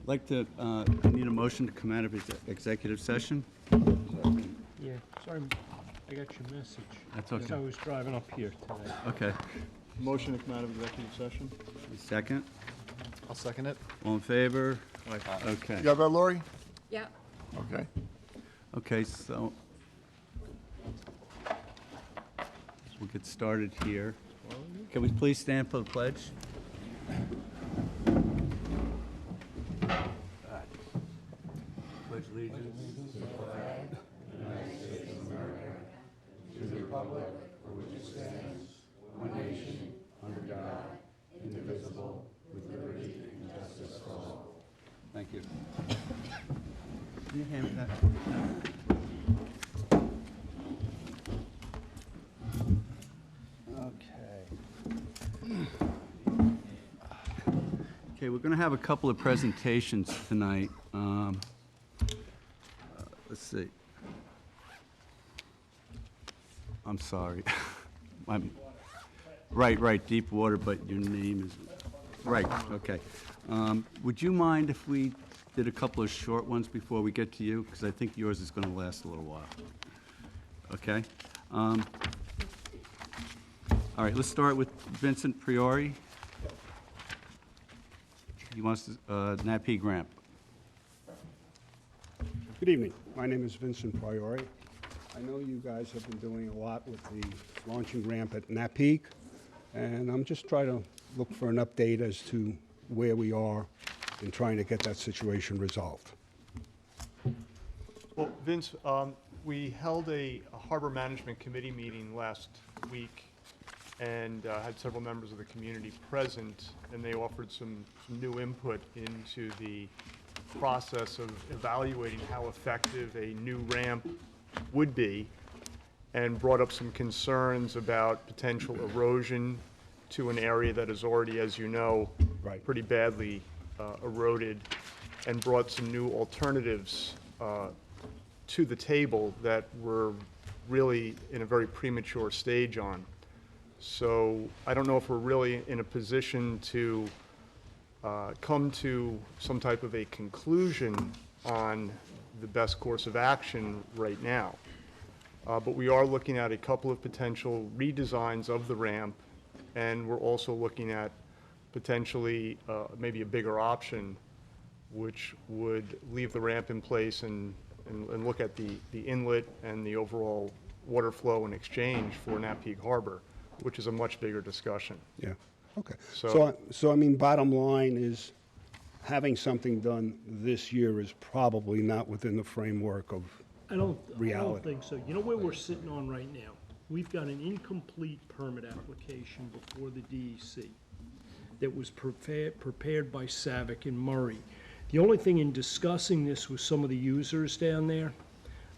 Like to, I need a motion to come out of executive session. Yeah, sorry, I got your message. That's okay. As I was driving up here today. Okay. Motion to come out of executive session? Second? I'll second it. All in favor? Okay. You got that, Lori? Yeah. Okay. Okay, so we'll get started here. Can we please stand for the pledge? Pledge allegiance to the flag of the United States of America, to the republic for which it stands, one nation, under God, indivisible, with liberty and justice for all. Thank you. Can you hand me that? Okay, we're going to have a couple of presentations tonight. Let's see. I'm sorry. Right, Deepwater, but your name is, right, okay. Would you mind if we did a couple of short ones before we get to you? Because I think yours is going to last a little while. Okay? All right, let's start with Vincent Priory. He wants to, Napeague Ramp. Good evening. My name is Vincent Priory. I know you guys have been doing a lot with the launching ramp at Napeague, and I'm just trying to look for an update as to where we are in trying to get that situation resolved. Well, Vince, we held a harbor management committee meeting last week and had several members of the community present, and they offered some new input into the process of evaluating how effective a new ramp would be, and brought up some concerns about potential erosion to an area that is already, as you know, Right. pretty badly eroded, and brought some new alternatives to the table that we're really in a very premature stage on. So I don't know if we're really in a position to come to some type of a conclusion on the best course of action right now. But we are looking at a couple of potential redesigns of the ramp, and we're also looking at potentially maybe a bigger option, which would leave the ramp in place and look at the inlet and the overall water flow and exchange for Napeague Harbor, which is a much bigger discussion. Yeah, okay. So- So I mean, bottom line is, having something done this year is probably not within the framework of I don't reality. think so. You know where we're sitting on right now? We've got an incomplete permit application before the DEC that was prepared by Savick and Murray. The only thing in discussing this with some of the users down there,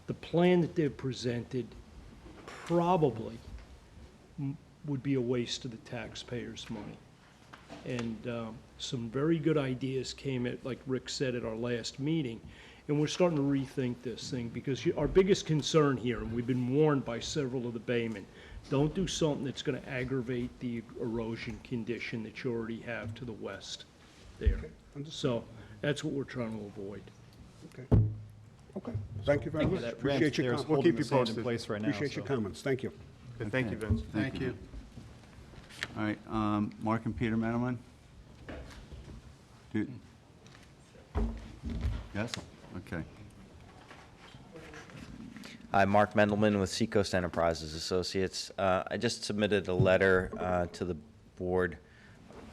the plan that they've presented probably would be a waste of the taxpayers' money. And some very good ideas came at, like Rick said at our last meeting, and we're starting to rethink this thing, because our biggest concern here, and we've been warned by several of the baymen, don't do something that's going to aggravate the erosion condition that you already have to the west there. So that's what we're trying to avoid. Okay, okay. Thank you very much. Appreciate your comments. We'll keep you in posted. place right now. Appreciate your comments. Thank you. Okay, thank you, Vince. Thank you. All right, Mark and Peter Medelman? Yes? Okay. Hi, Mark Mendelman with Seacoast Enterprises Associates. I just submitted a letter to the board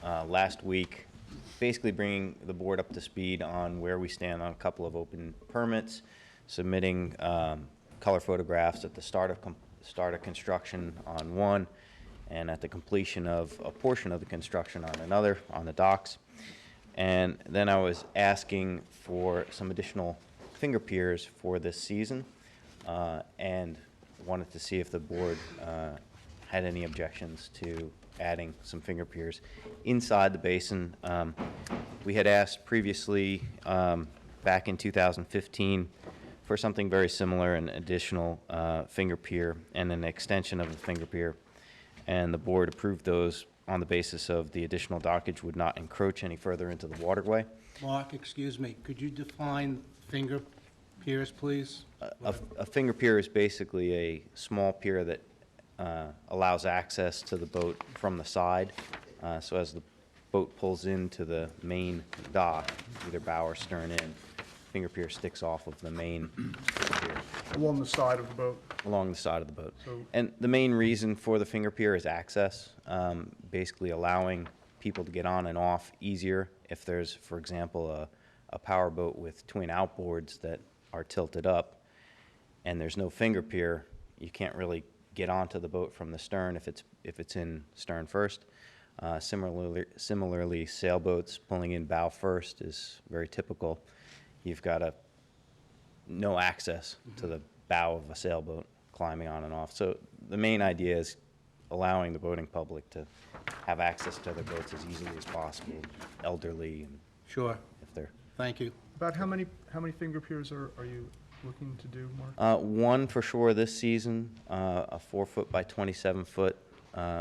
last week, basically bringing the board up to speed on where we stand on a couple of open permits, submitting color photographs at the start of construction on one, and at the completion of a portion of the construction on another, on the docks. And then I was asking for some additional finger piers for this season, and wanted to see if the board had any objections to adding some finger piers inside the basin. We had asked previously, back in 2015, for something very similar, an additional finger pier and an extension of the finger pier, and the board approved those on the basis of the additional dockage would not encroach any further into the waterway. Mark, excuse me, could you define finger piers, please? A finger pier is basically a small pier that allows access to the boat from the side. So as the boat pulls into the main dock, either bow or stern in, finger pier sticks off of the main pier Along the side of the boat. along the side of the boat. So- And the main reason for the finger pier is access, basically allowing people to get on and off easier. If there's, for example, a power boat with twin outboards that are tilted up and there's no finger pier, you can't really get onto the boat from the stern if it's in stern first. Similarly, sailboats pulling in bow first is very typical. You've got no access to the bow of a sailboat climbing on and off. So the main idea is allowing the boating public to have access to their boats as easily as possible, elderly, and Sure, if they're. thank you. About how many finger piers are you looking to do, Mark? One for sure this season, a 4-foot by 27-foot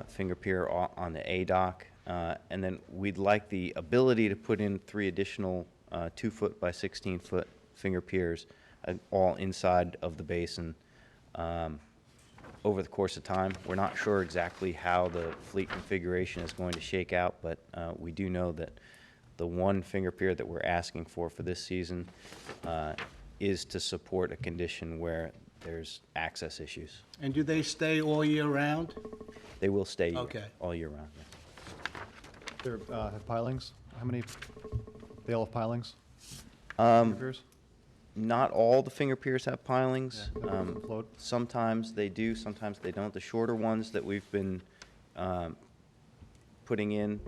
finger pier on the A dock. And then we'd like the ability to put in 3 additional 2-foot by 16-foot finger piers, all inside of the basin over the course of time. We're not sure exactly how the fleet configuration is going to shake out, but we do know that the one finger pier that we're asking for this season is to support a condition where there's access issues. And do they stay all year round? They will stay Okay. all year round. Yeah. There have pilings? How many, they all have pilings? Piers? Not all the finger piers have pilings. Yeah, that float. Sometimes they do, sometimes they don't. The shorter ones that we've been putting in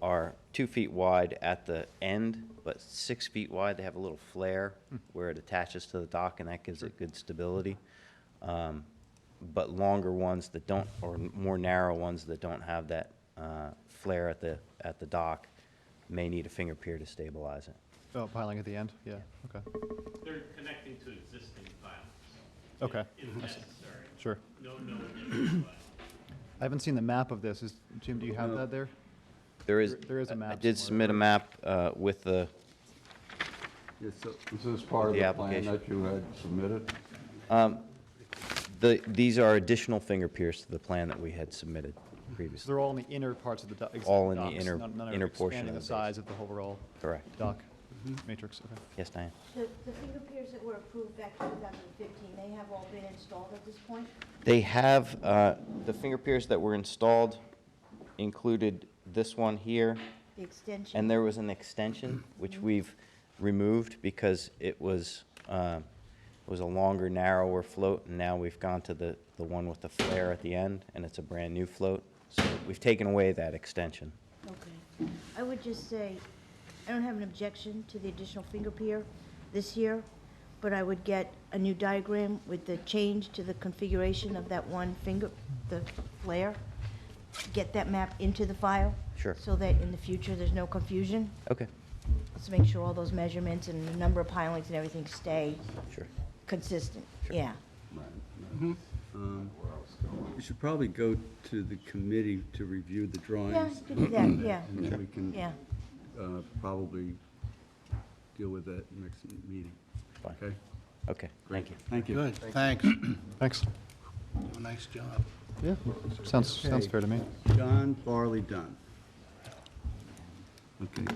are 2 feet wide at the end, but 6 feet wide. They have a little flare where it attaches to the dock, and that gives it good stability. But longer ones that don't, or more narrow ones that don't have that flare at the dock may need a finger pier to stabilize it. Oh, piling at the end? Yeah, okay. They're connecting to existing piles. Okay, If necessary. sure. No additional piles. I haven't seen the map of this. Jim, do you have that there? There is. There is a map I did somewhere. submit a map with the. Is this part of The the plan application. that you had submitted? These are additional finger piers to the plan that we had submitted So previously. they're all in the inner parts of the dock? All in the docks, none are inner portion expanding of the the size of the overall Correct. dock matrix, okay. Yes, Diane? The finger piers that were approved back in 2015, they have all been installed at this point? They have, the finger piers that were installed included this one here, The extension? and there was an extension, which we've removed because it was a longer, narrower float, and now we've gone to the one with the flare at the end, and it's a brand-new float. So we've taken away that extension. Okay. I would just say, I don't have an objection to the additional finger pier this year, but I would get a new diagram with the change to the configuration of that one finger, the flare. Get that map into the file. Sure. So that in the future, there's no confusion. Okay, Let's make sure all those measurements and the number of pilings and everything stay sure. consistent. Sure. Yeah. We should probably go to the committee to review the Yeah, drawings. you could do that, yeah. And then we can Yeah. probably deal with that next meeting. Fine. Okay? Okay, thank you. Thank you. Good, thanks. Thanks. Do a nice job. Yeah, sounds Okay. fair to me. John Barley Dunn. Okay.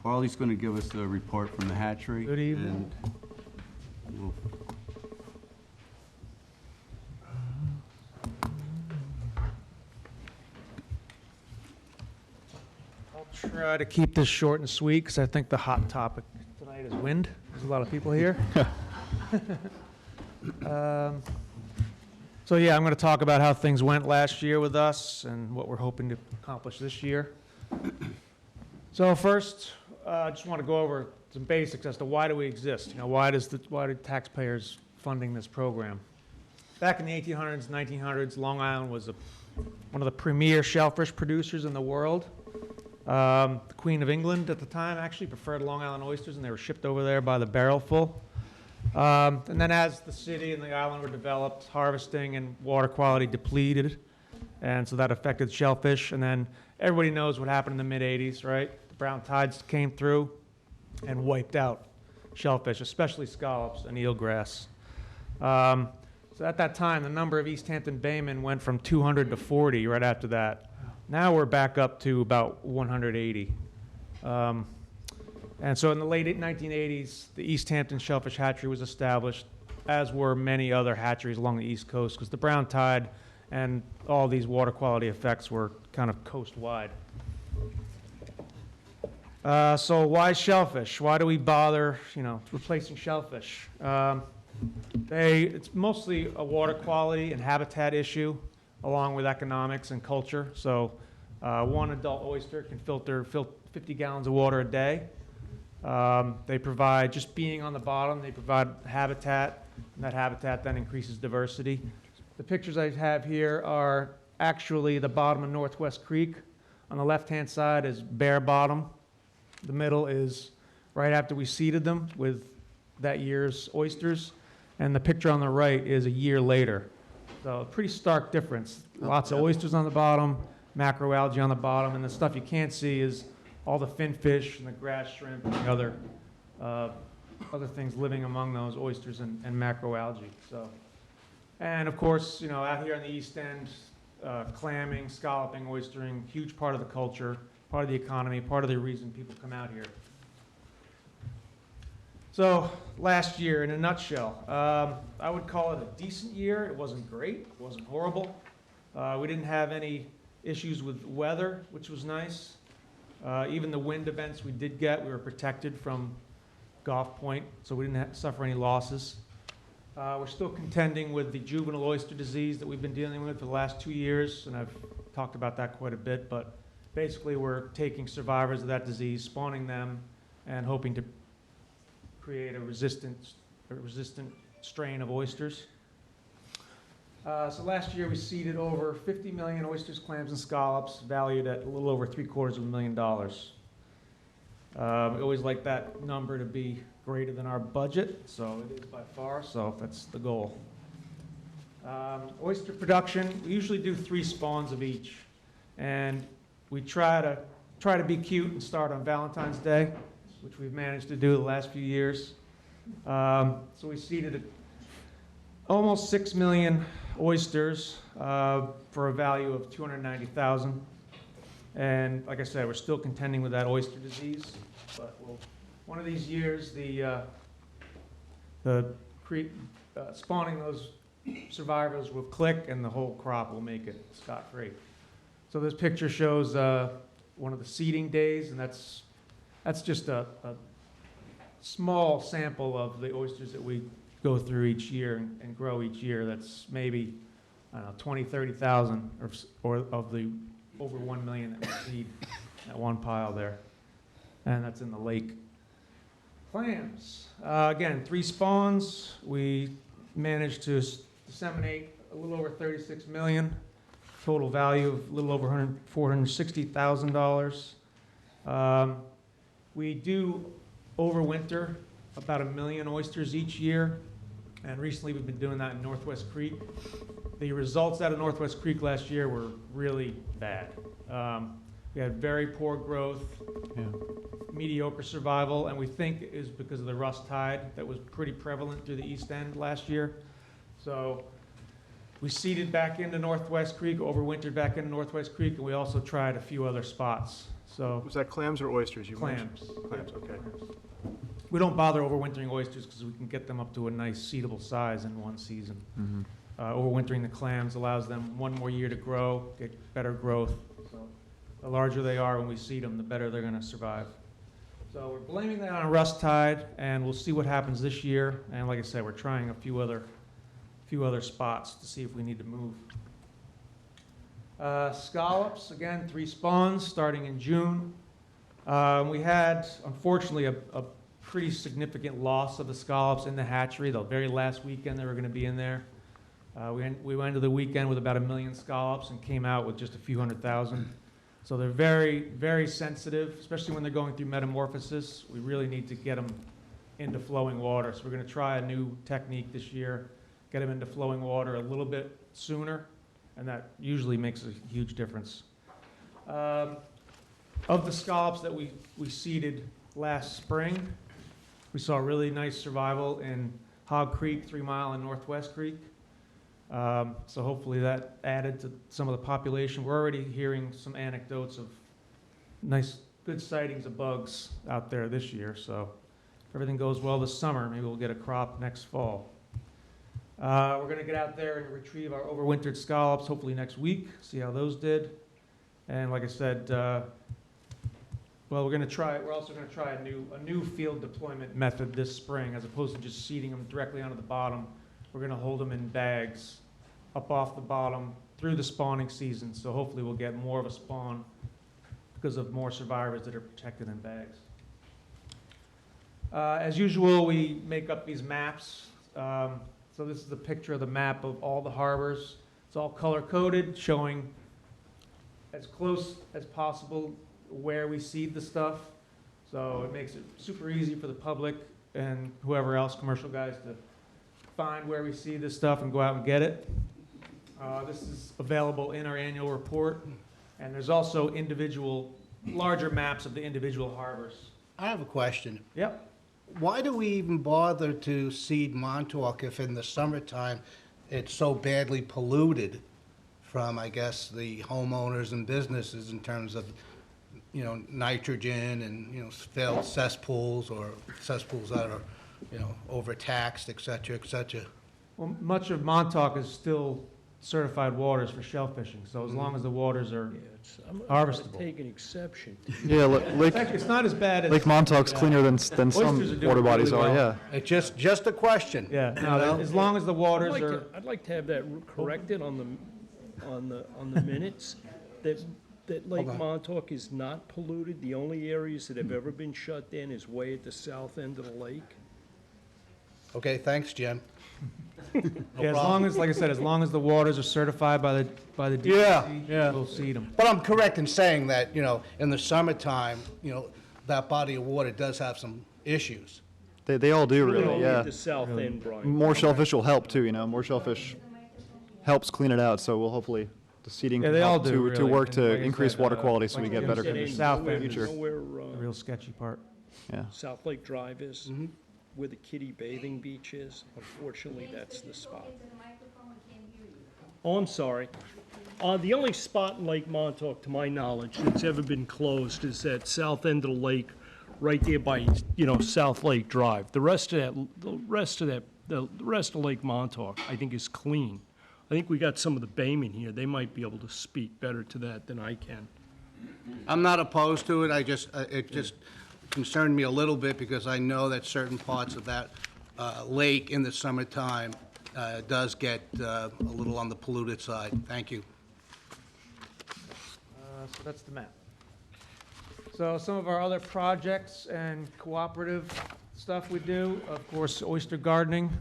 Barley's going to give us a report from the hatchery. Good evening. And we'll I'll try to keep this short and sweet, because I think the hot topic tonight is wind. There's a lot of people here. So yeah, I'm going to talk about how things went last year with us and what we're hoping to accomplish this year. So first, I just want to go over some basics as to why do we exist? You know, why do taxpayers funding this program? Back in the 1800s, 1900s, Long Island was one of the premier shellfish producers in the world. The Queen of England at the time actually preferred Long Island oysters, and they were shipped over there by the barrelful. And then as the city and the island were developed, harvesting and water quality depleted, and so that affected shellfish. And then everybody knows what happened in the mid-'80s, right? The brown tides came through, and wiped out shellfish, especially scallops and eelgrass. So at that time, the number of East Hampton baymen went from 200 to 40 right after that. Now we're back up to about 180. And so in the late 1980s, the East Hampton Shellfish Hatchery was established, as were many other hatcheries along the East Coast, because the brown tide and all these water quality effects were kind of coast-wide. So why shellfish? Why do we bother, replacing shellfish? It's mostly a water quality and habitat issue, along with economics and culture. So one adult oyster can filter 50 gallons of water a day. They provide, just being on the bottom, they provide habitat, and that habitat then increases diversity. The pictures I have here are actually the bottom of Northwest Creek. On the left-hand side is bare bottom. The middle is right after we seeded them with that year's oysters. And the picture on the right is a year later. So a pretty stark difference. Lots of oysters on the bottom, macroalgae on the bottom, and the stuff you can't see is all the finfish and the grass shrimp and the other things living among those oysters and macroalgae. So, and of course, out here on the East End, clamming, scalloping, oystering, huge part of the culture, part of the economy, part of the reason people come out here. So last year, in a nutshell, I would call it a decent year. It wasn't great. It wasn't horrible. We didn't have any issues with weather, which was nice. Even the wind events we did get, we were protected from Gulf Point, so we didn't suffer any losses. We're still contending with the juvenile oyster disease that we've been dealing with for the last 2 years, and I've talked about that quite a bit, but basically we're taking survivors of that disease, spawning them, and hoping to create a resistant strain of oysters. So last year we seeded over 50 million oysters, clams, and scallops, valued at a little over $750,000. We always like that number to be greater than our budget, so it is by far, so that's the goal. Oyster production, we usually do 3 spawns of each, and we try to be cute and start on Valentine's Day, which we've managed to do the last few years. So we seeded almost 6 million oysters for a value of $290,000. And like I said, we're still contending with that oyster disease. But one of these years, spawning those survivors will click and the whole crop will make it scot-free. So this picture shows one of the seeding days, and that's just a small sample of the oysters that we go through each year and grow each year. That's maybe, 20, 30,000 or of the over 1 million that we seed at one pile there. And that's in the lake. Clams. Again, 3 spawns. We managed to disseminate a little over 36 million. Total value of a little over $460,000. We do overwinter about 1 million oysters each year, and recently we've been doing that in Northwest Creek. The results out of Northwest Creek last year were really bad. We had very poor growth, mediocre survival, and we think it is because of the rust tide that was pretty prevalent through the East End last year. So we seeded back into Northwest Creek, overwintered back into Northwest Creek, and we also tried a few other spots. So Was that clams or oysters you mentioned? clams. Clams, okay. We don't bother overwintering oysters because we can get them up to a nice seedable size in one season. Mm-hmm. Overwintering the clams allows them 1 more year to grow, get better growth. So the larger they are when we seed them, the better they're going to survive. So we're blaming that on rust tide, and we'll see what happens this year. And like I said, we're trying a few other spots to see if we need to move. Scallops, again, 3 spawns starting in June. We had, unfortunately, a pretty significant loss of the scallops in the hatchery. The very last weekend they were going to be in there. We went into the weekend with about 1 million scallops and came out with just a few 100,000. So they're very, very sensitive, especially when they're going through metamorphosis. We really need to get them into flowing water. So we're going to try a new technique this year, get them into flowing water a little bit sooner, and that usually makes a huge difference. Of the scallops that we seeded last spring. We saw a really nice survival in Hog Creek, 3 Mile, and Northwest Creek. So hopefully that added to some of the population. We're already hearing some anecdotes of nice, good sightings of bugs out there this year. So if everything goes well this summer, maybe we'll get a crop next fall. We're going to get out there and retrieve our overwintered scallops hopefully next week, see how those did. And like I said, well, we're also going to try a new field deployment method this spring, as opposed to just seeding them directly onto the bottom. We're going to hold them in bags up off the bottom through the spawning season. So hopefully we'll get more of a spawn because of more survivors that are protected in bags. As usual, we make up these maps. So this is a picture of the map of all the harbors. It's all color-coded, showing as close as possible where we seed the stuff. So it makes it super easy for the public and whoever else, commercial guys, to find where we seed this stuff and go out and get it. This is available in our annual report. And there's also larger maps of the individual harbors. I have a question. Yep. Why do we even bother to seed Montauk if in the summertime it's so badly polluted from, I guess, the homeowners and businesses in terms of, nitrogen and, failed cesspools or cesspools that are, overtaxed, et cetera, et cetera? Well, much of Montauk is still certified waters for shellfishing, so as long as the waters are I'm harvestable. take an exception. Yeah, It's not as bad as... Lake Montauk's cleaner than some Oysters are doing water bodies really are, well. yeah. It's just a question. Yeah, no, as long as the waters are... I'd like to have that corrected on the minutes, that Lake Montauk is not polluted. The only areas that have ever been shut in is way at the south end of the lake. Okay, thanks, Jim. Yeah, as long as, like I said, as long as the waters are certified by the DEC, we'll seed them. But I'm correct in saying that, in the summertime, that body of water does have some issues. They all do, really, Only yeah. at the south end, Brian. More shellfish will help, too, More shellfish helps clean it out, so we'll hopefully, the seeding Yeah, can they all help do, to really. work And to like I increase said, water quality so we like get Jim better said, conditions south in the end future. You know where, The real sketchy part. Yeah. South Lake Drive is, where the kiddie bathing beach is? Unfortunately, that's the spot. Oh, I'm sorry. The only spot in Lake Montauk, to my knowledge, that's ever been closed is that south end of the lake, right there by, South Lake Drive. The rest of Lake Montauk, I think, is clean. I think we got some of the baymen here. They might be able to speak better to that than I can. I'm not opposed to it, it just concerned me a little bit because I know that certain parts of that lake in the summertime does get a little on the polluted side. Thank you. So that's the map. So some of our other projects and cooperative stuff we do, of course, oyster gardening.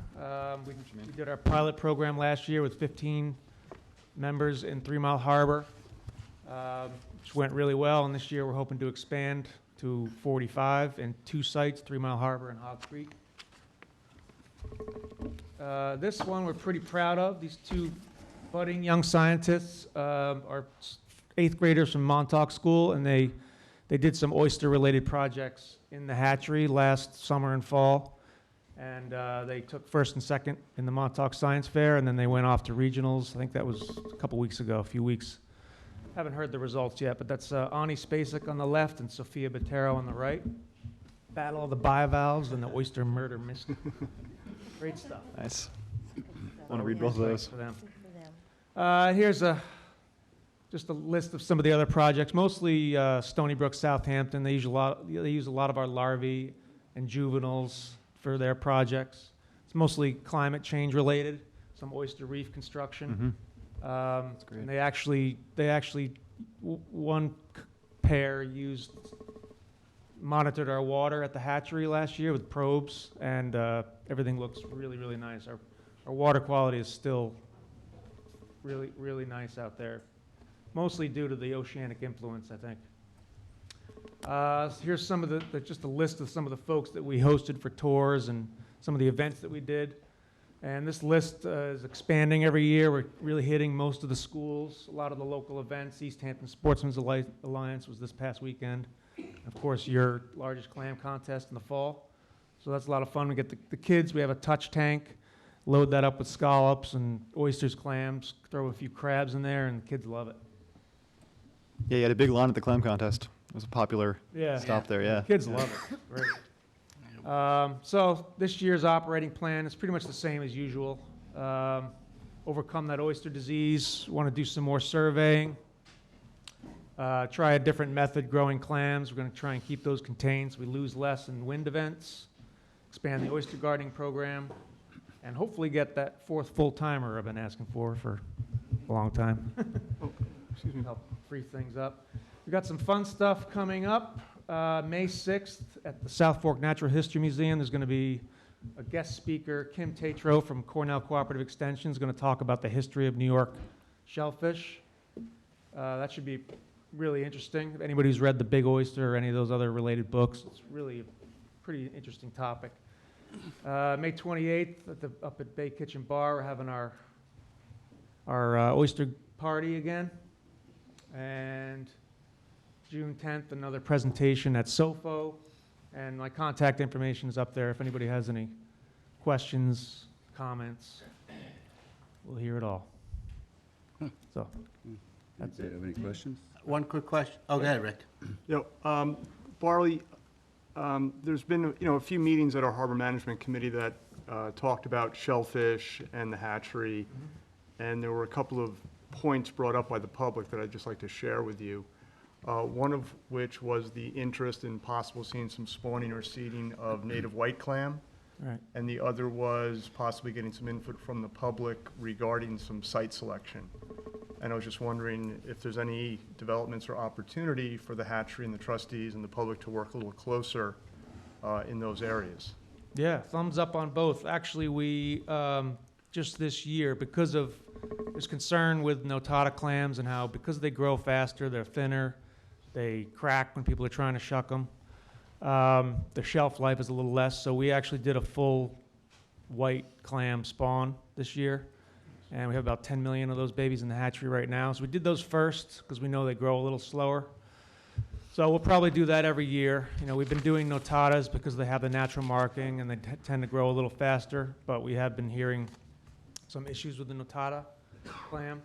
We did our pilot program last year with 15 members in 3 Mile Harbor, which went really well, and this year we're hoping to expand to 45 and 2 sites, 3 Mile Harbor and Hog Creek. This one we're pretty proud of. These 2 budding young scientists are 8th graders from Montauk School, and they did some oyster-related projects in the hatchery last summer and fall. And they took first and second in the Montauk Science Fair, and then they went off to regionals. I think that was a couple weeks ago, a few weeks. Haven't heard the results yet, but that's Ani Spacek on the left and Sophia Botero on the right. Battle of the bivalves and the oyster murder mystery. Great stuff. Nice. Want to read both of those. For them. Here's just a list of some of the other projects, mostly Stony Brook, Southampton. They use a lot of our larvae and juveniles for their projects. It's mostly climate change related, some oyster reef construction. That's great. And they actually, one pair monitored our water at the hatchery last year with probes, and everything looks really, really nice. Our water quality is still really, really nice out there, mostly due to the oceanic influence, I think. Here's some of just a list of some of the folks that we hosted for tours and some of the events that we did. And this list is expanding every year. We're really hitting most of the schools, a lot of the local events. East Hampton Sportsman's Alliance was this past weekend. Of course, your largest clam contest in the fall. So that's a lot of fun. We get the kids, we have a touch tank, load that up with scallops and oysters, clams, throw a few crabs in there, and the kids love it. Yeah, you had a big line at the clam contest. It was a popular stop there, yeah. Kids love it. Great. So this year's operating plan is pretty much the same as usual. Overcome that oyster disease, want to do some more surveying, try a different method growing clams. We're going to try and keep those contained so we lose less in wind events, expand the oyster gardening program, and hopefully get that fourth full-timer I've been asking for a long time. Excuse me. Help free things up. We've got some fun stuff coming up. May 6th at the South Fork Natural History Museum, there's going to be a guest speaker, Kim Tatro from Cornell Cooperative Extension, is going to talk about the history of New York shellfish. That should be really interesting. If anybody who's read The Big Oyster or any of those other related books, it's really a pretty interesting topic. May 28th up at Bay Kitchen Bar, we're having our oyster party again. And June 10th, another presentation at SOFO. And my contact information is up there if anybody has any questions, comments. We'll hear it all. So, that's Do you have any questions? One quick question. Oh, go ahead, Rick. Barley, there's been, a few meetings at our Harbor Management Committee that talked about Shellfish and the hatchery, and there were a couple of points brought up by the public that I'd just like to share with you. One of which was the interest in possible seeing some spawning or seeding of native white clam. right. And the other was possibly getting some input from the public regarding some site selection. And I was just wondering if there's any developments or opportunity for the hatchery and the trustees and the public to work a little closer in those areas. Yeah, thumbs up on both. Actually, we, just this year, because of, there's concern with notata clams and how, because they grow faster, they're thinner, they crack when people are trying to shuck them. The shelf life is a little less, so we actually did a full white clam spawn this year. And we have about 10 million of those babies in the hatchery right now. So we did those first because we know they grow a little slower. So we'll probably do that every year. We've been doing notatas because they have the natural marking and they tend to grow a little faster, but we have been hearing some issues with the notata clam.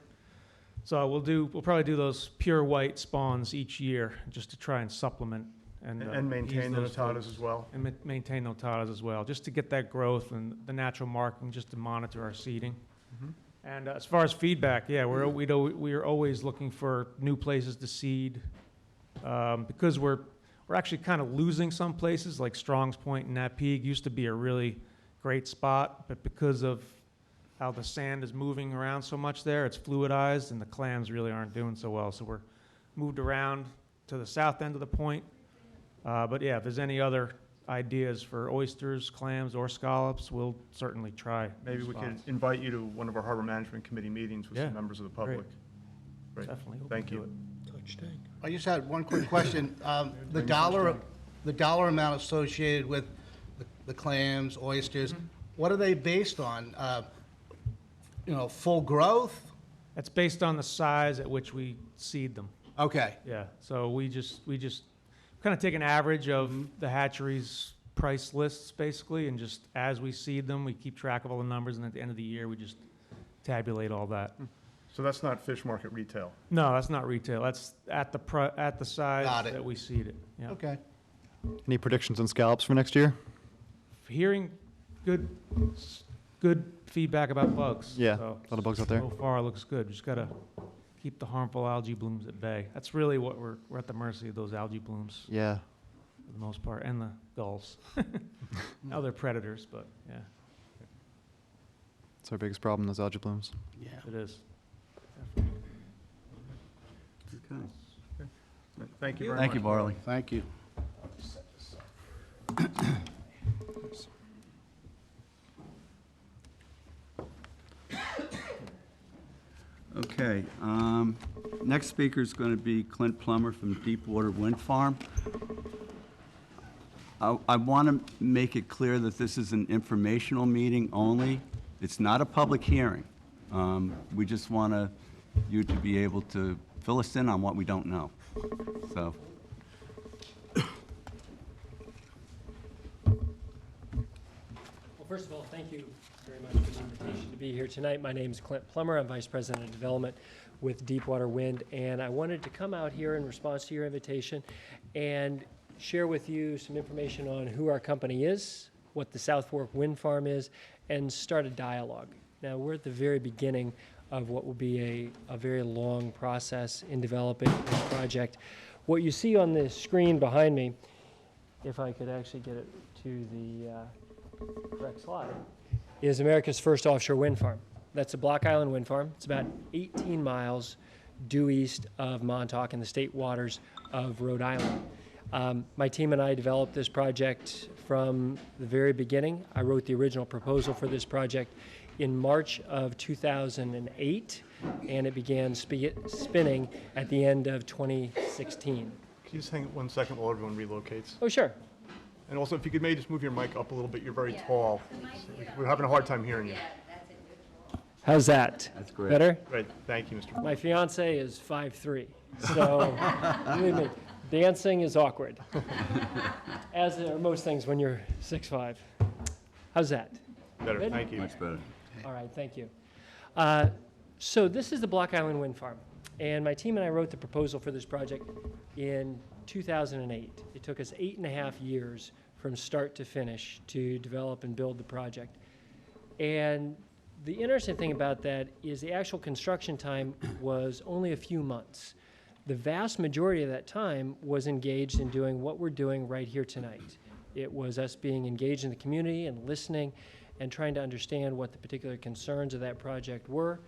So we'll probably do those pure white spawns each year just to try and supplement and maintain the ease those notatas folks. as well. And maintain notatas as well, just to get that growth and the natural marking, just to monitor our seeding. And as far as feedback, yeah, we're always looking for new places to seed, because we're actually kind of losing some places, like Strong's Point and Napeague used to be a really great spot, but because of how the sand is moving around so much there, it's fluidized, and the clams really aren't doing so well. So we're moved around to the south end of the point. But yeah, if there's any other ideas for oysters, clams, or scallops, we'll certainly try. Maybe we could invite you to one of our Harbor Management Committee meetings with Yeah, some members of the public. Great. Definitely open Thank to you. it. Touch tank. I just had one quick question. The dollar amount associated with the clams, oysters, what are they based on? Full growth? That's based on the size at which we seed them. Okay. Yeah, so we just kind of take an average of the hatchery's price lists, basically, and just as we seed them, we keep track of all the numbers, and at the end of the year, we just tabulate all that. So that's not fish market retail? No, that's not retail. That's at the size Got it. that we seed it. Yeah. Okay. Any predictions on scallops for next year? Hearing good feedback about bugs. Yeah, so a lot of bugs out there. So far, it looks good. Just gotta keep the harmful algae blooms at bay. That's really what we're at the mercy of, those algae blooms Yeah. for the most part, and the gulls. Other predators, but yeah, It's our biggest problem, those algae blooms. Yeah. it is. Okay. Thank you very much. Thank you, Barley. Thank you. Okay, next speaker is going to be Clint Plummer from Deepwater Winform. I want to make it clear that this is an informational meeting only. It's not a public hearing. We just want you to be able to fill us in on what we don't know. So, Well, first of all, thank you very much for the invitation to be here tonight. My name is Clint Plummer. I'm Vice President of Development with Deepwater Wind, and I wanted to come out here in response to your invitation and share with you some information on who our company is, what the South Fork Wind Farm is, and start a dialogue. Now, we're at the very beginning of what will be a very long process in developing this project. What you see on the screen behind me, if I could actually get it to the correct slide, is America's first offshore wind farm. That's a Block Island wind farm. It's about 18 miles due east of Montauk in the state waters of Rhode Island. My team and I developed this project from the very beginning. I wrote the original proposal for this project in March of 2008, and it began spinning at the end of 2016. Can you just hang 1 second while everyone relocates? Oh, sure. And also, if you could maybe just move your mic up a little bit, you're very tall. We're having a hard time hearing you. How's that? That's great. Better? Great, thank you, Mr. My fiance is 5'3", so believe me, dancing is awkward, as are most things when you're 6'5". How's that? Better, Good? thank you. Much better. All right, thank you. So this is the Block Island Wind Farm, and my team and I wrote the proposal for this project in 2008. It took us 8.5 years from start to finish to develop and build the project. And the interesting thing about that is the actual construction time was only a few months. The vast majority of that time was engaged in doing what we're doing right here tonight. It was us being engaged in the community and listening and trying to understand what the particular concerns of that project were,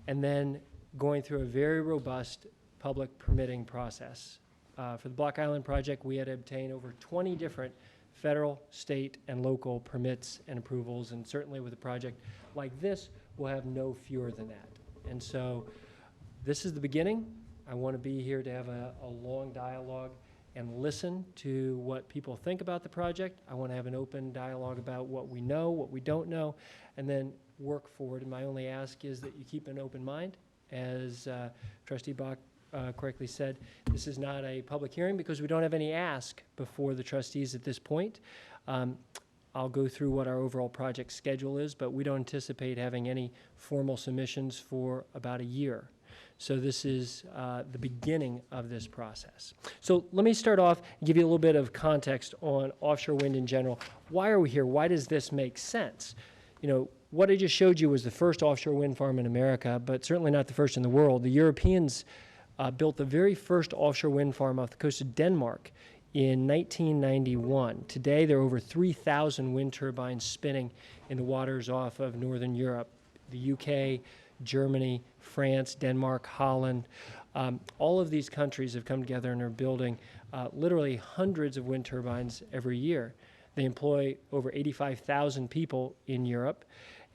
and then going through a very robust public permitting process. For the Block Island project, we had to obtain over 20 different federal, state, and local permits and approvals, and certainly with a project like this, we'll have no fewer than that. And so this is the beginning. I want to be here to have a long dialogue and listen to what people think about the project. I want to have an open dialogue about what we know, what we don't know, and then work forward. And my only ask is that you keep an open mind. As Trustee Bach correctly said, this is not a public hearing because we don't have any ask before the trustees at this point. I'll go through what our overall project schedule is, but we don't anticipate having any formal submissions for about a year. So this is the beginning of this process. So let me start off and give you a little bit of context on offshore wind in general. Why are we here? Why does this make sense? You know, what I just showed you was the first offshore wind farm in America, but certainly not the first in the world. The Europeans built the very first offshore wind farm off the coast of Denmark in 1991. Today, there are over 3,000 wind turbines spinning in the waters off of northern Europe, the UK, Germany, France, Denmark, Holland. All of these countries have come together and are building literally hundreds of wind turbines every year. They employ over 85,000 people in Europe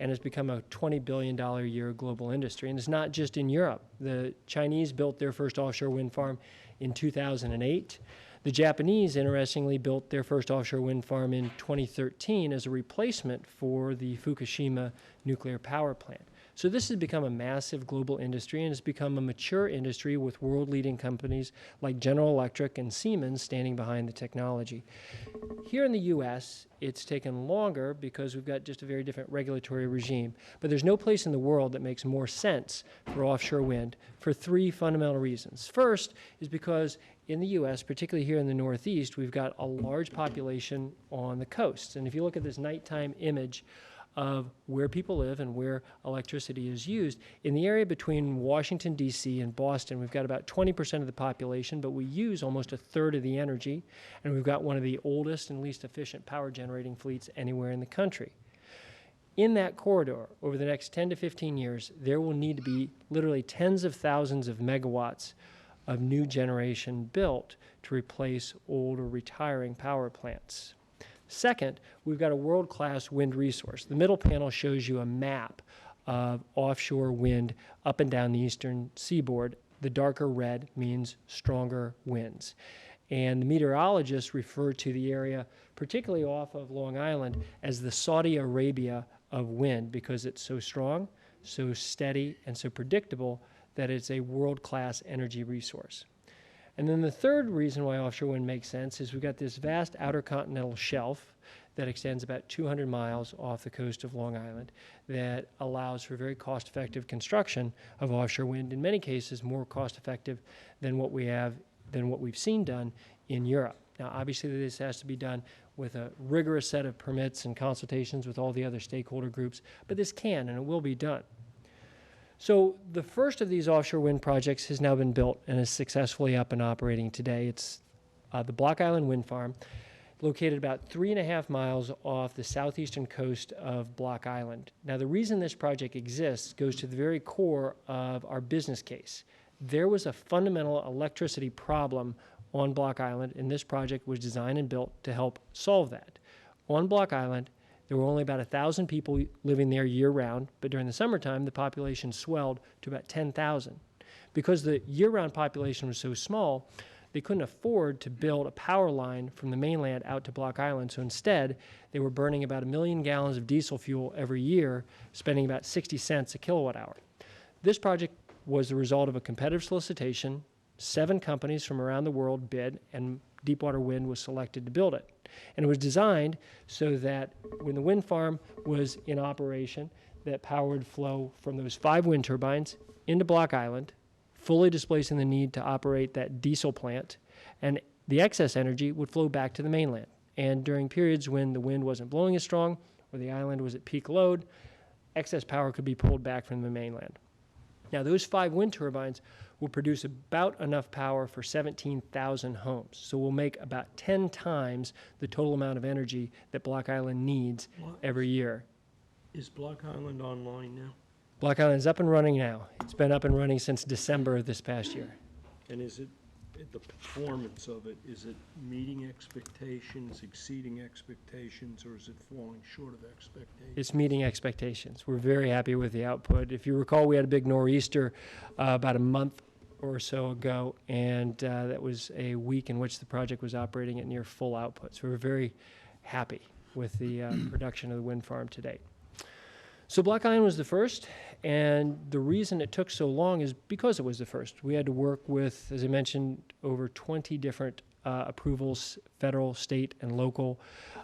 and has become a $20 billion a year global industry. And it's not just in Europe. The Chinese built their first offshore wind farm in 2008. The Japanese, interestingly, built their first offshore wind farm in 2013 as a replacement for the Fukushima nuclear power plant. So this has become a massive global industry, and it's become a mature industry with world-leading companies like General Electric and Siemens standing behind the technology. Here in the U.S., it's taken longer because we've got just a very different regulatory regime. But there's no place in the world that makes more sense for offshore wind for three fundamental reasons. First is because in the U.S., particularly here in the Northeast, we've got a large population on the coasts. And if you look at this nighttime image of where people live and where electricity is used, in the area between Washington, D.C. and Boston, we've got about 20% of the population, but we use almost a third of the energy, and we've got one of the oldest and least efficient power generating fleets anywhere in the country. In that corridor, over the next 10 to 15 years, there will need to be literally tens of thousands of megawatts of new generation built to replace old or retiring power plants. Second, we've got a world-class wind resource. The middle panel shows you a map of offshore wind up and down the eastern seaboard. The darker red means stronger winds. And the meteorologists refer to the area, particularly off of Long Island, as the Saudi Arabia of wind because it's so strong, so steady, and so predictable that it's a world-class energy resource. And then the third reason why offshore wind makes sense is we've got this vast outer continental shelf that extends about 200 miles off the coast of Long Island that allows for very cost-effective construction of offshore wind, in many cases more cost-effective than what we've seen done in Europe. Now, obviously, this has to be done with a rigorous set of permits and consultations with all the other stakeholder groups, but this can and it will be done. So the first of these offshore wind projects has now been built and is successfully up and operating today. It's the Block Island Wind Farm, located about 3.5 miles off the southeastern coast of Block Island. Now, the reason this project exists goes to the very core of our business case. There was a fundamental electricity problem on Block Island, and this project was designed and built to help solve that. On Block Island, there were only about 1,000 people living there year-round, but during the summertime, the population swelled to about 10,000. Because the year-round population was so small, they couldn't afford to build a power line from the mainland out to Block Island, so instead, they were burning about 1 million gallons of diesel fuel every year, spending about 60 cents a kilowatt hour. This project was the result of a competitive solicitation. 7 companies from around the world bid, and Deepwater Wind was selected to build it. And it was designed so that when the wind farm was in operation, that power would flow from those 5 wind turbines into Block Island, fully displacing the need to operate that diesel plant, and the excess energy would flow back to the mainland. And during periods when the wind wasn't blowing as strong or the island was at peak load, excess power could be pulled back from the mainland. Now, those 5 wind turbines will produce about enough power for 17,000 homes. So we'll make about 10 times the total amount of energy that Block Island needs every year. Is Block Island online now? Block Island is up and running now. It's been up and running since December of this past year. And is it, the performance of it, is it meeting expectations, exceeding expectations, or is it falling short of expectations? It's meeting expectations. We're very happy with the output. If you recall, we had a big nor'easter about a month or so ago, and that was a week in which the project was operating at near full output. So we're very happy with the production of the wind farm to date. So Block Island was the first, and the reason it took so long is because it was the first. We had to work with, as I mentioned, over 20 different approvals, federal, state, and local.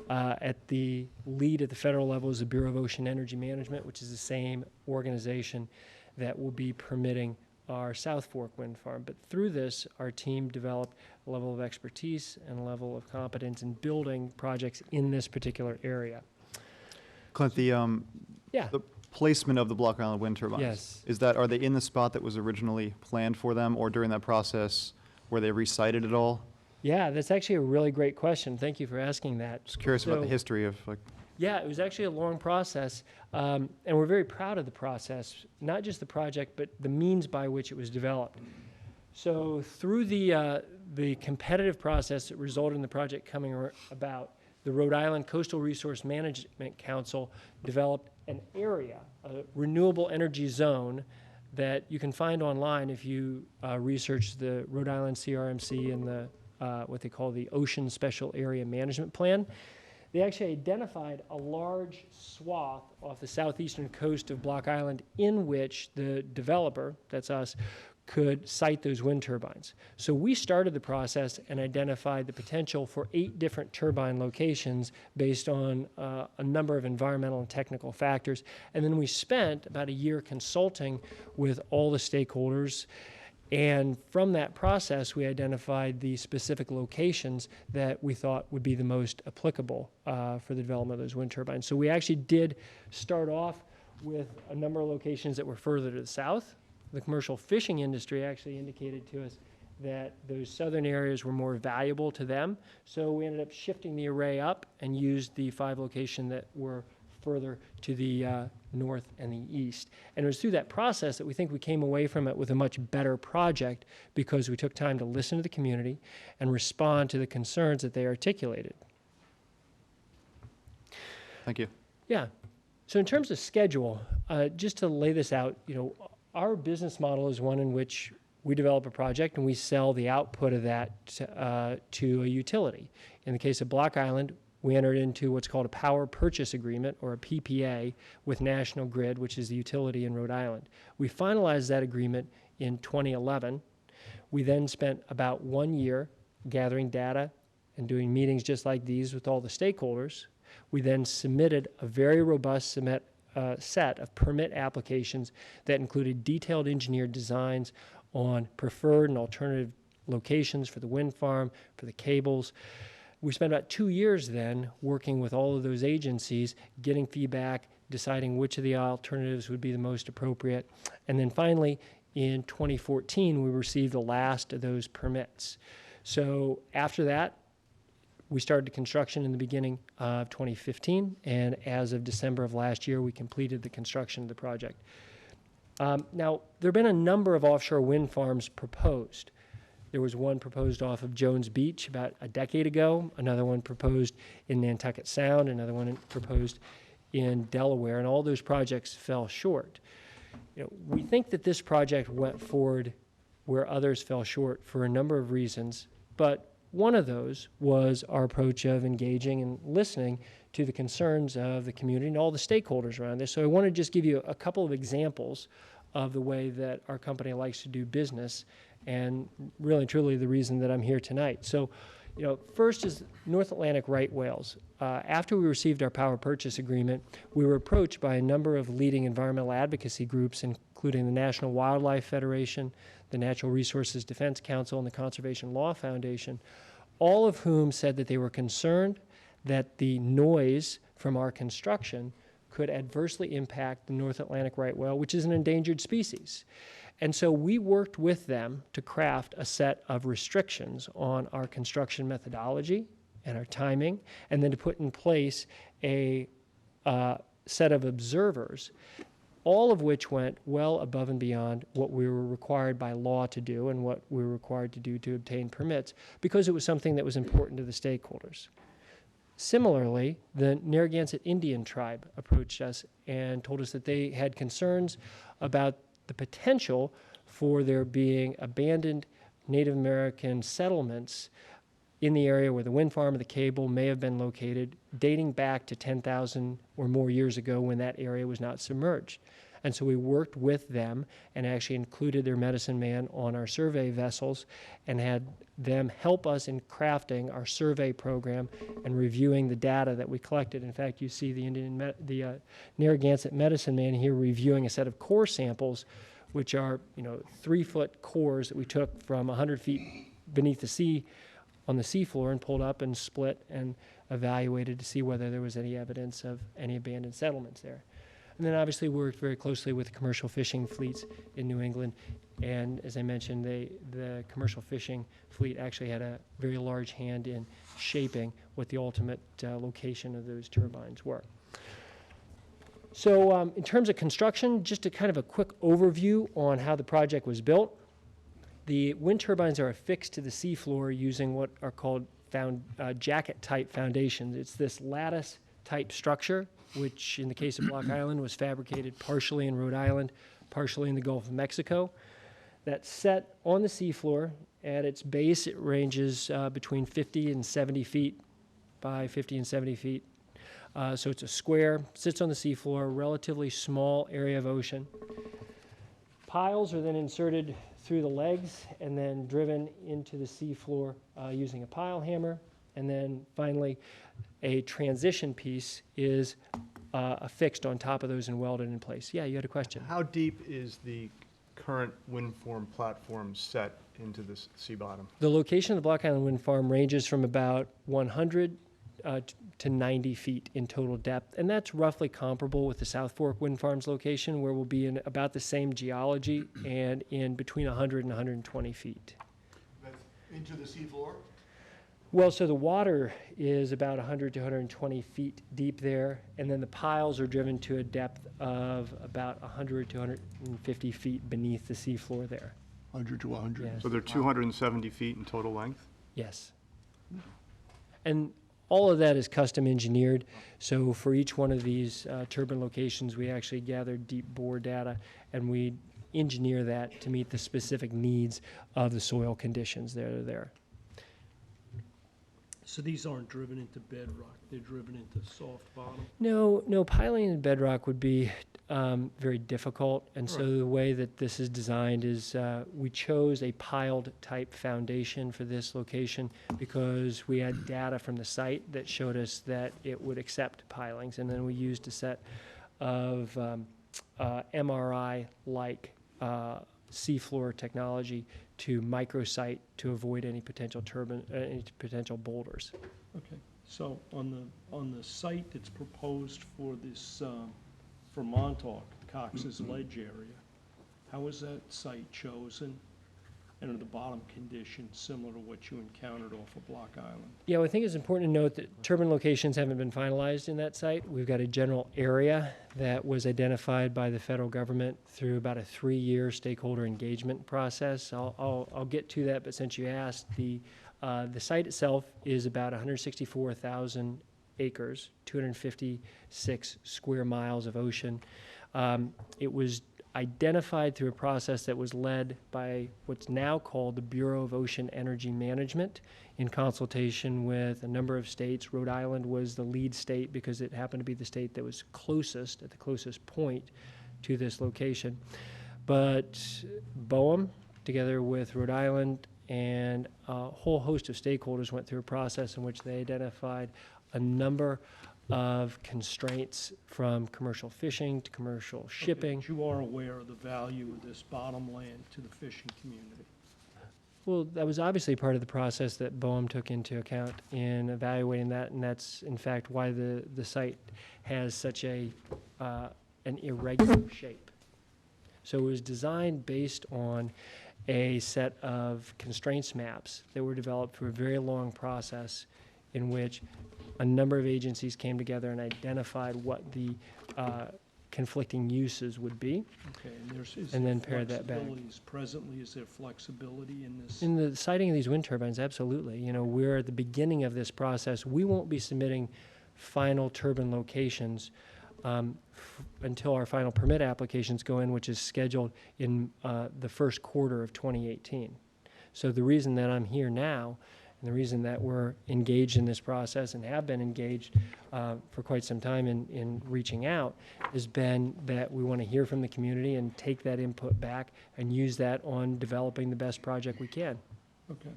At the lead at the federal level is the Bureau of Ocean Energy Management, which is the same organization that will be permitting our South Fork wind farm. But through this, our team developed a level of expertise and a level of competence in building projects in this particular area. Clint, the placement of the Block Island wind turbines. Yes. Are they in the spot that was originally planned for them, or during that process were they resited at all? Yeah, that's actually a really great question. Thank you for asking that. Just curious about the history of Yeah, it was actually a long process, and we're very proud of the process, not just the project, but the means by which it was developed. So through the competitive process that resulted in the project coming about, the Rhode Island Coastal Resource Management Council developed an area, a renewable energy zone that you can find online if you research the Rhode Island CRMC and the what they call the Ocean Special Area Management Plan. They actually identified a large swath off the southeastern coast of Block Island in which the developer, that's us, could site those wind turbines. So we started the process and identified the potential for 8 different turbine locations based on a number of environmental and technical factors. And then we spent about a year consulting with all the stakeholders. And from that process, we identified the specific locations that we thought would be the most applicable for the development of those wind turbines. So we actually did start off with a number of locations that were further to the south. The commercial fishing industry actually indicated to us that those southern areas were more valuable to them. So we ended up shifting the array up and used the 5 locations that were further to the north and the east. And it was through that process that we think we came away from it with a much better project because we took time to listen to the community and respond to the concerns that they articulated. Thank you. Yeah. So in terms of schedule, just to lay this out, our business model is one in which we develop a project and we sell the output of that to a utility. In the case of Block Island, we entered into what's called a power purchase agreement, or a PPA, with National Grid, which is the utility in Rhode Island. We finalized that agreement in 2011. We then spent about 1 year gathering data and doing meetings just like these with all the stakeholders. We then submitted a very robust set of permit applications that included detailed engineered designs on preferred and alternative locations for the wind farm, for the cables. We spent about 2 years then working with all of those agencies, getting feedback, deciding which of the alternatives would be the most appropriate. And then finally, in 2014, we received the last of those permits. So after that, we started construction in the beginning of 2015, and as of December of last year, we completed the construction of the project. Now, there have been a number of offshore wind farms proposed. There was one proposed off of Jones Beach about a decade ago, another one proposed in Nantucket Sound, another one proposed in Delaware, and all those projects fell short. We think that this project went forward where others fell short for a number of reasons, but one of those was our approach of engaging and listening to the concerns of the community and all the stakeholders around this. So I want to just give you a couple of examples of the way that our company likes to do business, and really and truly the reason that I'm here tonight. So, first is North Atlantic right whales. After we received our power purchase agreement, we were approached by a number of leading environmental advocacy groups, including the National Wildlife Federation, the Natural Resources Defense Council, and the Conservation Law Foundation, all of whom said that they were concerned that the noise from our construction could adversely impact the North Atlantic right whale, which is an endangered species. And so we worked with them to craft a set of restrictions on our construction methodology and our timing, and then to put in place a set of observers, all of which went well above and beyond what we were required by law to do and what we were required to do to obtain permits, because it was something that was important to the stakeholders. Similarly, the Narragansett Indian tribe approached us and told us that they had concerns about the potential for there being abandoned Native American settlements in the area where the wind farm or the cable may have been located, dating back to 10,000 or more years ago when that area was not submerged. And so we worked with them and actually included their medicine man on our survey vessels and had them help us in crafting our survey program and reviewing the data that we collected. In fact, you see the Narragansett medicine man here reviewing a set of core samples, which are 3-foot cores that we took from 100 feet beneath the sea on the seafloor and pulled up and split and evaluated to see whether there was any evidence of any abandoned settlements there. And then obviously we worked very closely with commercial fishing fleets in New England. And as I mentioned, the commercial fishing fleet actually had a very large hand in shaping what the ultimate location of those turbines were. So in terms of construction, just a kind of a quick overview on how the project was built. The wind turbines are affixed to the seafloor using what are called jacket-type foundations. It's this lattice-type structure, which in the case of Block Island was fabricated partially in Rhode Island, partially in the Gulf of Mexico. That's set on the seafloor. At its base, it ranges between 50 and 70 feet by 50 and 70 feet. So it's a square, sits on the seafloor, relatively small area of ocean. Piles are then inserted through the legs and then driven into the seafloor using a pile hammer. And then finally, a transition piece is affixed on top of those and welded in place. Yeah, you had a question. How deep is the current Winform platform set into the sea bottom? The location of the Block Island Wind Farm ranges from about 100 to 90 feet in total depth, and that's roughly comparable with the South Fork Wind Farm's location, where we'll be in about the same geology and in between 100 and 120 feet. That's into the seafloor? Well, so the water is about 100 to 120 feet deep there, and then the piles are driven to a depth of about 100 to 150 feet beneath the seafloor there. 100 to 100? Yes. So they're 270 feet in total length? Yes. And all of that is custom engineered. So for each one of these turbine locations, we actually gathered deep bore data, and we engineer that to meet the specific needs of the soil conditions that are there. So these aren't driven into bedrock, they're driven into soft bottom? No, piling in bedrock would be very difficult, and so Right. the way that this is designed is we chose a piled type foundation for this location because we had data from the site that showed us that it would accept pilings, and then we used a set of MRI-like seafloor technology to microsite to avoid any potential any potential boulders. Okay, so on the site that's proposed for this, for Montauk, Cox's Ledge area, how was that site chosen? And are the bottom conditions similar to what you encountered off of Block Island? Yeah, well, I think it's important to note that turbine locations haven't been finalized in that site. We've got a general area that was identified by the federal government through about a 3-year stakeholder engagement process. I'll get to that, but since you asked, the site itself is about 164,000 acres, 256 square miles of ocean. It was identified through a process that was led by what's now called the Bureau of Ocean Energy Management in consultation with a number of states. Rhode Island was the lead state because it happened to be the state that was closest, at the closest point to this location. But BOEM, together with Rhode Island and a whole host of stakeholders, went through a process in which they identified a number of constraints from commercial fishing to commercial shipping. Okay, but you are aware of the value of this bottom land to the fishing community? Well, that was obviously part of the process that BOEM took into account in evaluating that, and that's in fact why the site has such an irregular shape. So it was designed based on a set of constraints maps that were developed through a very long process in which a number of agencies came together and identified what the conflicting uses would be. Okay, and And then paired that back. Presently, is there flexibility in this? In the siting of these wind turbines, absolutely. You know, we're at the beginning of this process. We won't be submitting final turbine locations until our final permit applications go in, which is scheduled in the first quarter of 2018. So the reason that I'm here now, and the reason that we're engaged in this process and have been engaged for quite some time in reaching out, has been that we want to hear from the community and take that input back and use that on developing the best project we can. Okay.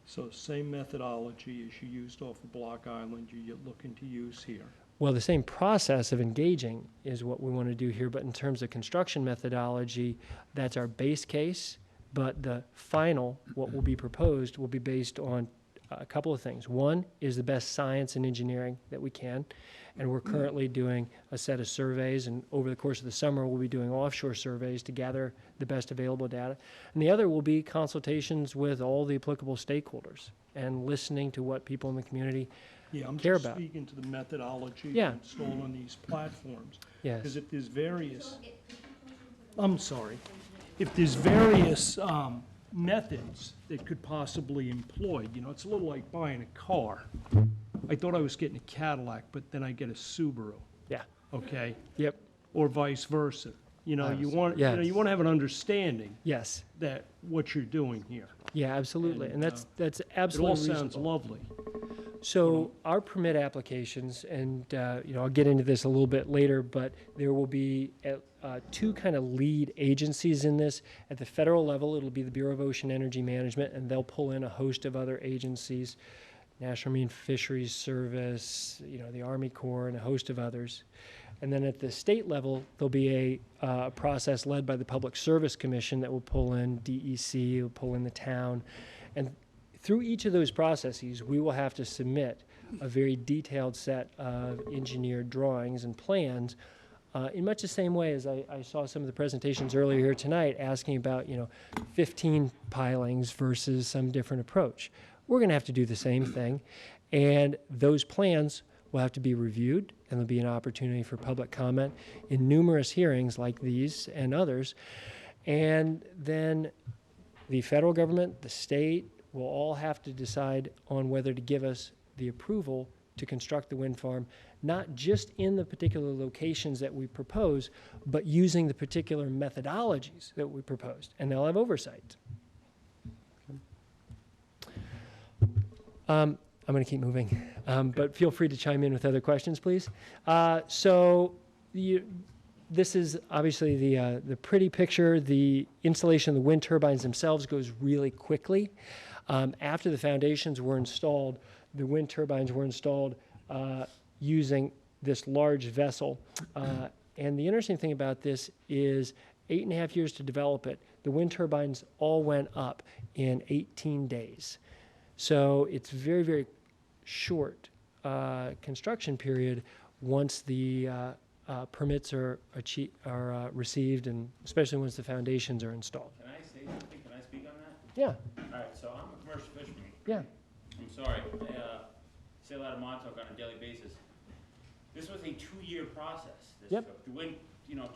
So same methodology as you used off of Block Island, you're looking to use here? Well, the same process of engaging is what we want to do here, but in terms of construction methodology, that's our base case. But the final, what will be proposed, will be based on a couple of things. One is the best science and engineering that we can, and we're currently doing a set of surveys, and over the course of the summer, we'll be doing offshore surveys to gather the best available data. And the other will be consultations with all the applicable stakeholders and listening to what people in the community Yeah, I'm care just about. speaking to the methodology Yeah. installed on these platforms. Yes. Because if there's various, if there's various methods that could possibly employ, you know, it's a little like buying a car. I thought I was getting a Cadillac, but then I get a Subaru, Yeah. okay? Yep. Or vice versa. You know, you want Yes. you want to have an understanding Yes. that what you're doing here. Yeah, absolutely. And that's It absolutely all reasonable. sounds lovely. So our permit applications, and you know, I'll get into this a little bit later, but there will be two kind of lead agencies in this. At the federal level, it'll be the Bureau of Ocean Energy Management, and they'll pull in a host of other agencies, National Marine Fisheries Service, you know, the Army Corps, and a host of others. And then at the state level, there'll be a process led by the Public Service Commission that will pull in DEC, will pull in the town, and through each of those processes, we will have to submit a very detailed set of engineered drawings and plans in much the same way as I saw some of the presentations earlier here tonight asking about, you know, 15 pilings versus some different approach. We're going to have to do the same thing, and those plans will have to be reviewed, and there'll be an opportunity for public comment in numerous hearings like these and others. And then the federal government, the state, will all have to decide on whether to give us the approval to construct the wind farm, not just in the particular locations that we propose, but using the particular methodologies that we proposed, and they'll have oversight. I'm going to keep moving, but feel free to chime in with other questions, please. So this is obviously the pretty picture. The installation of the wind turbines themselves goes really quickly. After the foundations were installed, the wind turbines were installed using this large vessel. And the interesting thing about this is 8.5 years to develop it. The wind turbines all went up in 18 days. So it's very, very short construction period once the permits are received, and especially once the foundations are installed. Can I say something? Can I speak on that? Yeah. All right, so I'm a commercial fisherman. Yeah. I'm sorry, I sail out of Montauk on a daily basis. This was a 2-year process. Yep. The wind,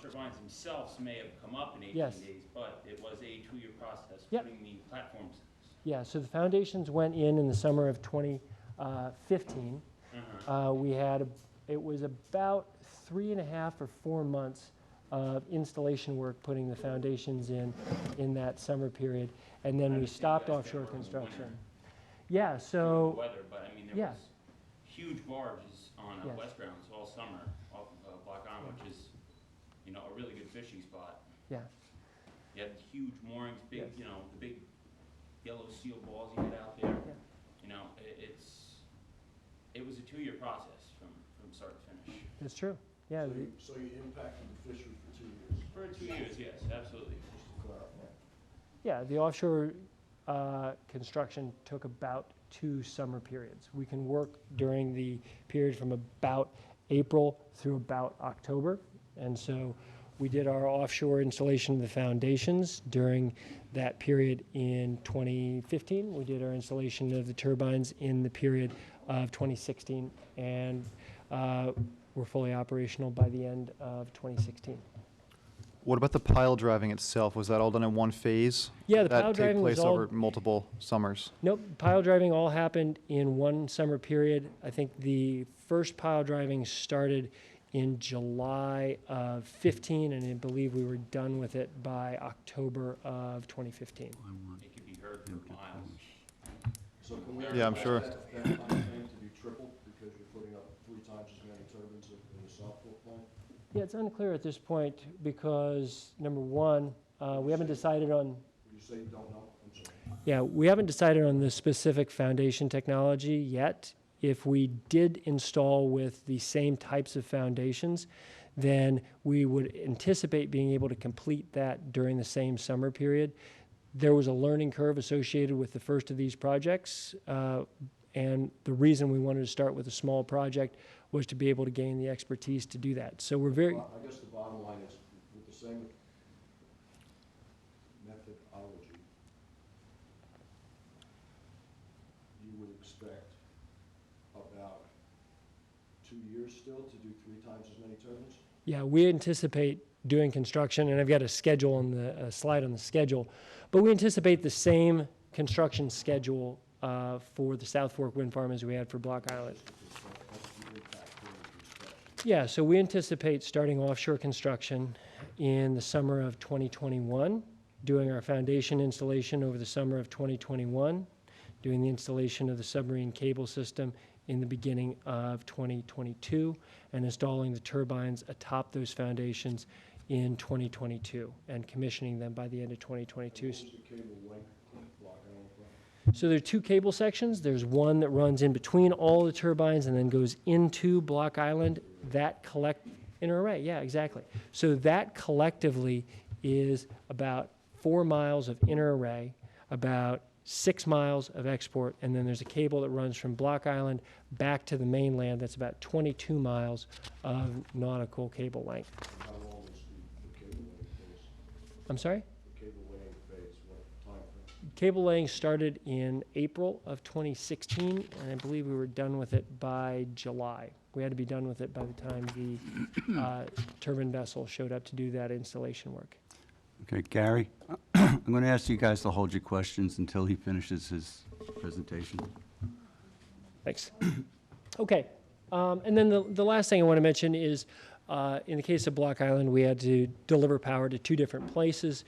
turbines themselves may have come up in 18 Yes. days, but it was a 2-year process Yep. putting the platforms. Yeah, so the foundations went in the summer of 2015. It was about 3.5 or 4 months of installation work, putting the foundations in that summer period, and then we stopped offshore construction. Yeah, so, Weather, but I mean, there yeah. was huge barges on Yes. West Grounds all summer off of Block Island, which is, a really good fishing spot. Yeah. You had huge moorings, big, Yes. The big yellow seal balls you had out there. Yeah. It was a 2-year process from start to finish. That's true. Yeah. So you impacted the fishery for 2 years? For 2 years, yes, absolutely. Just to clarify. Yeah, the offshore construction took about 2 summer periods. We can work during the period from about April through about October. And so we did our offshore installation of the foundations during that period in 2015. We did our installation of the turbines in the period of 2016. And we're fully operational by the end of 2016. What about the pile driving itself? Was that all done in one phase? Yeah, the Did that pile driving take was place all- over multiple summers? Nope, pile driving all happened in one summer period. I think the first pile driving started in July of 15, and I believe we were done with it by October of 2015. It could be heard for miles. So can we Yeah, I'm sure. that time frame to be tripled because you're putting up 3 times as many turbines in the South Fork plant? Yeah, it's unclear at this point because, number one, we haven't decided on, Would you say you don't know? I'm sorry. yeah, we haven't decided on the specific foundation technology yet. If we did install with the same types of foundations, then we would anticipate being able to complete that during the same summer period. There was a learning curve associated with the first of these projects, and the reason we wanted to start with a small project was to be able to gain the expertise to do that. So we're very, Well, I guess the bottom line is, with the same methodology, you would expect about 2 years still to do 3 times as many turbines? yeah, we anticipate doing construction, and I've got a schedule on the slide on the schedule, but we anticipate the same construction schedule for the South Fork Wind Farm as we had for Block Island. That's the impact during construction. Yeah, so we anticipate starting offshore construction in the summer of 2021, doing our foundation installation over the summer of 2021, doing the installation of the submarine cable system in the beginning of 2022, and installing the turbines atop those foundations in 2022, and commissioning them by the end of 2022. What was the cable length Block Island plant? So there are 2 cable sections. There's one that runs in between all the turbines and then goes into Block Island. That inner array, yeah, exactly. So that collectively is about 4 miles of inner array, about 6 miles of export, and then there's a cable that runs from Block Island back to the mainland. That's about 22 miles of nautical cable length. And how long is the cable laying phase? I'm sorry? The cable laying phase, what time frame? Cable laying started in April of 2016, and I believe we were done with it by July. We had to be done with it by the time the turbine vessel showed up to do that installation work. Okay, Gary, I'm going to ask you guys to hold your questions until he finishes his presentation. Thanks. Okay, and then the last thing I want to mention is, in the case of Block Island, we had to deliver power to 2 different places.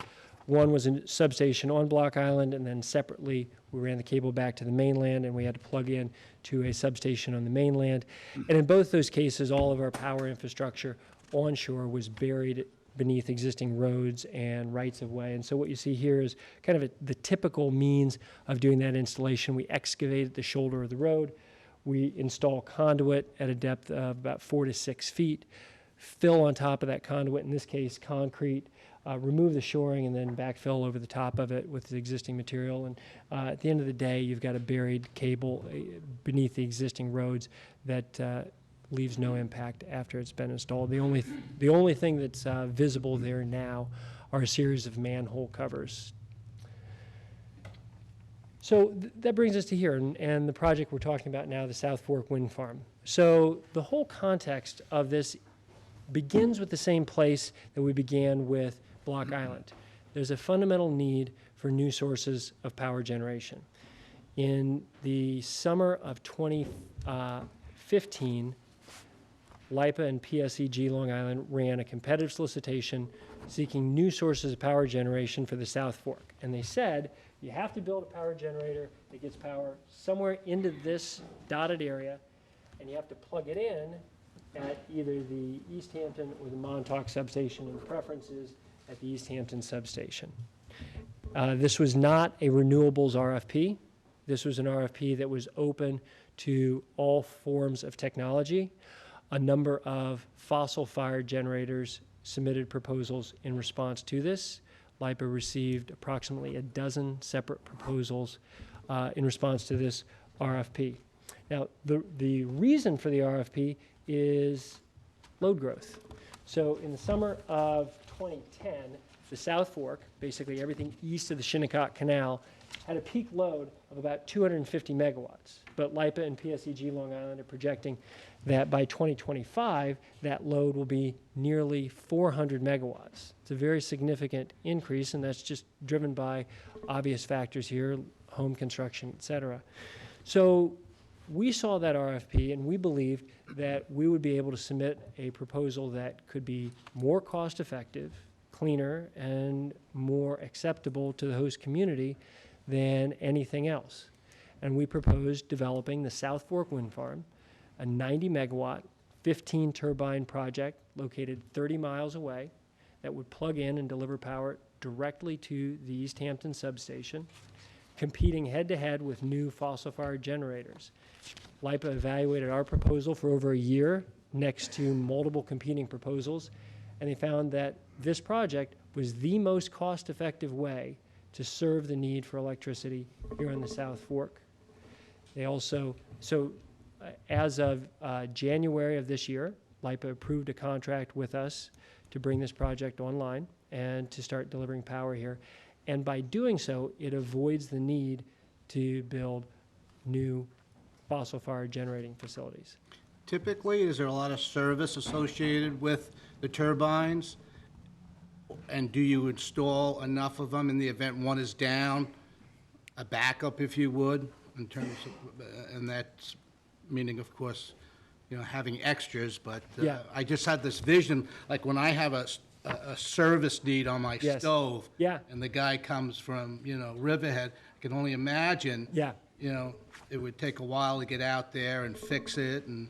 One was a substation on Block Island, and then separately, we ran the cable back to the mainland, and we had to plug in to a substation on the mainland. And in both those cases, all of our power infrastructure onshore was buried beneath existing roads and rights-of-way. And so what you see here is kind of the typical means of doing that installation. We excavate at the shoulder of the road. We install conduit at a depth of about 4 to 6 feet, fill on top of that conduit, in this case concrete, remove the shoring, and then backfill over the top of it with the existing material. And at the end of the day, you've got a buried cable beneath the existing roads that leaves no impact after it's been installed. The only thing that's visible there now are a series of manhole covers. So that brings us to here, and the project we're talking about now, the South Fork Wind Farm. So the whole context of this begins with the same place that we began with Block Island. There's a fundamental need for new sources of power generation. In the summer of 2015, LIPA and PSEG Long Island ran a competitive solicitation seeking new sources of power generation for the South Fork. And they said, you have to build a power generator that gets power somewhere into this dotted area, and you have to plug it in at either the East Hampton or the Montauk substation, and the preference is at the East Hampton substation. This was not a renewables RFP. This was an RFP that was open to all forms of technology. A number of fossil-fired generators submitted proposals in response to this. LIPA received approximately a dozen separate proposals in response to this RFP. Now, the reason for the RFP is load growth. So in the summer of 2010, the South Fork, basically everything east of the Shinnecock Canal, had a peak load of about 250 megawatts. But LIPA and PSEG Long Island are projecting that by 2025, that load will be nearly 400 megawatts. It's a very significant increase, and that's just driven by obvious factors here, home construction, et cetera. So we saw that RFP, and we believed that we would be able to submit a proposal that could be more cost-effective, cleaner, and more acceptable to the host community than anything else. And we proposed developing the South Fork Wind Farm, a 90-megawatt, 15-turbine project located 30 miles away that would plug in and deliver power directly to the East Hampton substation, competing head-to-head with new fossil-fired generators. LIPA evaluated our proposal for over a year next to multiple competing proposals, and they found that this project was the most cost-effective way to serve the need for electricity here on the South Fork. They also, as of January of this year, LIPA approved a contract with us to bring this project online and to start delivering power here. And by doing so, it avoids the need to build new fossil-fired generating facilities. Typically, is there a lot of service associated with the turbines? And do you install enough of them in the event one is down, a backup, if you would, in terms of, and that's meaning, of course, you know, having extras, but Yeah. I just had this vision, like when I have a service need on my Yes. stove, Yeah. and the guy comes from, you know, Riverhead, I can only imagine, Yeah. you know, it would take a while to get out there and fix it, and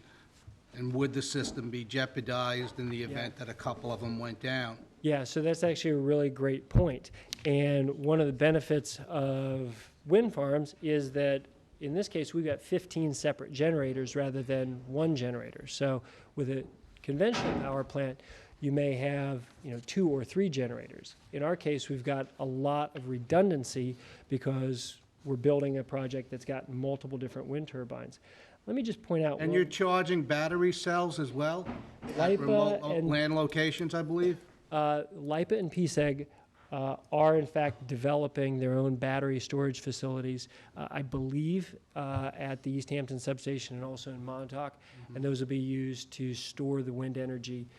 would the system be jeopardized in the event that a couple of them went down? Yeah, so that's actually a really great point. And one of the benefits of wind farms is that in this case, we've got 15 separate generators rather than one generator. So with a conventional power plant, you may have, you know, 2 or 3 generators. In our case, we've got a lot of redundancy because we're building a project that's got multiple different wind turbines. Let me just point out. And you're charging battery cells as well? At LIPA remote and- land locations, I believe? LIPA and PSEG are in fact developing their own battery storage facilities, I believe, at the East Hampton substation and also in Montauk, and those will be used to store the wind energy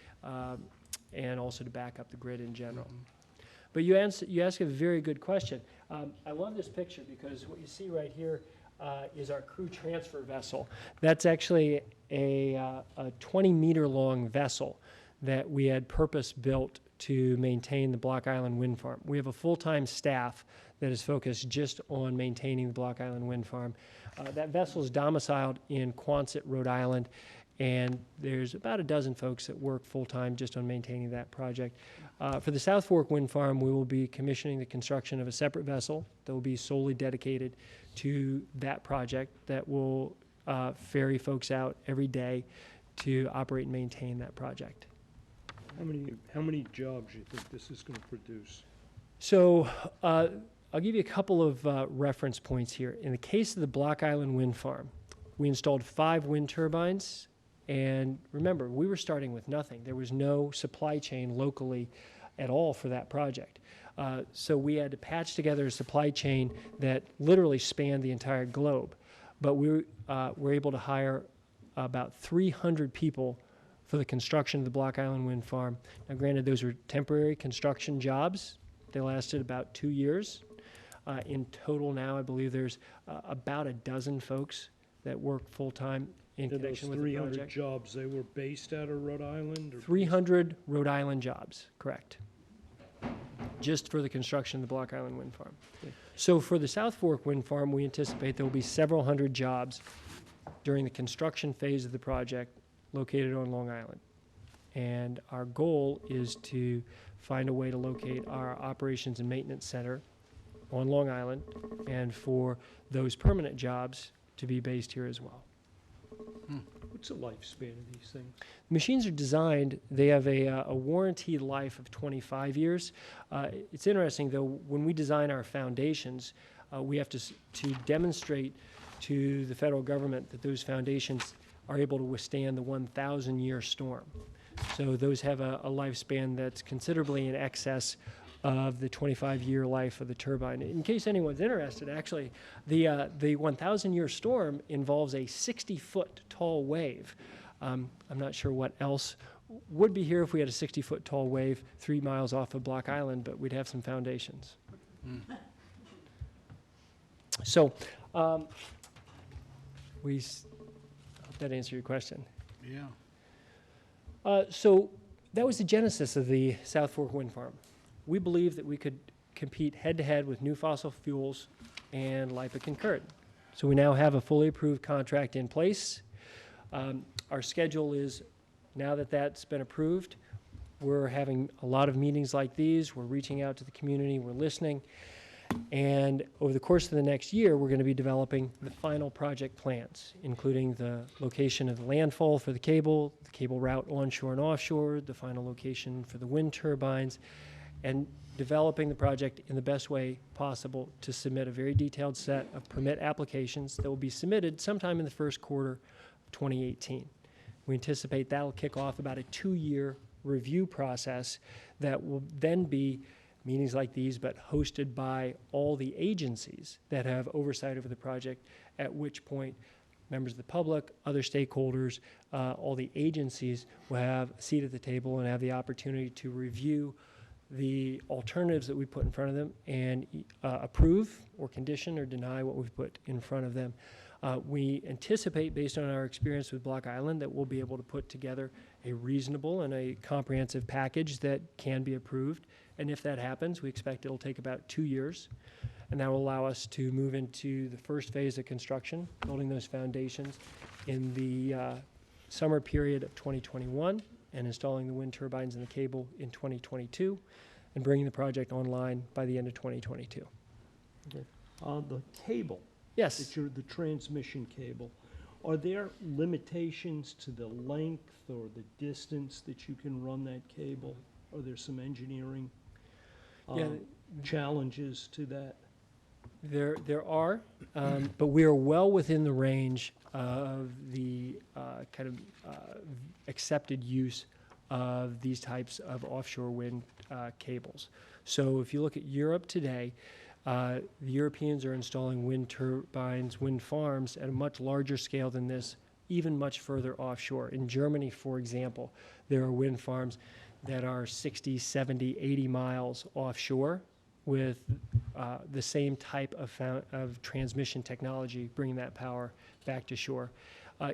and also to back up the grid in general. But you ask a very good question. I love this picture because what you see right here is our crew transfer vessel. That's actually a 20-meter long vessel that we had purpose-built to maintain the Block Island Wind Farm. We have a full-time staff that is focused just on maintaining the Block Island Wind Farm. That vessel is domiciled in Quonset, Rhode Island, and there's about a dozen folks that work full-time just on maintaining that project. For the South Fork Wind Farm, we will be commissioning the construction of a separate vessel that will be solely dedicated to that project that will ferry folks out every day to operate and maintain that project. How many jobs do you think this is going to produce? So I'll give you a couple of reference points here. In the case of the Block Island Wind Farm, we installed 5 wind turbines. And remember, we were starting with nothing. There was no supply chain locally at all for that project. So we had to patch together a supply chain that literally spanned the entire globe. But we were able to hire about 300 people for the construction of the Block Island Wind Farm. Now, granted, those were temporary construction jobs. They lasted about 2 years. In total now, I believe there's about a dozen folks that work full-time in connection with the project. 300 jobs, they were based out of Rhode Island? Or 300 Rhode Island jobs, correct. Just for the construction of the Block Island Wind Farm. Okay. So for the South Fork Wind Farm, we anticipate there will be several hundred jobs during the construction phase of the project located on Long Island. And our goal is to find a way to locate our operations and maintenance center on Long Island and for those permanent jobs to be based here as well. What's the lifespan of these things? Machines are designed, they have a warranty life of 25 years. It's interesting, though, when we design our foundations, we have to demonstrate to the federal government that those foundations are able to withstand the 1,000-year storm. So those have a lifespan that's considerably in excess of the 25-year life of the turbine. In case anyone's interested, actually, the 1,000-year storm involves a 60-foot tall wave. I'm not sure what else would be here if we had a 60-foot tall wave 3 miles off of Block Island, but we'd have some foundations. So, hope that answered your question. Yeah. So that was the genesis of the South Fork Wind Farm. We believe that we could compete head-to-head with new fossil fuels and LIPA concurred. So we now have a fully approved contract in place. Our schedule is, now that that's been approved, we're having a lot of meetings like these. We're reaching out to the community. We're listening. And over the course of the next year, we're going to be developing the final project plans, including the location of the landfall for the cable route onshore and offshore, the final location for the wind turbines, and developing the project in the best way possible to submit a very detailed set of permit applications that will be submitted sometime in the first quarter of 2018. We anticipate that will kick off about a 2-year review process that will then be meetings like these, but hosted by all the agencies that have oversight over the project, at which point members of the public, other stakeholders, all the agencies will have a seat at the table and have the opportunity to review the alternatives that we put in front of them and approve or condition or deny what we've put in front of them. We anticipate, based on our experience with Block Island, that we'll be able to put together a reasonable and a comprehensive package that can be approved. And if that happens, we expect it'll take about 2 years. And that will allow us to move into the first phase of construction, building those foundations in the summer period of 2021 and installing the wind turbines and the cable in 2022 and bringing the project online by the end of 2022. Okay. The cable. Yes. The transmission cable. Are there limitations to the length or the distance that you can run that cable? Are there some engineering challenges to that? There are, but we are well within the range of the accepted use of these types of offshore wind cables. So if you look at Europe today, the Europeans are installing wind turbines, wind farms at a much larger scale than this, even much further offshore. In Germany, for example, there are wind farms that are 60, 70, 80 miles offshore with the same type of transmission technology, bringing that power back to shore.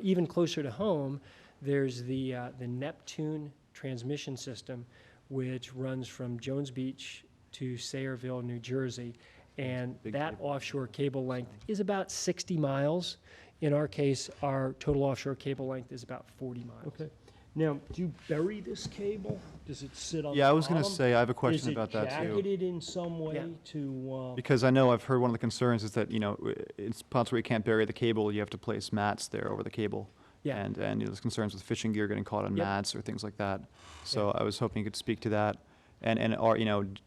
Even closer to home, there's the Neptune transmission system, which runs from Jones Beach to Sayreville, New Jersey. And that offshore cable length is about 60 miles. In our case, our total offshore cable length is about 40 miles. Okay. Now, do you bury this cable? Does it sit on the Yeah, I was going to bottom? say, I have a question about that Is it too. jacketed in some way Yeah. to, Because I know I've heard one of the concerns is that, in spots where you can't bury the cable, you have to place mats there over the cable. Yeah. And there's concerns with fishing gear getting caught on Yep. mats or things like that. So I was hoping you could speak to that. And are,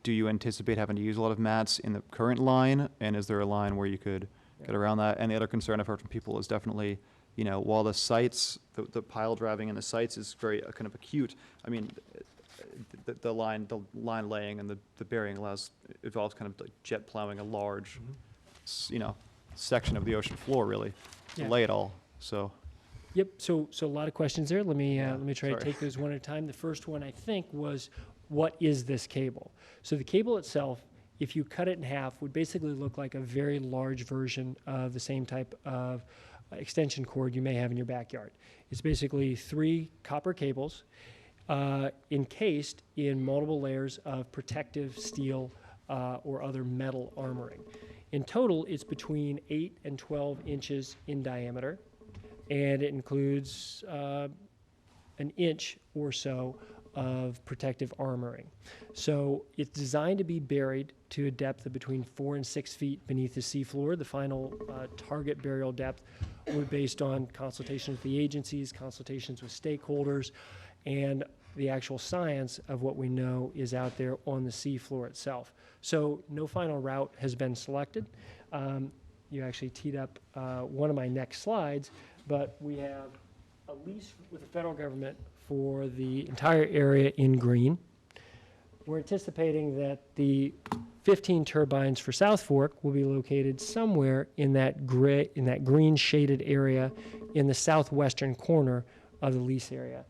do you anticipate having to use a lot of mats in the current line? And is there a line where you could get around that? And the other concern I've heard from people is definitely, while the sites, the pile driving in the sites is very kind of acute, I mean, the line laying and the burying involves kind of like jet plowing a large, section of the ocean floor, really, to Yeah. lay it all, so. Yep, so a lot of questions there. Let me try to sorry. take those one at a time. The first one, I think, was, what is this cable? So the cable itself, if you cut it in half, would basically look like a very large version of the same type of extension cord you may have in your backyard. It's basically 3 copper cables encased in multiple layers of protective steel or other metal armoring. In total, it's between 8 and 12 inches in diameter, and it includes an inch or so of protective armoring. So it's designed to be buried to a depth of between 4 and 6 feet beneath the seafloor. The final target burial depth were based on consultations with the agencies, consultations with stakeholders, and the actual science of what we know is out there on the seafloor itself. So no final route has been selected. You actually teed up one of my next slides, but we have a lease with the federal government for the entire area in green. We're anticipating that the 15 turbines for South Fork will be located somewhere in that green shaded area in the southwestern corner of the lease area.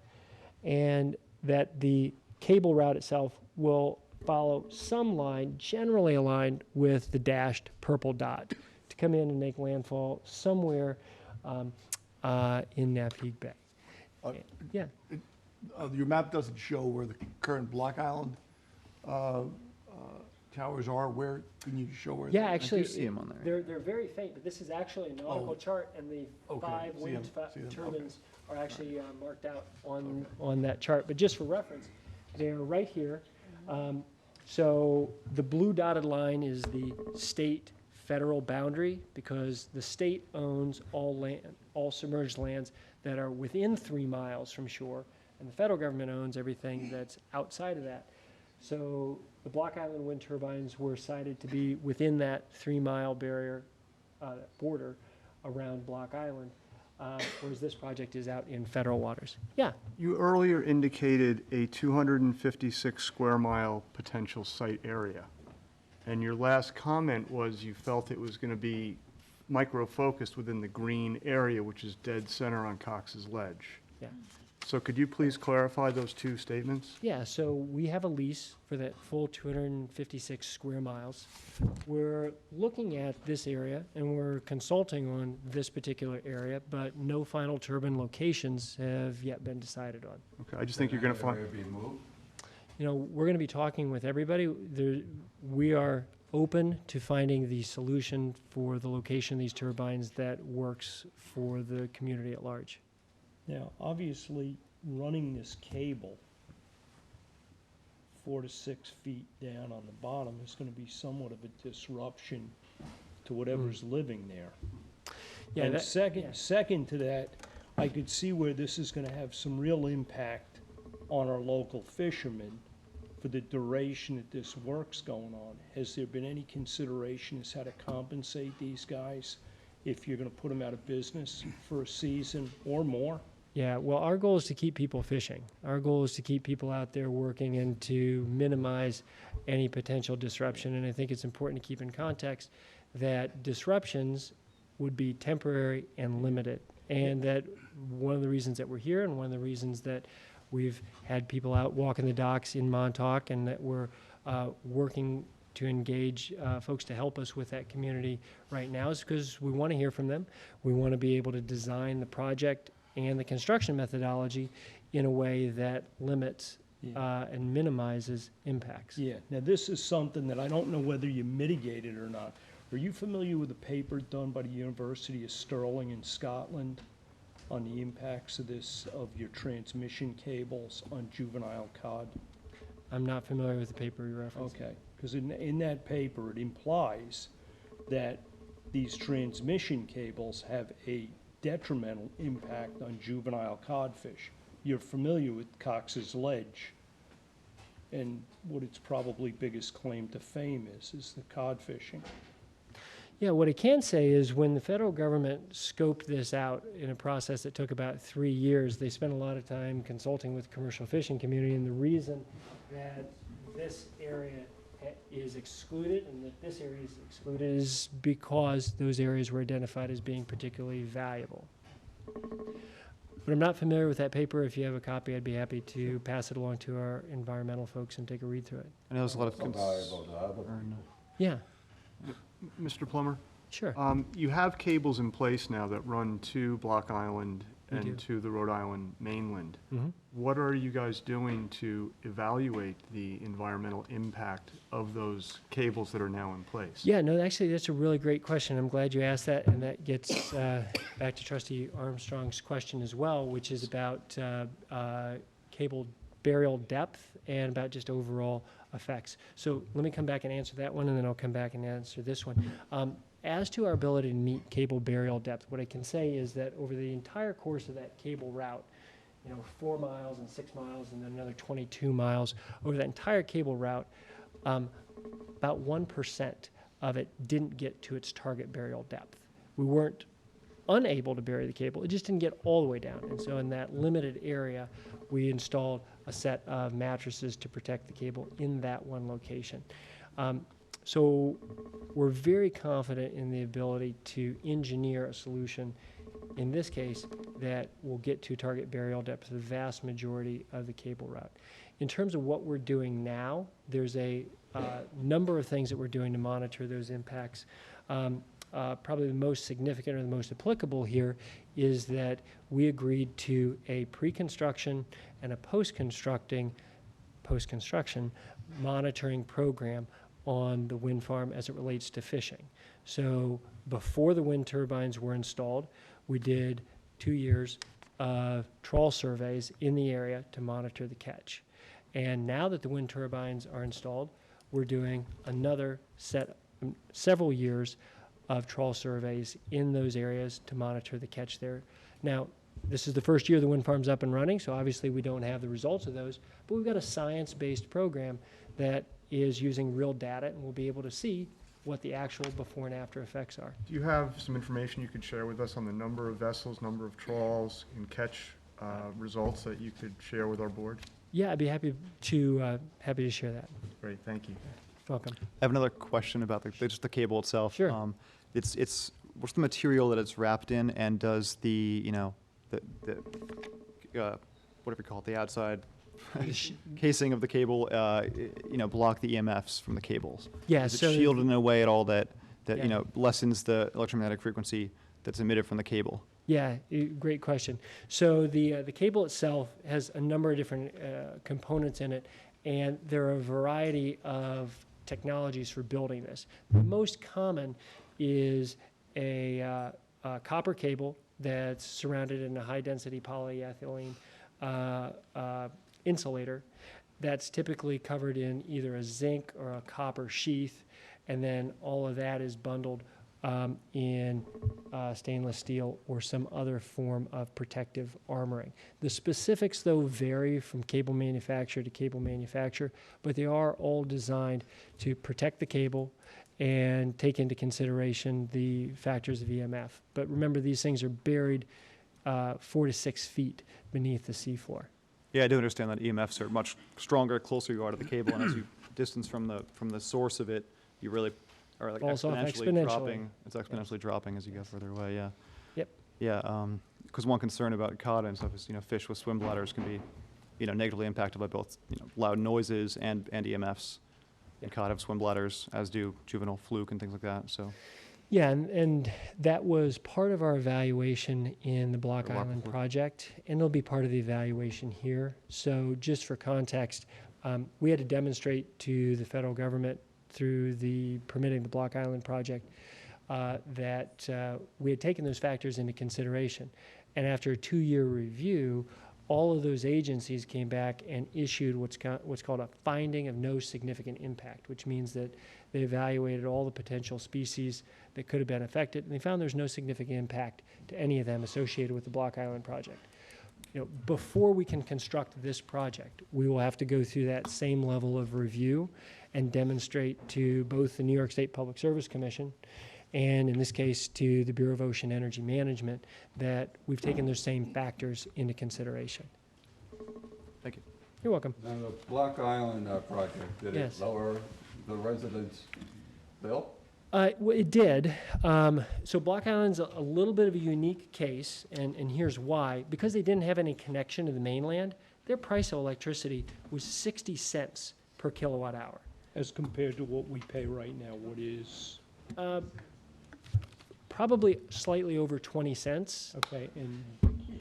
And that the cable route itself will follow some line generally aligned with the dashed purple dot to come in and make landfall somewhere in Napeague Bay. Yeah. Your map doesn't show where the current Block Island towers are. Where can you show where? Yeah, actually, see 'em on there. they're very faint, but this is actually a nautical chart, and the Okay, 5 see wind 'em, see 'em, turbines are actually marked out on that chart. But just for reference, they're right here. So the blue dotted line is the state-federal boundary, because the state owns all submerged lands that are within 3 miles from shore, and the federal government owns everything that's outside of that. So the Block Island wind turbines were cited to be within that 3-mile barrier border around Block Island, whereas this project is out in federal waters. Yeah. You earlier indicated a 256 square mile potential site area. And your last comment was you felt it was going to be micro-focused within the green area, which is dead center on Cox's Ledge. Yeah. So could you please clarify those two statements? Yeah, so we have a lease for that full 256 square miles. We're looking at this area, and we're consulting on this particular area, but no final turbine locations have yet been decided on. Okay, I just think you're going to find. We're going to be talking with everybody. We are open to finding the solution for the location of these turbines that works for the community at large. now, obviously, running this cable 4 to 6 feet down on the bottom is gonna be somewhat of a disruption to whatever's living there. Yeah, And that- second to that, I could see where this is gonna have some real impact on our local fishermen for the duration that this work's going on. Has there been any consideration as how to compensate these guys if you're gonna put them out of business for a season or more? Yeah, well, our goal is to keep people fishing. Our goal is to keep people out there working and to minimize any potential disruption. And I think it's important to keep in context that disruptions would be temporary and limited. And that one of the reasons that we're here and one of the reasons that we've had people out walking the docks in Montauk and that we're working to engage folks to help us with that community right now is because we want to hear from them. We want to be able to design the project and the construction methodology in a way that limits Yeah. and minimizes impacts. Yeah, now this is something that I don't know whether you mitigate it or not. Are you familiar with a paper done by the University of Stirling in Scotland on the impacts of this, of your transmission cables on juvenile cod? I'm not familiar with the paper you referenced. Okay, because in that paper, it implies that these transmission cables have a detrimental impact on juvenile codfish. You're familiar with Cox's Ledge, and what its probably biggest claim to fame is the cod fishing. Yeah, what I can say is when the federal government scoped this out in a process that took about 3 years, they spent a lot of time consulting with the commercial fishing community, and the reason that this area is excluded and that this area is excluded is because those areas were identified as being particularly valuable. But I'm not familiar with that paper. If you have a copy, I'd be happy to pass it along to our environmental folks and take a read through it. I know there's a lot of Valuable to other people. Yeah, Mr. Plummer? sure. You have cables in place now that run to Block Island We do. and to the Rhode Island mainland. Mhm. What are you guys doing to evaluate the environmental impact of those cables that are now in place? Yeah, no, actually, that's a really great question. I'm glad you asked that, and that gets back to Trustee Armstrong's question as well, which is about cable burial depth and about just overall effects. So let me come back and answer that one, and then I'll come back and answer this one. As to our ability to meet cable burial depth, what I can say is that over the entire course of that cable route, 4 miles and 6 miles and then another 22 miles, over that entire cable route, about 1% of it didn't get to its target burial depth. We weren't unable to bury the cable, it just didn't get all the way down. And so in that limited area, we installed a set of mattresses to protect the cable in that one location. So we're very confident in the ability to engineer a solution, in this case, that will get to target burial depth for the vast majority of the cable route. In terms of what we're doing now, there's a number of things that we're doing to monitor those impacts. Probably the most significant or the most applicable here is that we agreed to a pre-construction and a post-construction monitoring program on the wind farm as it relates to fishing. So before the wind turbines were installed, we did 2 years of trawl surveys in the area to monitor the catch. And now that the wind turbines are installed, we're doing another several years of trawl surveys in those areas to monitor the catch there. Now, this is the first year the wind farm's up and running, so obviously we don't have the results of those, but we've got a science-based program that is using real data, and we'll be able to see what the actual before and after effects are. Do you have some information you could share with us on the number of vessels, number of trawls, and catch results that you could share with our board? Yeah, I'd be happy to share that. Great, thank you. Welcome. I have another question about just the cable itself. Sure. It's what's the material that it's wrapped in, and does the whatever you call it, the outside casing of the cable, block the EMFs from the cables? Yeah, Is it so shielded in a way at all that Yeah. lessens the electromagnetic frequency that's emitted from the cable? Yeah, great question. So the cable itself has a number of different components in it, and there are a variety of technologies for building this. The most common is a copper cable that's surrounded in a high-density polyethylene insulator that's typically covered in either a zinc or a copper sheath, and then all of that is bundled in stainless steel or some other form of protective armoring. The specifics, though, vary from cable manufacturer to cable manufacturer, but they are all designed to protect the cable and take into consideration the factors of EMF. But remember, these things are buried 4 to 6 feet beneath the seafloor. Yeah, I do understand that EMFs are much stronger closer you are to the cable, and as you distance from the source of it, you really are like Falls off exponentially exponentially. dropping. It's exponentially dropping as you go further away. Yeah. Yep. Yeah. Because one concern about cod and stuff is fish with swim bladders can be negatively impacted by both loud noises and EMFs. And cod have swim bladders, as do juvenile fluke and things like that. So. Yeah, and that was part of our evaluation in the Block The Block Island Island. project, and it'll be part of the evaluation here. So just for context, we had to demonstrate to the federal government through the permitting the Block Island project that we had taken those factors into consideration. And after a 2-year review, all of those agencies came back and issued what's called a finding of no significant impact, which means that they evaluated all the potential species that could have been affected, and they found there's no significant impact to any of them associated with the Block Island project. You know, before we can construct this project, we will have to go through that same level of review and demonstrate to both the New York State Public Service Commission and in this case to the Bureau of Ocean Energy Management that we've taken those same factors into consideration. Thank you. You're welcome. Now, the Block Island project, did it Yes. lower the residents' bill? It did. So Block Island's a little bit of a unique case, and here's why. Because they didn't have any connection to the mainland, their price of electricity was 60 cents per kilowatt hour. As compared to what we pay right now, what is, Probably slightly over 20 cents. okay, and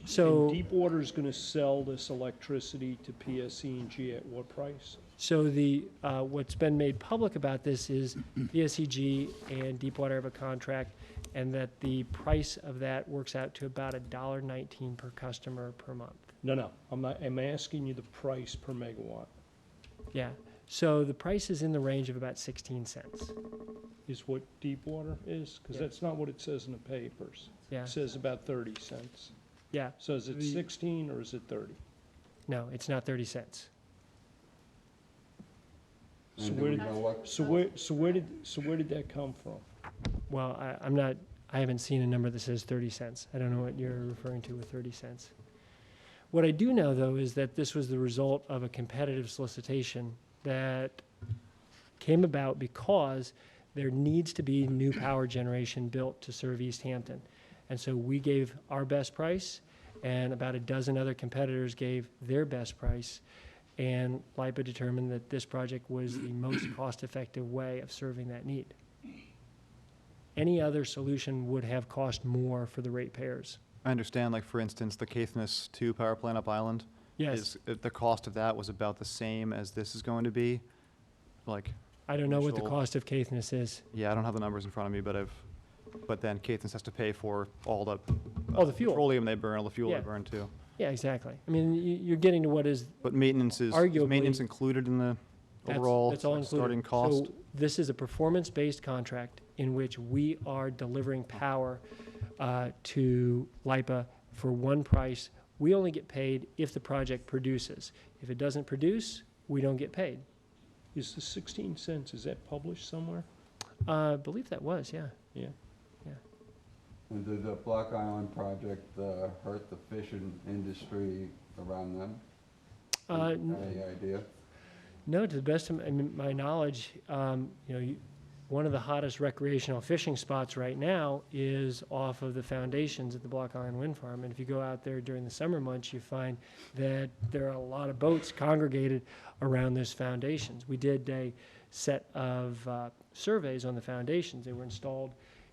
So, Deepwater is gonna sell this electricity to PSE&G at what price? so the, what's been made public about this is PSEG and Deepwater have a contract, and that the price of that works out to about $1.19 per customer per month. No, I'm asking you the price per megawatt, Yeah, so the price is in the range of about 16 cents. is what Deepwater is? Because Yeah. that's not what it says in the papers. Yeah, It says about 30 cents. yeah, So is it The- 16 or is it 30? no, it's not 30 cents. So And do where we did, know what- so where did that come from? Well, I haven't seen a number that says 30 cents. I don't know what you're referring to with 30 cents. What I do know, though, is that this was the result of a competitive solicitation that came about because there needs to be new power generation built to serve East Hampton. And so we gave our best price, and about a dozen other competitors gave their best price. And LIPA determined that this project was the most cost-effective way of serving that need. Any other solution would have cost more for the ratepayers. I understand, like, for instance, the Caithness 2 power plant up island. Yes, The cost of that was about the same as this is going to be? Like, I don't know what the initial- cost of Caithness is. yeah, I don't have the numbers in front of me, but then Caithness has to pay for all the All the fuel. petroleum they burn, all the fuel Yeah. they burn too. Yeah, exactly. I mean, you're getting to what is But maintenance is Arguably- maintenance included in the That's- overall that's all included. starting cost? So this is a performance-based contract in which we are delivering power to LIPA for one price. We only get paid if the project produces. If it doesn't produce, we don't get paid. Is the 16 cents, is that published somewhere? I believe that was, yeah. Yeah. And did the Block Island project hurt the fishing industry around them? Any idea? No, to the best of my knowledge, one of the hottest recreational fishing spots right now is off of the foundations at the Block Island Winform. And if you go out there during the summer months, you find that there are a lot of boats congregated around those foundations. We did a set of surveys on the foundations. They were installed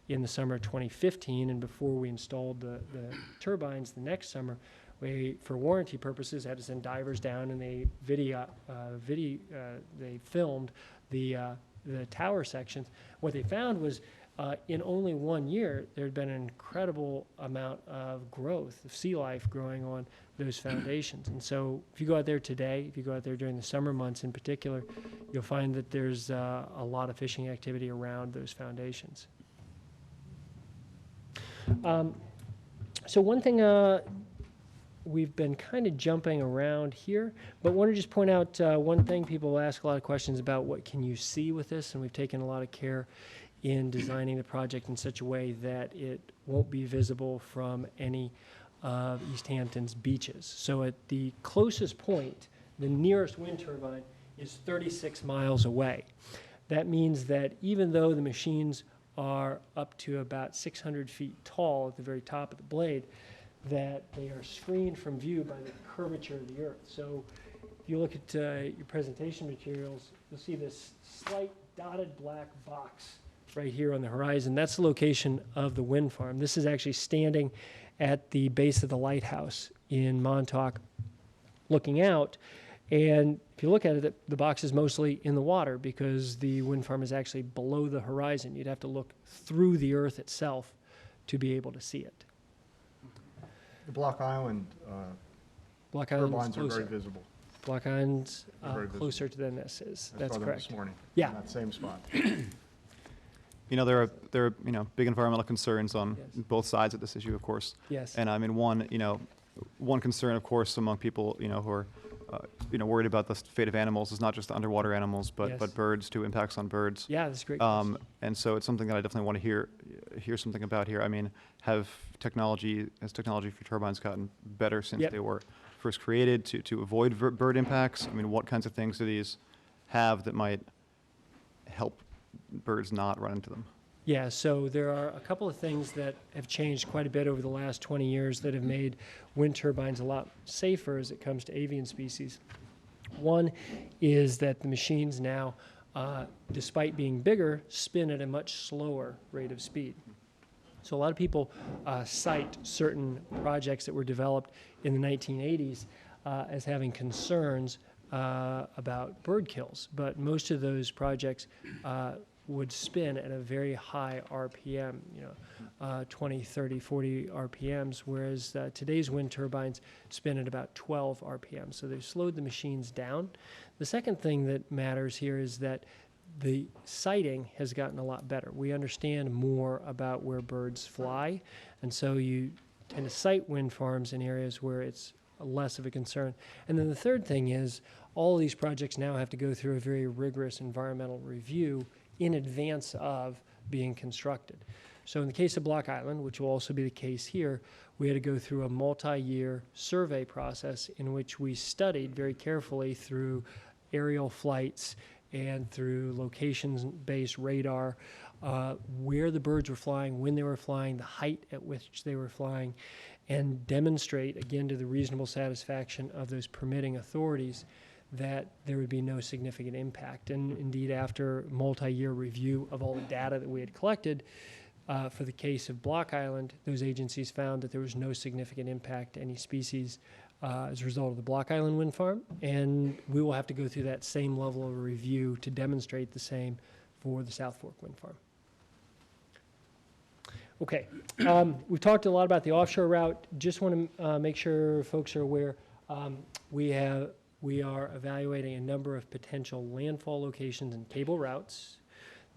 in the summer of 2015, and before we installed the turbines the next summer, we, for warranty purposes, had to send divers down, and they they filmed the tower sections. What they found was, in only 1 year, there had been an incredible amount of growth, of sea life growing on those foundations. And so if you go out there today, if you go out there during the summer months in particular, you'll find that there's a lot of fishing activity around those foundations. So one thing, we've been kind of jumping around here, but want to just point out one thing. People ask a lot of questions about what can you see with this, and we've taken a lot of care in designing the project in such a way that it won't be visible from any of East Hampton's beaches. So at the closest point, the nearest wind turbine is 36 miles away. That means that even though the machines are up to about 600 feet tall at the very top of the blade, that they are screened from view by the curvature of the earth. So if you look at your presentation materials, you'll see this slight dotted black box right here on the horizon. That's the location of the wind farm. This is actually standing at the base of the lighthouse in Montauk, looking out. And if you look at it, the box is mostly in the water because the wind farm is actually below the horizon. You'd have to look through the earth itself to be able to see it. The Block Island Block Island is turbines are very closer. visible. Block Island's They're very closer than this is. I That's saw them correct. this morning. Yeah. In that same spot. You know, there are big environmental concerns on Yes. both sides of this issue, of course. Yes. And I mean, one concern, of course, among people, who are, worried about the fate of animals is not just the underwater animals, but Yes. birds too, impacts on birds. Yeah, that's a great question. And so it's something that I definitely want to hear something about here. I mean, has technology for turbines gotten better since Yep. they were first created to avoid bird impacts? I mean, what kinds of things do these have that might help birds not run into them? Yeah, so there are a couple of things that have changed quite a bit over the last 20 years that have made wind turbines a lot safer as it comes to avian species. One is that the machines now, despite being bigger, spin at a much slower rate of speed. So a lot of people cite certain projects that were developed in the 1980s as having concerns about bird kills, but most of those projects would spin at a very high RPM, 20, 30, 40 RPMs, whereas today's wind turbines spin at about 12 RPM. So they've slowed the machines down. The second thing that matters here is that the sighting has gotten a lot better. We understand more about where birds fly, and so you tend to sight wind farms in areas where it's less of a concern. And then the third thing is all of these projects now have to go through a very rigorous environmental review in advance of being constructed. So in the case of Block Island, which will also be the case here, we had to go through a multi-year survey process in which we studied very carefully through aerial flights and through location-based radar where the birds were flying, when they were flying, the height at which they were flying, and demonstrate, again, to the reasonable satisfaction of those permitting authorities that there would be no significant impact. And indeed, after multi-year review of all the data that we had collected, for the case of Block Island, those agencies found that there was no significant impact to any species as a result of the Block Island wind farm, and we will have to go through that same level of review to demonstrate the same for the South Fork wind farm. Okay, we've talked a lot about the offshore route. Just want to make sure folks are aware, we are evaluating a number of potential landfall locations and cable routes.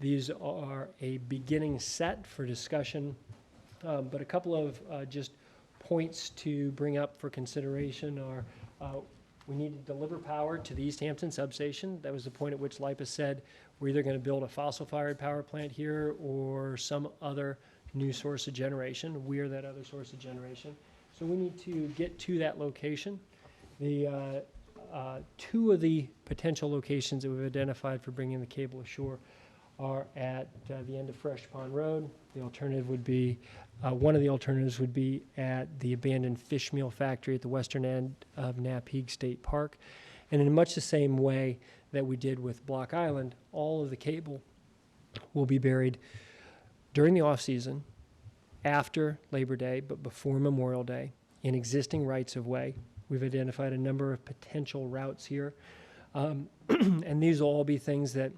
These are a beginning set for discussion, but a couple of just points to bring up for consideration are we need to deliver power to the East Hampton substation. That was the point at which LIPA said we're either going to build a fossil-fired power plant here or some other new source of generation. We're that other source of generation. So we need to get to that location. The two of the potential locations that we've identified for bringing the cable ashore are at the end of Fresh Pond Road. The alternative would be, one of the alternatives would be at the abandoned fish meal factory at the western end of Napeague State Park. And in much the same way that we did with Block Island, all of the cable will be buried during the off-season, after Labor Day, but before Memorial Day, in existing rights-of-way. We've identified a number of potential routes here. And these will all be things that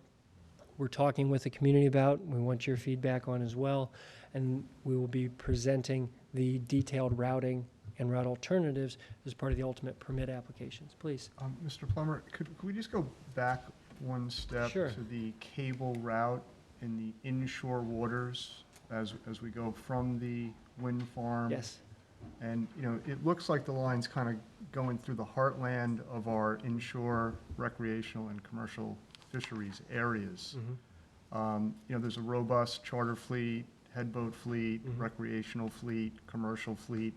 we're talking with the community about. We want your feedback on as well. And we will be presenting the detailed routing and route alternatives as part of the ultimate permit applications. Please. Mr. Plummer, could we just go back one step Sure. to the cable route in the inshore waters as we go from the wind farm? Yes. And, it looks like the line's kind of going through the heartland of our inshore recreational and commercial fisheries areas. There's a robust charter fleet, headboat fleet, recreational fleet, commercial fleet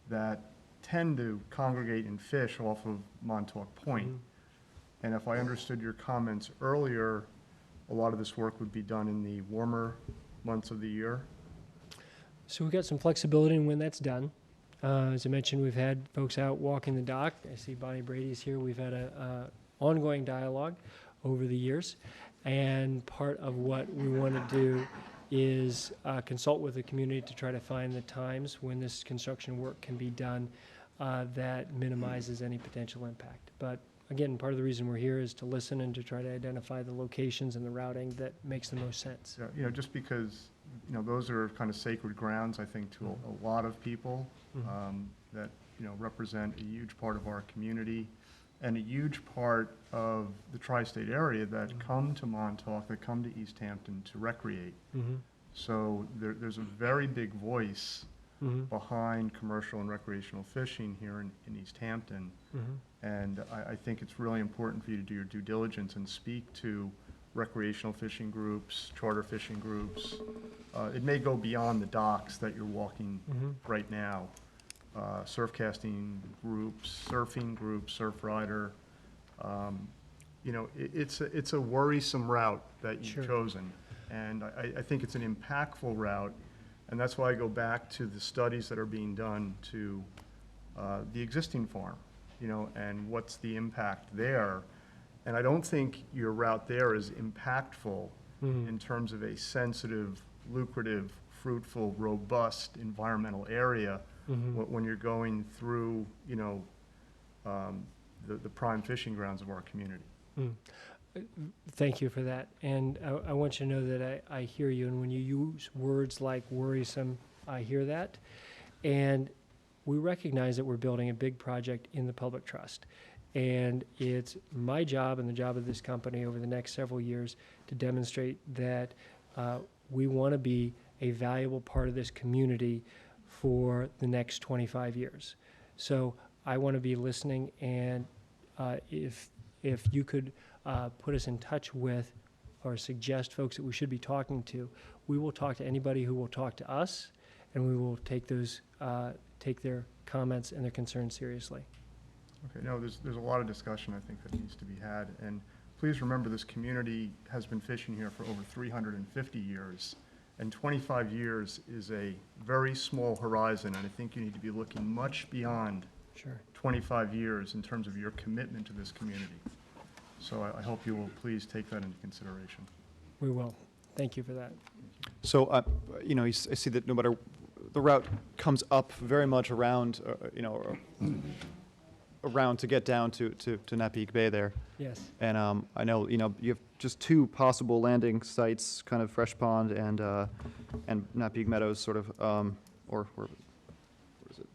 that tend to congregate and fish off of Montauk Point. And if I understood your comments earlier, a lot of this work would be done in the warmer months of the year. So we've got some flexibility in when that's done. As I mentioned, we've had folks out walking the dock. I see Bonnie Brady's here. We've had a ongoing dialogue over the years. And part of what we want to do is consult with the community to try to find the times when this construction work can be done that minimizes any potential impact. But again, part of the reason we're here is to listen and to try to identify the locations and the routing that makes the most sense. Yeah, just because, those are kind of sacred grounds, I think, to a lot of people that, represent a huge part of our community and a huge part of the tri-state area that come to Montauk, that come to East Hampton to recreate. So there's a very big voice behind commercial and recreational fishing here in East Hampton. And I think it's really important for you to do your due diligence and speak to recreational fishing groups, charter fishing groups. It may go beyond the docks that you're walking right now. Surf casting groups, surfing groups, surf rider. It's a worrisome route that you've chosen. And I think it's an impactful route. And that's why I go back to the studies that are being done to the existing farm, and what's the impact there. And I don't think your route there is impactful in terms of a sensitive, lucrative, fruitful, robust environmental area when you're going through, the prime fishing grounds of our community. Thank you for that. And I want you to know that I hear you. And when you use words like worrisome, I hear that. And we recognize that we're building a big project in the public trust. And it's my job and the job of this company over the next several years to demonstrate that we want to be a valuable part of this community for the next 25 years. So I want to be listening, and if you could put us in touch with or suggest folks that we should be talking to, we will talk to anybody who will talk to us, and we will take their comments and their concerns seriously. Okay, no, there's a lot of discussion, I think, that needs to be had. And please remember, this community has been fishing here for over 350 years. And 25 years is a very small horizon, and I think you need to be looking much beyond 25 years in terms of your commitment to this community. So I hope you will please take that into consideration. We will. Thank you for that. So, I see that no matter, the route comes up very much around, around to get down to Napeak Bay there. Yes. And I know, you have just two possible landing sites, kind of Fresh Pond and Napeak Meadows, sort of, or where is it?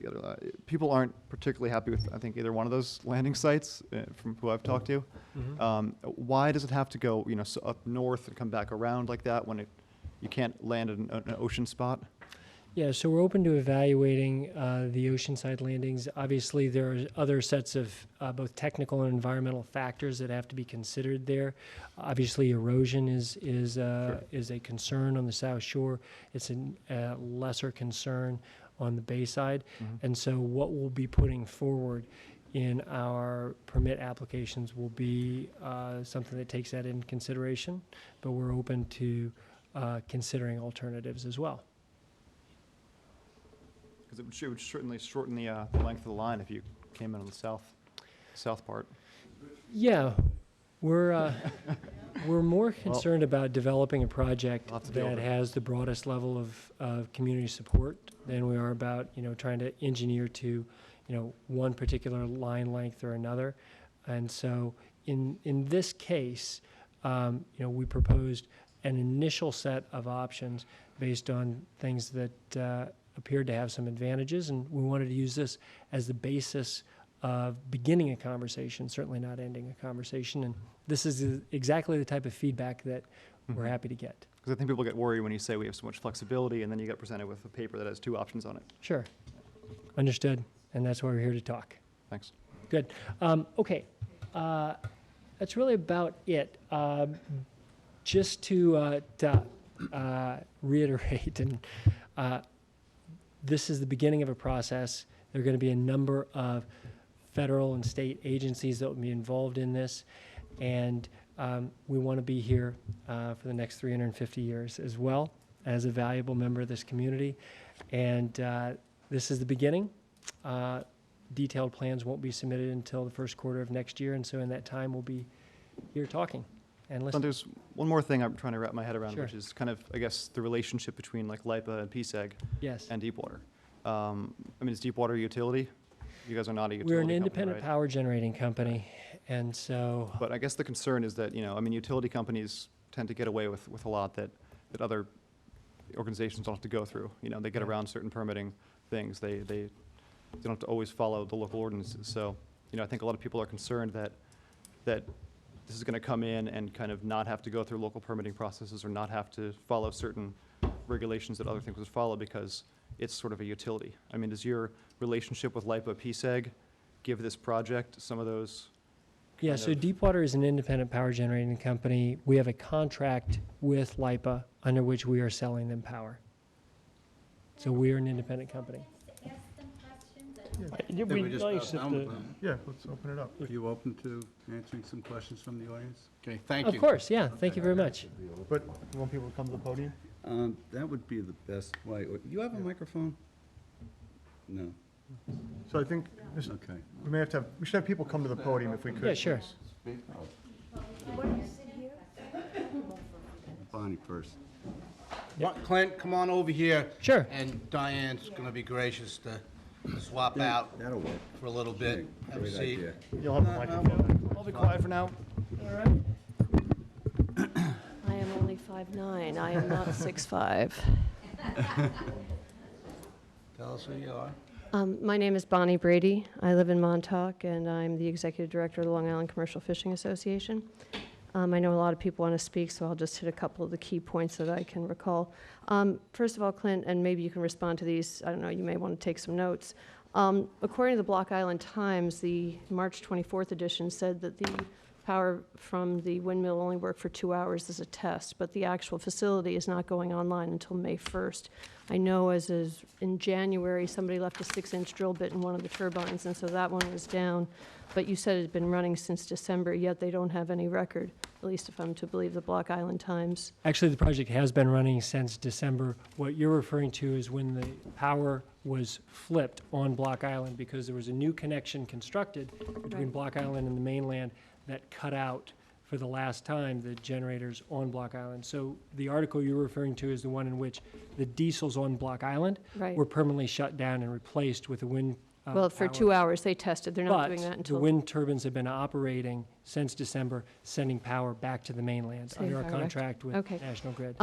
The other, people aren't particularly happy with, I think, either one of those landing sites from who I've talked to. Why does it have to go, so up north and come back around like that when you can't land in an ocean spot? Yeah, so we're open to evaluating the Oceanside Landings. Obviously, there are other sets of both technical and environmental factors that have to be considered there. Obviously, erosion is a concern on the South Shore. It's a lesser concern on the Bayside. And so what we'll be putting forward in our permit applications will be something that takes that into consideration, but we're open to considering alternatives as well. Because it would certainly shorten the length of the line if you came in on the south part. Yeah, we're more concerned about developing a project that has the broadest level of community support than we are about trying to engineer to one particular line length or another. And so in this case, we proposed an initial set of options based on things that appeared to have some advantages, and we wanted to use this as the basis of beginning a conversation, certainly not ending a conversation. And this is exactly the type of feedback that we're happy to get. Because I think people get worried when you say we have so much flexibility, and then you get presented with a paper that has two options on it. Sure. Understood. And that's why we're here to talk. Thanks. Good. Okay. That's really about it. Just to reiterate, and this is the beginning of a process. There are going to be a number of federal and state agencies that will be involved in this, and we want to be here for the next 350 years as well as a valuable member of this community. And this is the beginning. Detailed plans won't be submitted until the first quarter of next year, and so in that time we'll be here talking and So listening. there's one more thing I'm trying to wrap my head around, Sure. which is kind of, I guess, the relationship between like LIPA and PSEG Yes. and Deepwater. I mean, is Deepwater a utility? You guys are not a utility We're an company, independent right? power generating company, and so, But I guess the concern is that, I mean, utility companies tend to get away with a lot that other organizations don't have to go through. They get Right. around certain permitting things. They don't have to always follow the local ordinances. So, I think a lot of people are concerned that this is going to come in and kind of not have to go through local permitting processes or not have to follow certain regulations that other things would follow because it's sort of a utility. I mean, does your relationship with LIPA PSEG give this project some of those? yeah, kind so of- Deepwater is an independent power generating company. We have a contract with LIPA under which we are selling them power. So we are an independent company. It'd be nice if the, Yeah, let's open it up. Are you open to answering some questions from the audience? Okay, thank you. Of course, yeah, thank you very much. But you want people to come to the podium? That would be the best way. Do you have a microphone? No, So I think okay. we should have people come to the podium if we could. Yeah, sure. Bonnie first. Clint, come on over here. Sure. And Diane's gonna be gracious to swap out That'll work. for a little bit. Have a Great seat. idea. You'll have the microphone. I'll be quiet for now. I am only 5'9". I am not 6'5". Tell us who you are. My name is Bonnie Brady. I live in Montauk, and I'm the executive director of the Long Island Commercial Fishing Association. I know a lot of people want to speak, so I'll just hit a couple of the key points that I can recall. First of all, Clint, and maybe you can respond to these. I don't know, you may want to take some notes. According to the Block Island Times, the March 24th edition said that the power from the windmill only worked for 2 hours as a test, but the actual facility is not going online until May 1st. I know as is in January, somebody left a 6-inch drill bit in one of the turbines, and so that one was down. But you said it had been running since December, yet they don't have any record, at least if I'm to believe the Block Island Times. Actually, the project has been running since December. What you're referring to is when the power was flipped on Block Island because there was a new connection constructed between Right. Block Island and the mainland that cut out for the last time the generators on Block Island. So the article you're referring to is the one in which the diesels on Block Island Right. were permanently shut down and replaced with a wind Well, for power. 2 hours, they tested. They're not doing that But the until... wind turbines have been operating since December, sending power back to the mainland Sending under a power back. contract with Okay. National Grid.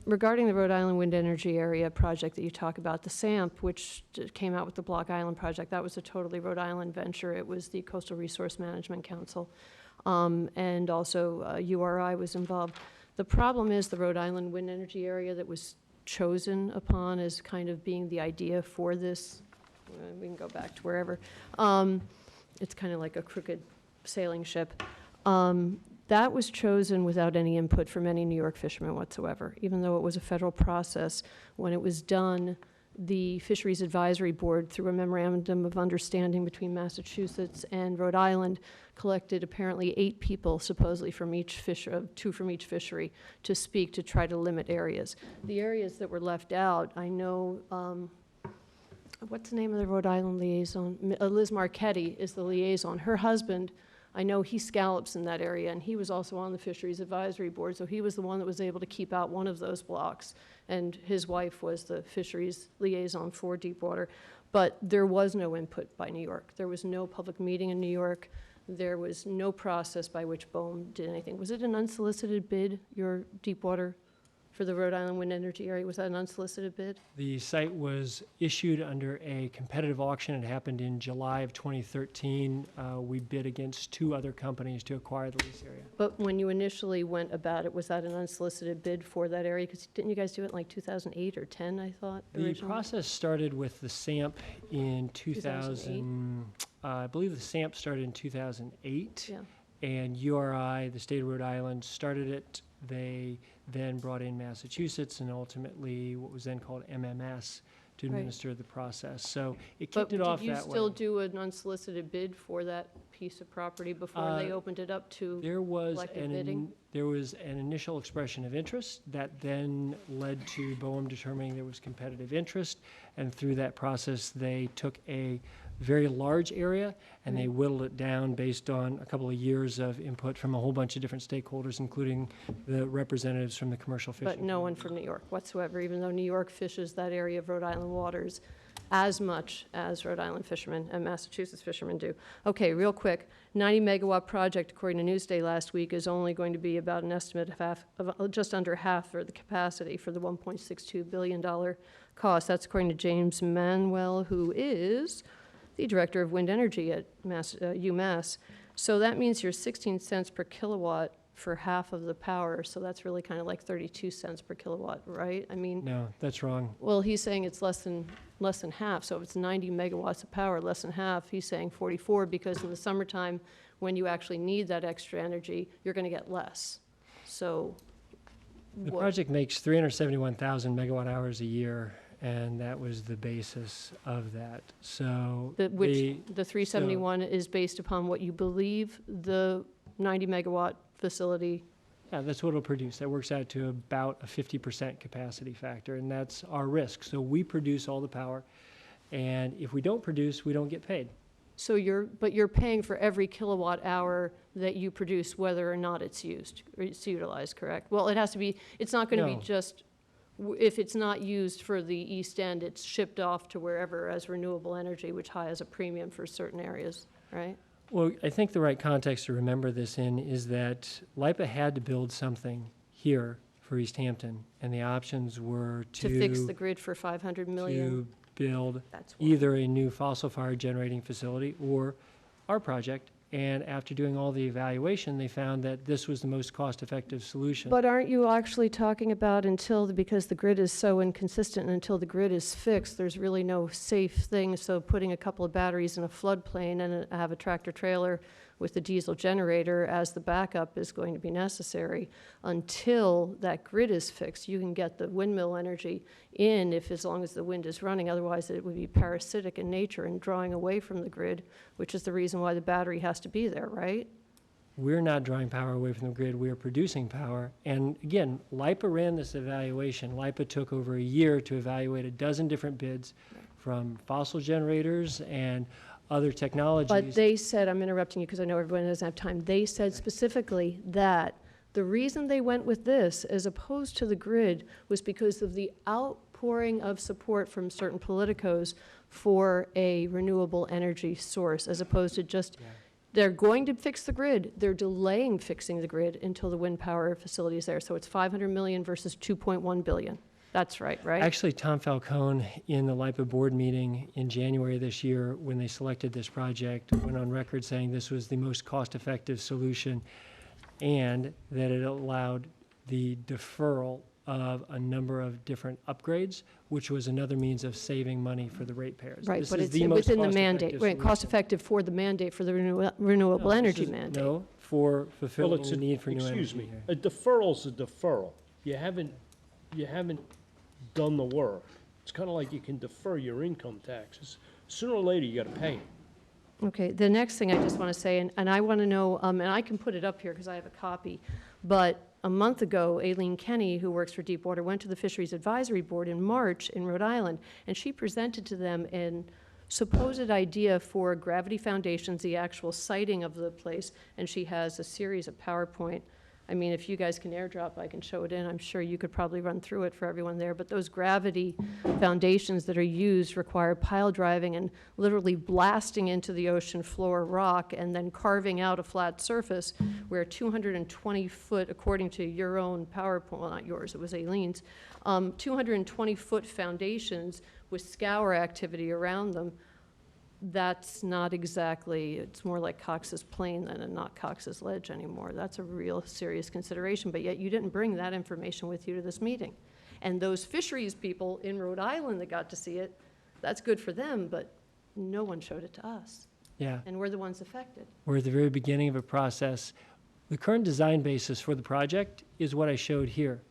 Regarding the Rhode Island Wind Energy Area project that you talk about, the SAMP, which came out with the Block Island project, that was a totally Rhode Island venture. It was the Coastal Resource Management Council. And also URI was involved. The problem is the Rhode Island Wind Energy Area that was chosen upon as kind of being the idea for this. We can go back to wherever. It's kind of like a crooked sailing ship. That was chosen without any input from any New York fishermen whatsoever, even though it was a federal process. When it was done, the Fisheries Advisory Board, through a memorandum of understanding between Massachusetts and Rhode Island, collected apparently 8 people, supposedly from each fishery, 2 from each fishery, to speak to try to limit areas. The areas that were left out, I know, what's the name of the Rhode Island liaison? Liz Marchetti is the liaison. Her husband, I know he scallops in that area, and he was also on the Fisheries Advisory Board, so he was the one that was able to keep out one of those blocks, and his wife was the fisheries liaison for Deepwater. But there was no input by New York. There was no public meeting in New York. There was no process by which BOEM did anything. Was it an unsolicited bid, your Deepwater, for the Rhode Island Wind Energy Area? Was that an unsolicited bid? The site was issued under a competitive auction. It happened in July of 2013. We bid against 2 other companies to acquire the lease area. But when you initially went about it, was that an unsolicited bid for that area? Because didn't you guys do it in like 2008 or 10, I thought, The originally? process started with the SAMP in 2000. I believe the SAMP started in 2008. Yeah. And URI, the state of Rhode Island, started it. They then brought in Massachusetts and ultimately what was then called MMS to Right. administer the process. So it But kicked it off did you that way. still do an unsolicited bid for that piece of property before they opened it up to There was collective bidding? there was an initial expression of interest that then led to BOEM determining there was competitive interest, and through that process, they took a very large area, and they whittled it down based on a couple of years of input from a whole bunch of different stakeholders, including the representatives from the commercial fishing. But no one from New York whatsoever, even though New York fishes that area of Rhode Island waters as much as Rhode Island fishermen and Massachusetts fishermen do. Okay, real quick, 90-megawatt project, according to Newsday last week, is only going to be about an estimate of just under half for the capacity for the $1.62 billion cost. That's according to James Manuel, who is the director of wind energy at UMass. So that means you're 16 cents per kilowatt for half of the power, so that's really kind of like 32 cents per kilowatt, right? I mean, No, that's wrong. well, he's saying it's less than half, so if it's 90 megawatts of power, less than half, he's saying 44, because in the summertime, when you actually need that extra energy, you're going to get less. So The what- project makes 371,000 megawatt hours a year, and that was the basis of that. So the 371 is based upon what you believe the 90 megawatt facility. Yeah, that's what it'll produce. That works out to about a 50% capacity factor, and that's our risk. So we produce all the power, and if we don't produce, we don't get paid. So you're paying for every kilowatt hour that you produce, whether or not it's used, or it's utilized, correct? Well, it has to be, it's not going to No. be just, if it's not used for the East End, it's shipped off to wherever as renewable energy, which has a premium for certain areas, right? Well, I think the right context to remember this in is that LIPA had to build something here for East Hampton, and the options were To fix the grid for 500 million. to build That's why. either a new fossil fire generating facility or our project. And after doing all the evaluation, they found that this was the most cost-effective solution. But aren't you actually talking about because the grid is so inconsistent, and until the grid is fixed, there's really no safe thing, so putting a couple of batteries in a floodplain and have a tractor trailer with the diesel generator as the backup is going to be necessary. Until that grid is fixed, you can get the windmill energy in as long as the wind is running, otherwise it would be parasitic in nature and drawing away from the grid, which is the reason why the battery has to be there, right? We're not drawing power away from the grid, we are producing power. And again, LIPA ran this evaluation. LIPA took over a year to evaluate a dozen different bids from fossil generators and other technologies. But they said, I'm interrupting you because I know everyone doesn't have time, they said specifically that the reason they went with this as opposed to the grid was because of the outpouring of support from certain politicos for a renewable energy source, as opposed to just, they're going to fix the grid, they're delaying fixing the grid until the wind power facility is there. So it's 500 million versus 2.1 billion. That's right? Actually, Tom Falcone, in the LIPA board meeting in January this year, when they selected this project, went on record saying this was the most cost-effective solution and that it allowed the deferral of a number of different upgrades, which was another means of saving money for the ratepayers. Right, This but is it's the most within the mandate, cost-effective right, solution. cost-effective for the mandate, for the renewable No, this energy is- mandate. No, for Well, fulfilling it's the need for new energy. excuse me, here. a deferral's a deferral. You haven't done the work. It's kind of like you can defer your income taxes. Sooner or later, you got to pay it. Okay, the next thing I just want to say, and I want to know, and I can put it up here because I have a copy, but a month ago, Aileen Kenny, who works for Deepwater, went to the Fisheries Advisory Board in March in Rhode Island, and she presented to them an supposed idea for gravity foundations, the actual siting of the place, and she has a series of PowerPoint. I mean, if you guys can airdrop, I can show it in. I'm sure you could probably run through it for everyone there. But those gravity foundations that are used require pile driving and literally blasting into the ocean floor rock and then carving out a flat surface where 220-foot, according to your own PowerPoint, well, not yours, it was Aileen's, 220-foot foundations with scour activity around them. That's not exactly, it's more like Cox's Plain than a not Cox's Ledge anymore. That's a real serious consideration, but yet you didn't bring that information with you to this meeting. And those fisheries people in Rhode Island that got to see it, that's good for them, but no one showed it to us. Yeah. And we're the ones affected. We're at the very beginning of a process. The current design basis for the project is what I showed here.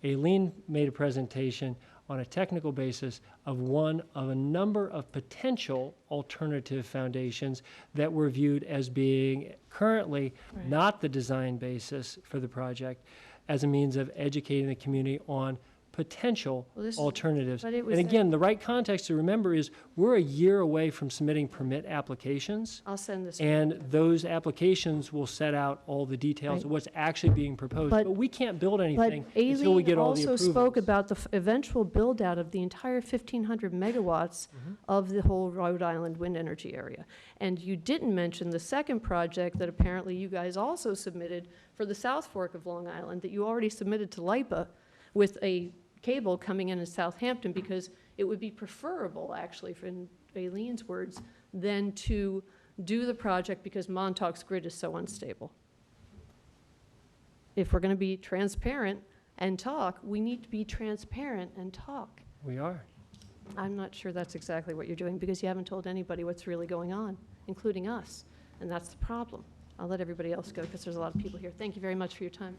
Aileen made a presentation on a technical basis of one of a number of potential alternative foundations that were viewed as being currently not the design basis for the project, as a means of educating the community on potential Well, this- alternatives. but it was And that- again, the right context to remember is we're a year away from submitting permit applications. I'll send this. And those applications will set out all the details Right. of what's actually being proposed. But- But we can't build But anything until we Aileen get all the also approvals. spoke about the eventual build-out of the entire 1,500 megawatts of the whole Rhode Island wind energy area. And you didn't mention the second project that apparently you guys also submitted for the South Fork of Long Island, that you already submitted to LIPA with a cable coming in Southampton, because it would be preferable, actually, in Aileen's words, than to do the project because Montauk's grid is so unstable. If we're going to be transparent and talk, we need to be transparent and talk. We are. I'm not sure that's exactly what you're doing, because you haven't told anybody what's really going on, including us, and that's the problem. I'll let everybody else go, because there's a lot of people here. Thank you very much for your time.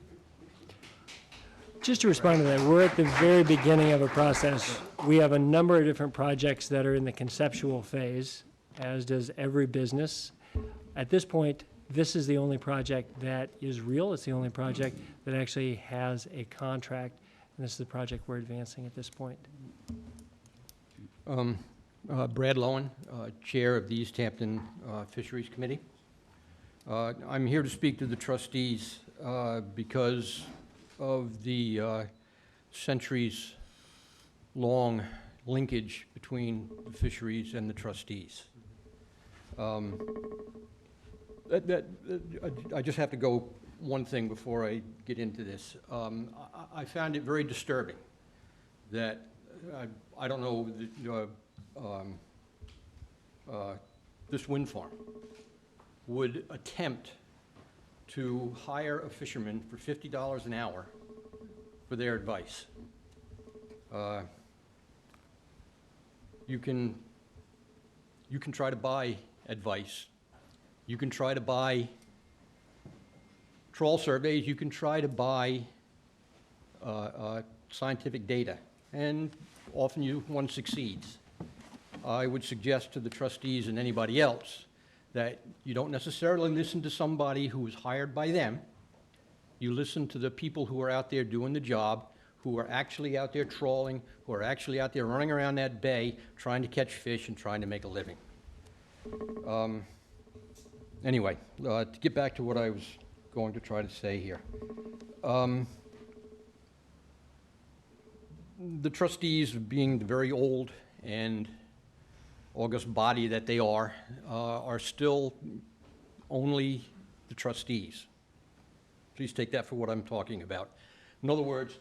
Just to respond to that, we're at the very beginning of a process. We have a number of different projects that are in the conceptual phase, as does every business. At this point, this is the only project that is real. It's the only project that actually has a contract, and this is the project we're advancing at this point. Brad Lowen, Chair of the East Hampton Fisheries Committee. I'm here to speak to the trustees because of the centuries-long linkage between the fisheries and the trustees. I just have to go one thing before I get into this. I found it very disturbing that, I don't know, this wind farm would attempt to hire a fisherman for $50 an hour for their advice. You can try to buy advice. You can try to buy trawl surveys. You can try to buy scientific data, and often one succeeds. I would suggest to the trustees and anybody else that you don't necessarily listen to somebody who is hired by them. You listen to the people who are out there doing the job, who are actually out there trawling, who are actually out there running around that bay trying to catch fish and trying to make a living. Anyway, to get back to what I was going to try to say here. The trustees, being the very old and august body that they are still only the trustees. Please take that for what I'm talking about. In other words,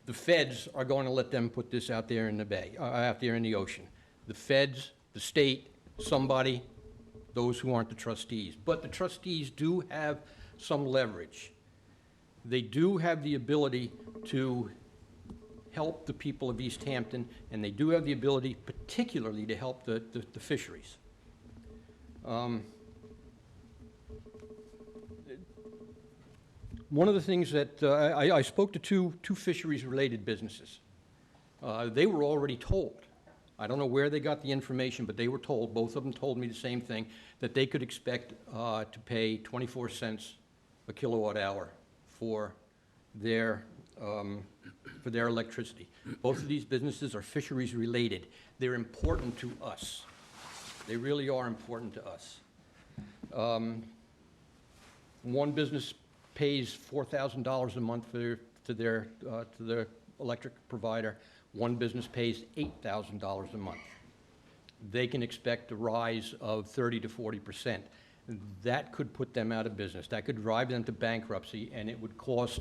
the feds are going to let them put this out there in the bay, out there in the ocean. The feds, the state, somebody, those who aren't the trustees. But the trustees do have some leverage. They do have the ability to help the people of East Hampton, and they do have the ability particularly to help the fisheries. One of the things that, I spoke to two fisheries-related businesses. They were already told, I don't know where they got the information, but they were told, both of them told me the same thing, that they could expect to pay 24 cents a kilowatt hour for their electricity. Both of these businesses are fisheries related. They're important to us. They really are important to us. One business pays $4,000 a month to their electric provider. One business pays $8,000 a month. They can expect a rise of 30 to 40%. That could put them out of business. That could drive them to bankruptcy, and it would cause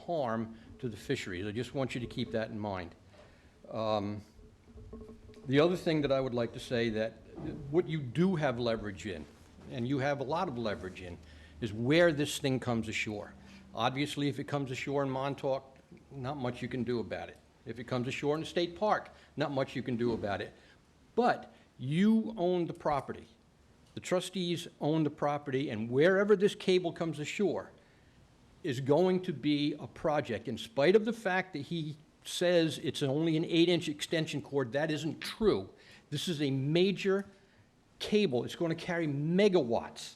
harm to the fisheries. I just want you to keep that in mind. The other thing that I would like to say, that what you do have leverage in, and you have a lot of leverage in, is where this thing comes ashore. Obviously, if it comes ashore in Montauk, not much you can do about it. If it comes ashore in the state park, not much you can do about it. But you own the property. The trustees own the property, and wherever this cable comes ashore is going to be a project. In spite of the fact that he says it's only an 8-inch extension cord, that isn't true. This is a major cable. It's going to carry megawatts.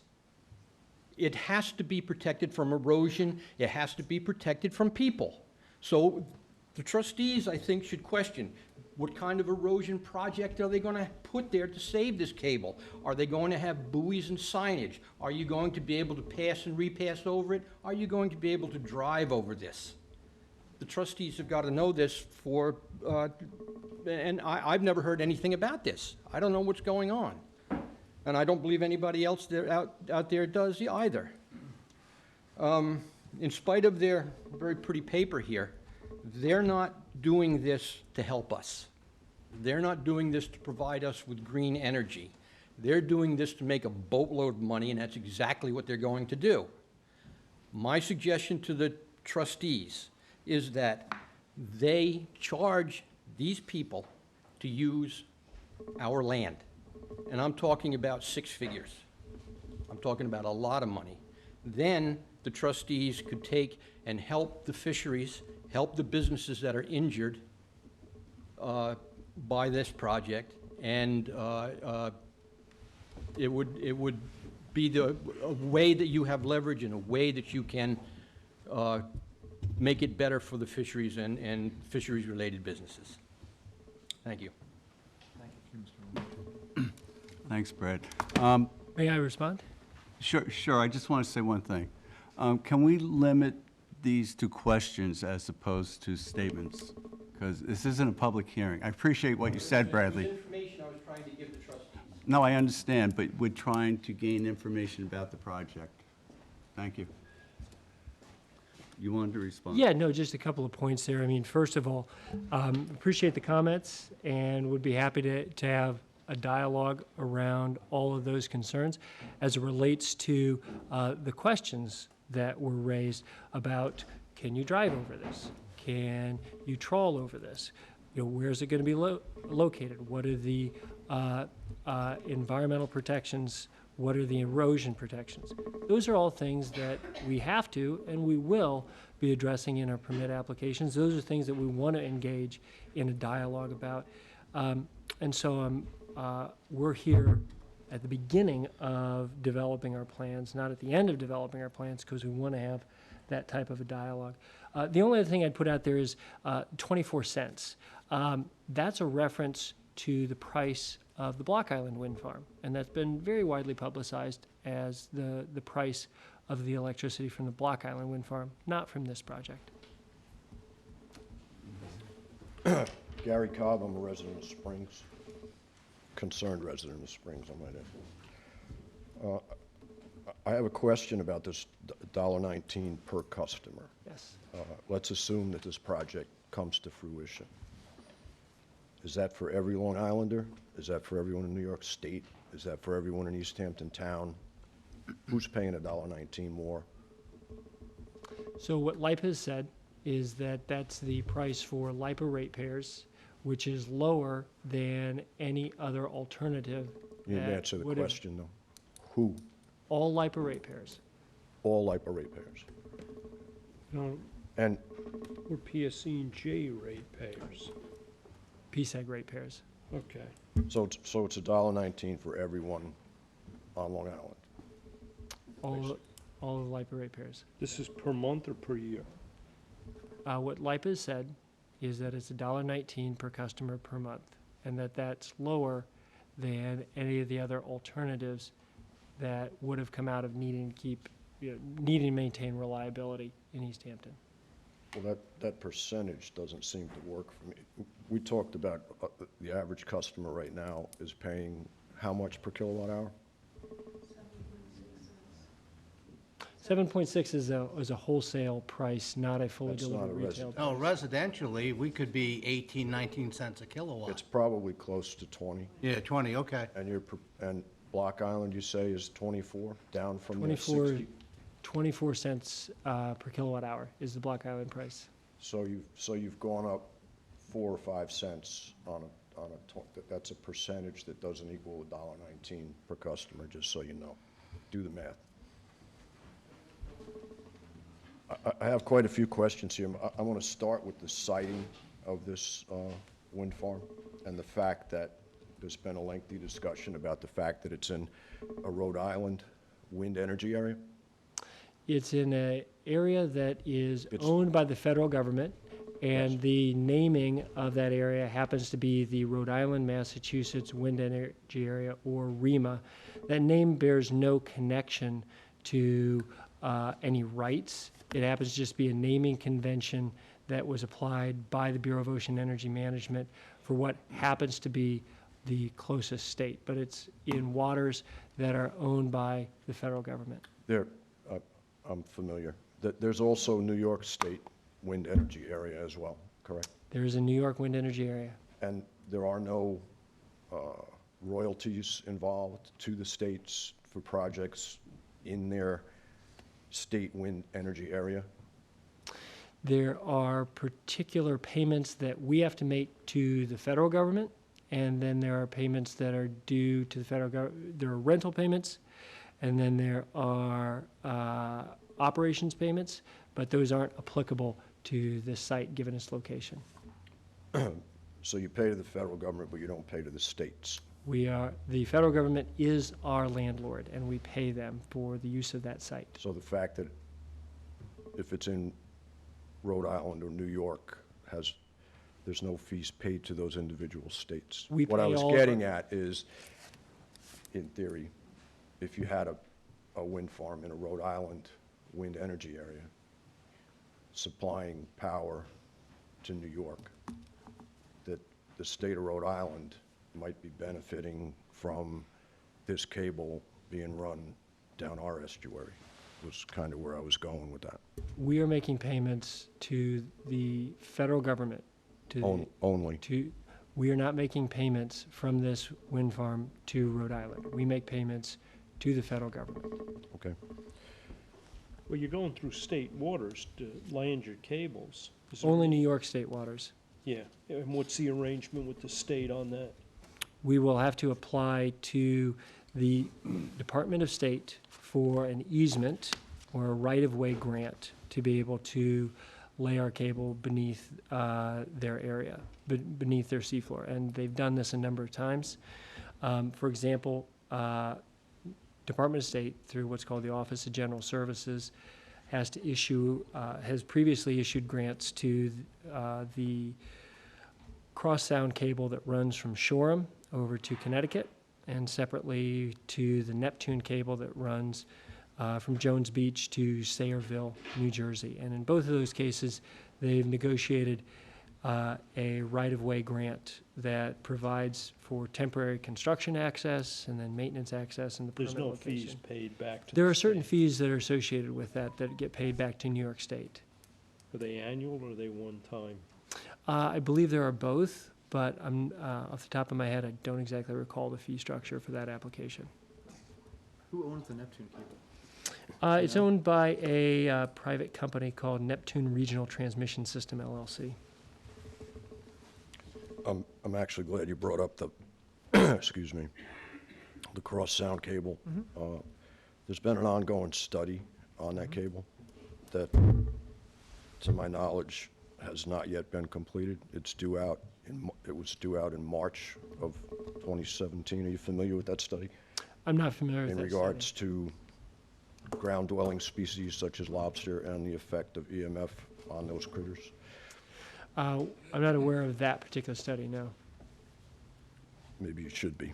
It has to be protected from erosion. It has to be protected from people. So the trustees, I think, should question, what kind of erosion project are they going to put there to save this cable? Are they going to have buoys and signage? Are you going to be able to pass and repass over it? Are you going to be able to drive over this? The trustees have got to know this and I've never heard anything about this. I don't know what's going on. And I don't believe anybody else out there does either. In spite of their very pretty paper here, they're not doing this to help us. They're not doing this to provide us with green energy. They're doing this to make a boatload of money, and that's exactly what they're going to do. My suggestion to the trustees is that they charge these people to use our land. And I'm talking about 6 figures. I'm talking about a lot of money. Then the trustees could take and help the fisheries, help the businesses that are injured by this project, and it would be a way that you have leverage and a way that you can make it better for the fisheries and fisheries-related businesses. Thank you. Thanks, Brad. May I respond? Sure. I just want to say one thing. Can we limit these to questions as opposed to statements? Because this isn't a public hearing. I appreciate what you said, Bradley. It was information I was trying to give the trustees. No, I understand, but we're trying to gain information about the project. Thank you. You wanted to respond? Yeah, no, just a couple of points there. I mean, first of all, appreciate the comments and would be happy to have a dialogue around all of those concerns as it relates to the questions that were raised about, can you drive over this? Can you trawl over this? You know, where's it going to be located? What are the environmental protections? What are the erosion protections? Those are all things that we have to and we will be addressing in our permit applications. Those are things that we want to engage in a dialogue about. And so we're here at the beginning of developing our plans, not at the end of developing our plans, because we want to have that type of a dialogue. The only other thing I'd put out there is 24 cents. That's a reference to the price of the Block Island wind farm, and that's been very widely publicized as the price of the electricity from the Block Island wind farm, not from this project. Gary Cobb, I'm a resident of Springs, concerned resident of Springs, I might add. I have a question about this $1.19 per customer. Yes. Let's assume that this project comes to fruition. Is that for every Long Islander? Is that for everyone in New York State? Is that for everyone in East Hampton Town? Who's paying $1.19 more? So what LIPA has said is that that's the price for LIPA ratepayers, which is lower than any other alternative. You didn't answer the question, though. Who? All LIPA ratepayers. All LIPA ratepayers. No, And we're PSC&G ratepayers. PSEG ratepayers. Okay. so it's $1.19 for everyone on Long Island. All of LIPA ratepayers. This is per month or per year? What LIPA has said is that it's $1.19 per customer per month, and that's lower than any of the other alternatives that would have come out of needing to maintain reliability in East Hampton. Well, that percentage doesn't seem to work for me. We talked about the average customer right now is paying how much per kilowatt hour? 7.6 is a wholesale price, not a fully That's not delivered a retail No, price. residentially, we could be 18, 19 cents a kilowatt. It's probably close to 20. Yeah, 20, okay. And Block Island, you say, is 24, down from the 24, 60? 24 cents per kilowatt hour is the Block Island price. So you've gone up 4 or 5 cents on that's a percentage that doesn't equal $1.19 per customer, just so you know. Do the math. I have quite a few questions here. I want to start with the siting of this wind farm and the fact that there's been a lengthy discussion about the fact that it's in a Rhode Island wind energy area. It's in an area that is owned by the federal government And the naming of that area happens to be the Rhode Island, Massachusetts Wind Energy Area, or REMA. That name bears no connection to any rights. It happens to just be a naming convention that was applied by the Bureau of Ocean Energy Management for what happens to be the closest state, but it's in waters that are owned by the federal government. There, I'm familiar. There's also New York State Wind Energy Area as well, correct? There is a New York Wind Energy Area. And there are no royalties involved to the states for projects in their state wind energy area? There are particular payments that we have to make to the federal government, and then there are payments that are due to the federal government. There are rental payments, and then there are operations payments, but those aren't applicable to this site given its location. So you pay to the federal government, but you don't pay to the states? The federal government is our landlord, and we pay them for the use of that site. So the fact that if it's in Rhode Island or New York, there's no fees paid to those individual states? What I was getting at is, in theory, if you had a wind farm in a Rhode Island wind energy area supplying power to New York, that the state of Rhode Island might be benefiting from this cable being run down our estuary, was kind of where I was going with that. We are making payments to the federal government. Only? We are not making payments from this wind farm to Rhode Island. We make payments to the federal government. Okay. Well, you're going through state waters to land your cables. Only New York state waters. Yeah, and what's the arrangement with the state on that? We will have to apply to the Department of State for an easement or a right-of-way grant to be able to lay our cable beneath their area, beneath their seafloor. And they've done this a number of times. For example, Department of State, through what's called the Office of General Services, has previously issued grants to the cross-sound cable that runs from Shoreham over to Connecticut, and separately to the Neptune cable that runs from Jones Beach to Sayreville, New Jersey. And in both of those cases, they've negotiated a right-of-way grant that provides for temporary construction access and then maintenance access in the permanent location. There's no fees paid back to There the are certain state. fees that are associated with that get paid back to New York State. Are they annual or are they one time? I believe there are both, but I'm off the top of my head, I don't exactly recall the fee structure for that application. Who owns the Neptune cable? It's owned by a private company called Neptune Regional Transmission System, LLC. I'm actually glad you brought up the, excuse me, the cross-sound cable. There's been an ongoing study on that cable that, to my knowledge, has not yet been completed. It was due out in March of 2017. Are you familiar with that study? I'm not familiar with that In regards to ground-dwelling species such as lobster and the effect of EMF on those critters? I'm not aware of that particular study, no. Maybe you should be.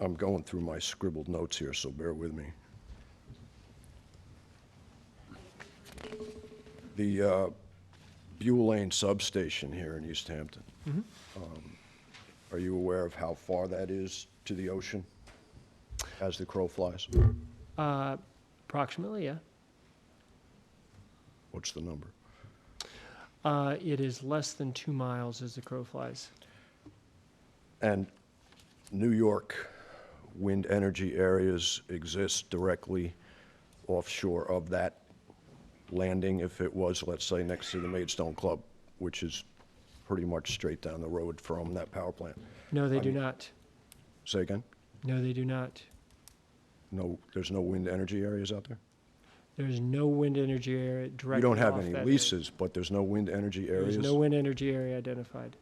I'm going through my scribbled notes here, so bear with me. The Buell Lane substation here in East Hampton. Are you aware of how far that is to the ocean as the crow flies? Approximately, yeah. What's the number? It is less than 2 miles as the crow flies. And New York wind energy areas exist directly offshore of that landing if it was, let's say, next to the Maidstone Club, which is pretty much straight down the road from that power plant? No, they do not. Say again? No, they do not. No, there's no wind energy areas out there? There's no wind energy area directly You don't have off any that area. leases, but there's no wind energy areas? There's no wind energy area identified.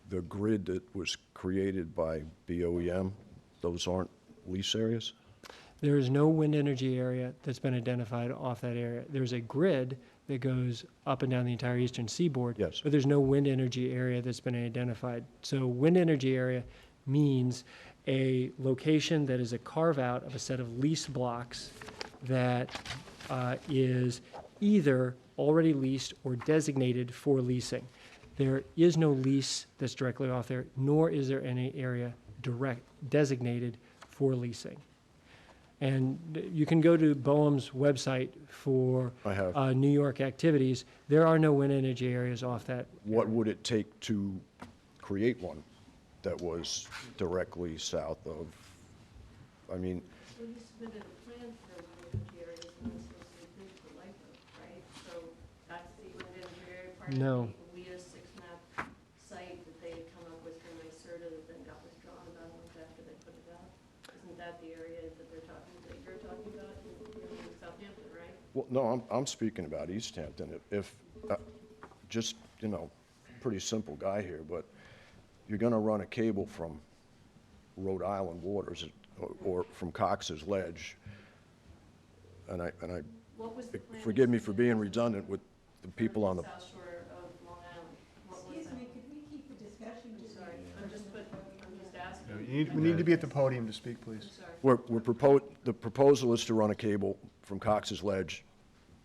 The grid that was created by BOEM, those aren't lease areas? There is no wind energy area that's been identified off that area. There's a grid that goes up and down the entire eastern seaboard. Yes. But there's no wind energy area that's been identified. So wind energy area means a location that is a carve-out of a set of lease blocks that is either already leased or designated for leasing. There is no lease that's directly off there, nor is there any area designated for leasing. And you can go to BOEM's website for I have. New York activities. There are no wind energy areas off that. What would it take to create one that was directly south of, I mean, Well, you submitted a plan for wind energy areas, and this was approved for LIPA, right? So that's the wind energy area part No. of the WIA 6-map site that they had come up with from NYSERDA that then got withdrawn about a month after they put it out. Isn't that the area that you're talking about in Southampton, right? well, no, I'm speaking about East Hampton. If just, you know, pretty simple guy here, but you're gonna run a cable from Rhode Island waters or from Cox's Ledge, and I, What was the plan? forgive me for being redundant with the people on the, South shore of Long Island. What was that? Excuse me, could we keep the discussion to? Sorry, I'm just asking. We need to be at the podium to speak, please. Sorry. the proposal is to run a cable from Cox's Ledge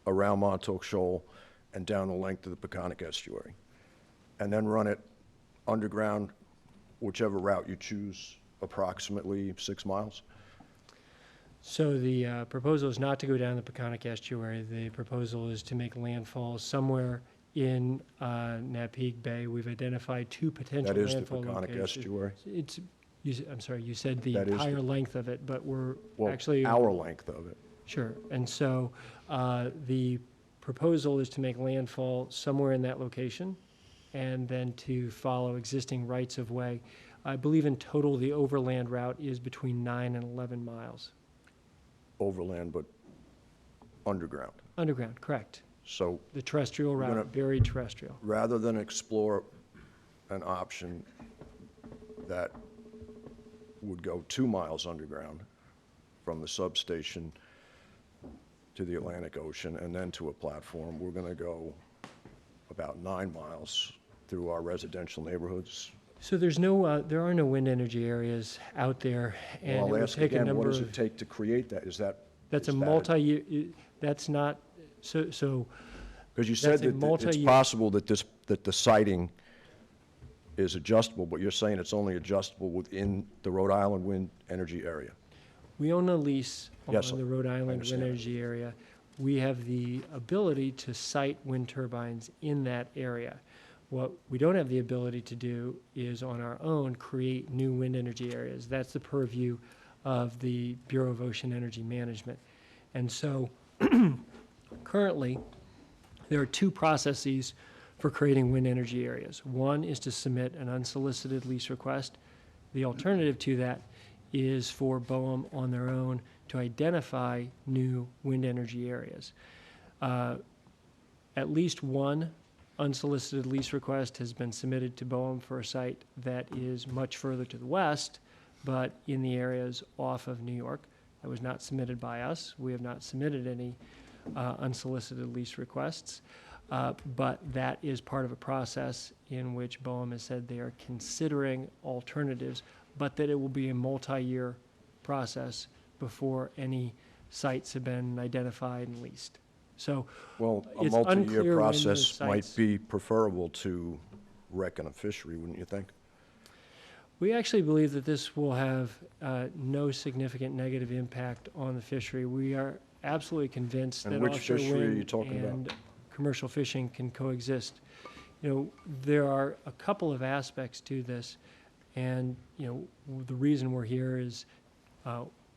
around Montauk Shoal and down the length of the Peconic Estuary, and then run it underground, whichever route you choose, approximately 6 miles. So the proposal is not to go down the Peconic Estuary. The proposal is to make landfall somewhere in Napeague Bay. We've identified 2 potential That is the landfall Peconic locations. Estuary. I'm sorry, you said the That is the- entire length of it, but we're Well, actually. our length of it. Sure, and so the proposal is to make landfall somewhere in that location and then to follow existing rights-of-way. I believe in total, the overland route is between 9 and 11 miles. Overland, but underground. Underground, correct. So The terrestrial We're gonna- route, very terrestrial. rather than explore an option that would go 2 miles underground from the substation to the Atlantic Ocean and then to a platform, we're going to go about 9 miles through our residential neighborhoods. So there are no wind energy areas out there, and it Well, would I'll ask take a again, what number does of. it take to create that? Is that? That's a is that multi-year, that's not, so Because you said that's a that it's multi-year- possible that that the siting is adjustable, but you're saying it's only adjustable within the Rhode Island wind energy area. we own a lease on Yes, the Rhode Island wind understand. energy area. We have the ability to site wind turbines in that area. What we don't have the ability to do is on our own create new wind energy areas. That's the purview of the Bureau of Ocean Energy Management. And so currently, there are 2 processes for creating wind energy areas. One is to submit an unsolicited lease request. The alternative to that is for BOEM on their own to identify new wind energy areas. At least one unsolicited lease request has been submitted to BOEM for a site that is much further to the west, but in the areas off of New York. That was not submitted by us. We have not submitted any unsolicited lease requests. But that is part of a process in which BOEM has said they are considering alternatives, but that it will be a multi-year process before any sites have been identified and leased. So Well, a it's multi-year unclear when those process might sites- be preferable to wrecking a fishery, wouldn't you think? We actually believe that this will have no significant negative impact on the fishery. We are absolutely convinced And that which offshore fishery are you wind talking about? and commercial fishing can coexist. You know, there are a couple of aspects to this, and, you know, the reason we're here is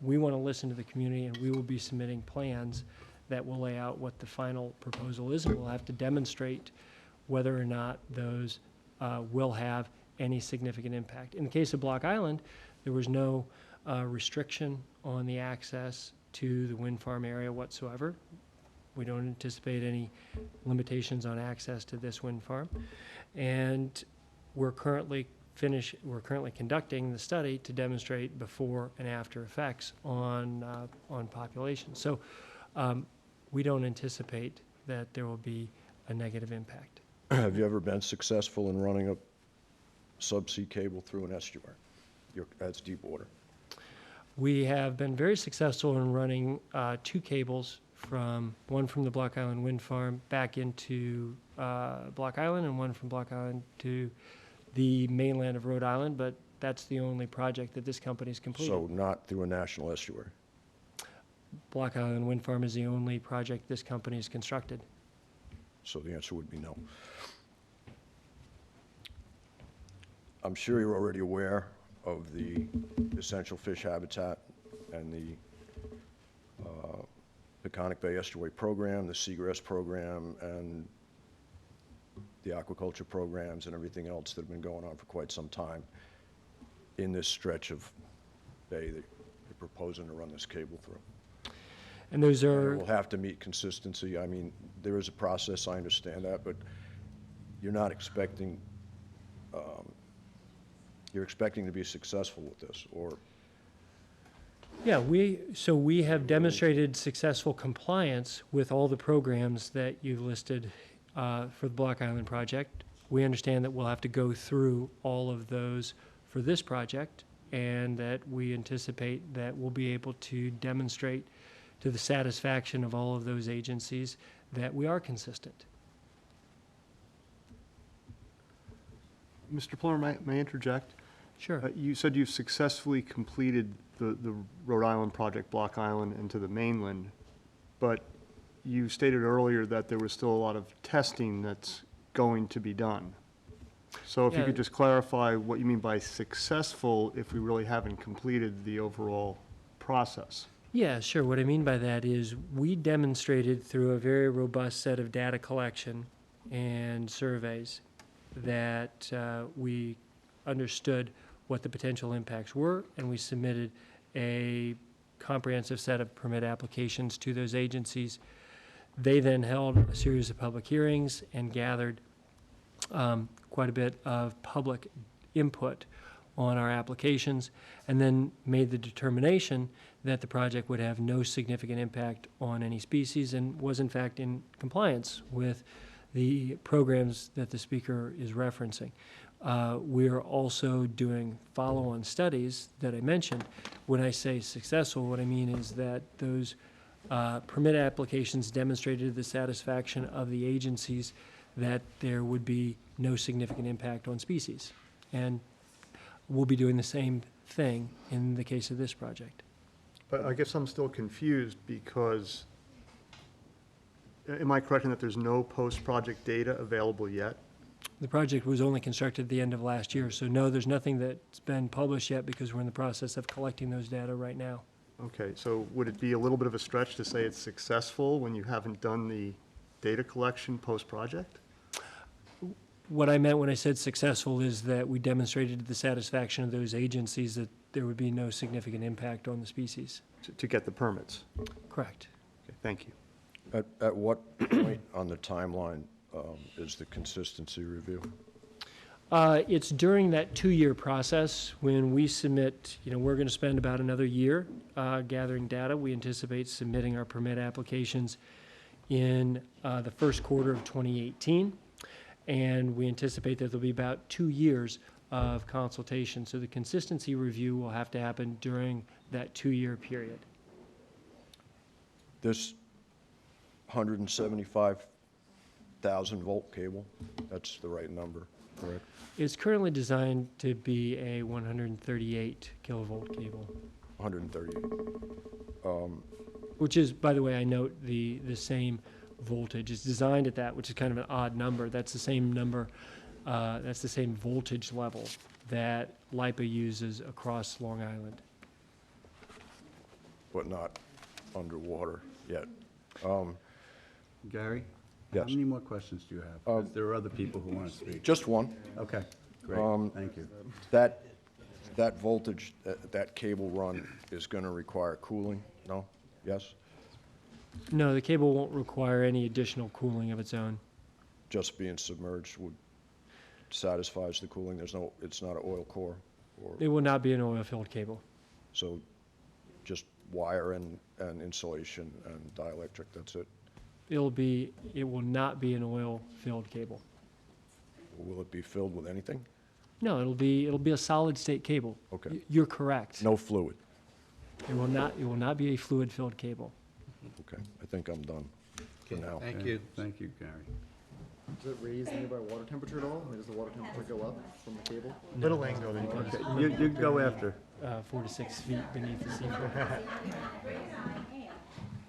we want to listen to the community, and we will be submitting plans that will lay out what the final proposal is, and we'll have to demonstrate whether or not those will have any significant impact. In the case of Block Island, there was no restriction on the access to the wind farm area whatsoever. We don't anticipate any limitations on access to this wind farm. And we're currently we're currently conducting the study to demonstrate before and after effects on population. So we don't anticipate that there will be a negative impact. Have you ever been successful in running a subsea cable through an estuary? That's Deepwater. We have been very successful in running 2 cables one from the Block Island Wind Farm back into Block Island, and one from Block Island to the mainland of Rhode Island, but that's the only project that this company's completed. So not through a national estuary? Block Island Wind Farm is the only project this company's constructed. So the answer would be no. I'm sure you're already aware of the essential fish habitat and the Peconic Bay Estuary Program, the seagrass program, and the aquaculture programs and everything else that have been going on for quite some time in this stretch of bay that you're proposing to run this cable through. And those are... We'll have to meet consistency. I mean, there is a process, I understand that, but you're not expecting, you're expecting to be successful with this, or? Yeah, we have demonstrated successful compliance with all the programs that you've listed for the Block Island project. We understand that we'll have to go through all of those for this project, and that we anticipate that we'll be able to demonstrate to the satisfaction of all of those agencies that we are consistent. Mr. Plummer, may I interject? Sure. You said you've successfully completed the Rhode Island project, Block Island, and to the mainland, but you stated earlier that there was still a lot of testing that's going to be done. So if you could just clarify what you mean by successful if we really haven't completed the overall process. Yeah, sure. What I mean by that is we demonstrated through a very robust set of data collection and surveys that we understood what the potential impacts were, and we submitted a comprehensive set of permit applications to those agencies. They then held a series of public hearings and gathered quite a bit of public input on our applications, and then made the determination that the project would have no significant impact on any species and was in fact in compliance with the programs that the speaker is referencing. We are also doing follow-on studies that I mentioned. When I say successful, what I mean is that those permit applications demonstrated the satisfaction of the agencies that there would be no significant impact on species. And we'll be doing the same thing in the case of this project. But I guess I'm still confused because, am I correct in that there's no post-project data available yet? The project was only constructed at the end of last year, so no, there's nothing that's been published yet because we're in the process of collecting those data right now. Okay, so would it be a little bit of a stretch to say it's successful when you haven't done the data collection post-project? What I meant when I said successful is that we demonstrated the satisfaction of those agencies that there would be no significant impact on the species. To get the permits? Correct. Okay, thank you. At what point on the timeline is the consistency review? It's during that 2-year process when we submit, we're going to spend about another year gathering data. We anticipate submitting our permit applications in the first quarter of 2018. And we anticipate that there'll be about 2 years of consultation. So the consistency review will have to happen during that 2-year period. This 175,000 volt cable, that's the right number, correct? It's currently designed to be a 138 kilovolt cable. 138. Which is, by the way, I note the same voltage. It's designed at that, which is kind of an odd number. That's the same number, that's the same voltage level that LIPA uses across Long Island. But not underwater yet. Gary? Yes. How many more questions do you have? 'Cause there are other people who want to speak. Just one. Okay, great, thank you. That voltage, that cable run is going to require cooling, no? Yes? No, the cable won't require any additional cooling of its own. Just being submerged would? satisfies the cooling? There's no, it's not an oil core? Or, It will not be an oil-filled cable. so just wire and insulation and dielectric, that's it? It will not be an oil-filled cable. Will it be filled with anything? No, it'll be a solid-state cable. Okay. You're correct. No fluid? It will not be a fluid-filled cable. Okay, I think I'm done for now. Thank you. Thank you, Gary. Does it raise the nearby water temperature at all? I mean, does the water temperature go up from the cable? Little angle, then you can. You go after. 4 to 6 feet beneath the seafloor.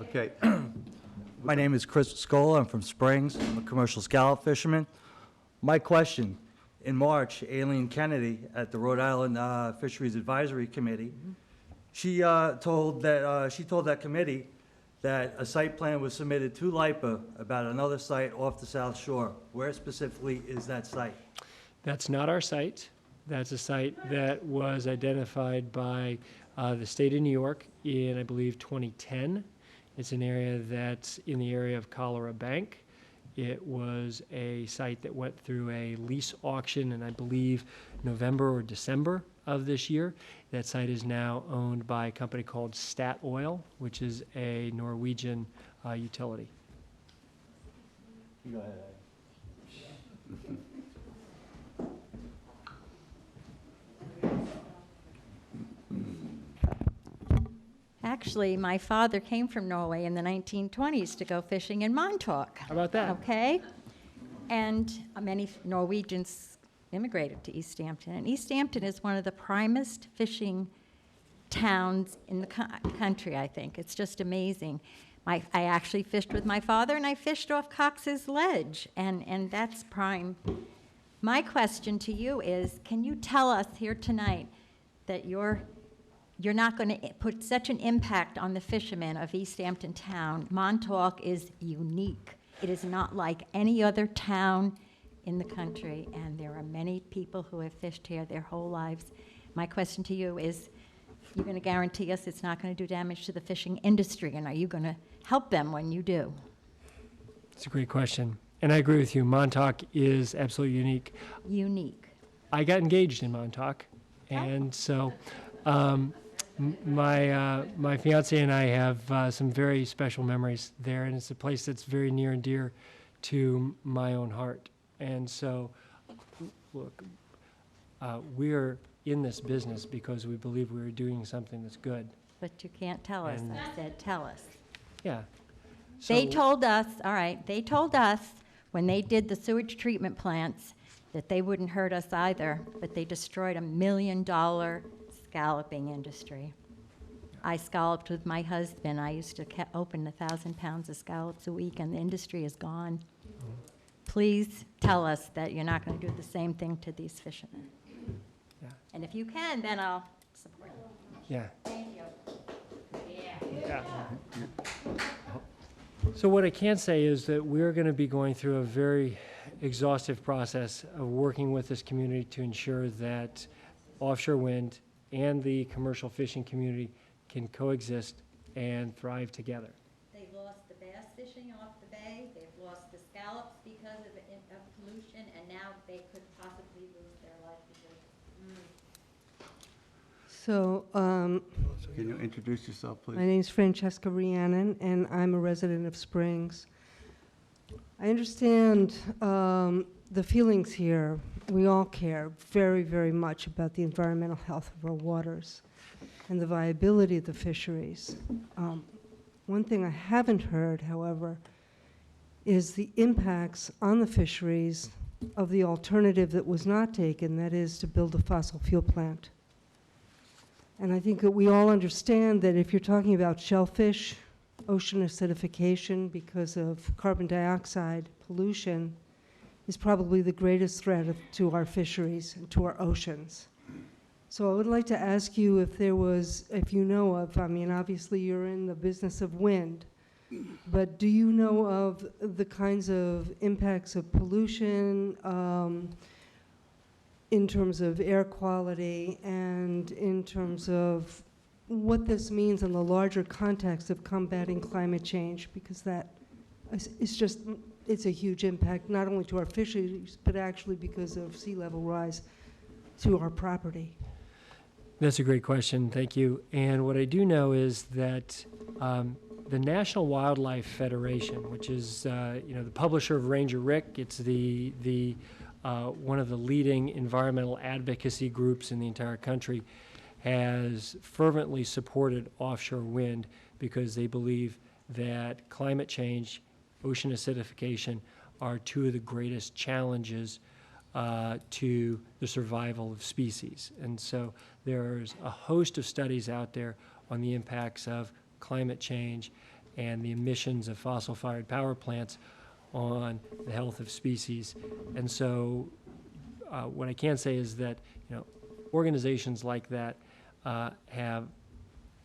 Okay. My name is Chris Scola. I'm from Springs. I'm a commercial scallop fisherman. My question, in March, Aileen Kennedy at the Rhode Island Fisheries Advisory Committee, she told that committee that a site plan was submitted to LIPA about another site off the South Shore. Where specifically is that site? That's not our site. That's a site that was identified by the state of New York in, I believe, 2010. It's an area that's in the area of Cholera Bank. It was a site that went through a lease auction in, I believe, November or December of this year. That site is now owned by a company called Stat Oil, which is a Norwegian utility. Go ahead. Actually, my father came from Norway in the 1920s to go fishing in Montauk. How about that? Okay? And many Norwegians immigrated to East Hampton. And East Hampton is one of the primest fishing towns in the country, I think. It's just amazing. I actually fished with my father, and I fished off Cox's Ledge, and that's prime. My question to you is, can you tell us here tonight that you're not going to put such an impact on the fishermen of East Hampton Town? Montauk is unique. It is not like any other town in the country, and there are many people who have fished here their whole lives. My question to you is, you're going to guarantee us it's not going to do damage to the fishing industry, and are you going to help them when you do? It's a great question. And I agree with you. Montauk is absolutely unique. Unique. I got engaged in Montauk, and so my fiance and I have some very special memories there, and it's a place that's very near and dear to my own heart. And so, look, we're in this business because we believe we're doing something that's good. But you can't tell us. And- I said, tell us. Yeah. They So- told us, all right, they told us when they did the sewage treatment plants that they wouldn't hurt us either, but they destroyed $1 million scalloping industry. I scalloped with my husband. I used to open 1,000 pounds of scallops a week, and the industry is gone. Please tell us that you're not going to do the same thing to these fishermen. Yeah. And if you can, then I'll support you. Yeah. Thank you. Yeah. So what I can say is that we're going to be going through a very exhaustive process of working with this community to ensure that offshore wind and the commercial fishing community can coexist and thrive together. They lost the bass fishing off the bay, they've lost the scallops because of pollution, and now they could possibly lose their livelihood. So, can you introduce yourself, please? My name's Francesca Rhiannon, and I'm a resident of Springs. I understand the feelings here. We all care very, very much about the environmental health of our waters and the viability of the fisheries. One thing I haven't heard, however, is the impacts on the fisheries of the alternative that was not taken, that is to build a fossil fuel plant. And I think that we all understand that if you're talking about shellfish, ocean acidification because of carbon dioxide pollution is probably the greatest threat to our fisheries and to our oceans. So I would like to ask you if there was, if you know of, I mean, obviously you're in the business of wind, but do you know of the kinds of impacts of pollution in terms of air quality and in terms of what this means in the larger context of combating climate change? Because that is just, it's a huge impact, not only to our fisheries, but actually because of sea level rise to our property. That's a great question, thank you. And what I do know is that the National Wildlife Federation, which is the publisher of Ranger Rick, it's the one of the leading environmental advocacy groups in the entire country, has fervently supported offshore wind because they believe that climate change, ocean acidification are two of the greatest challenges to the survival of species. And so there's a host of studies out there on the impacts of climate change and the emissions of fossil-fired power plants on the health of species. And so what I can say is that organizations like that have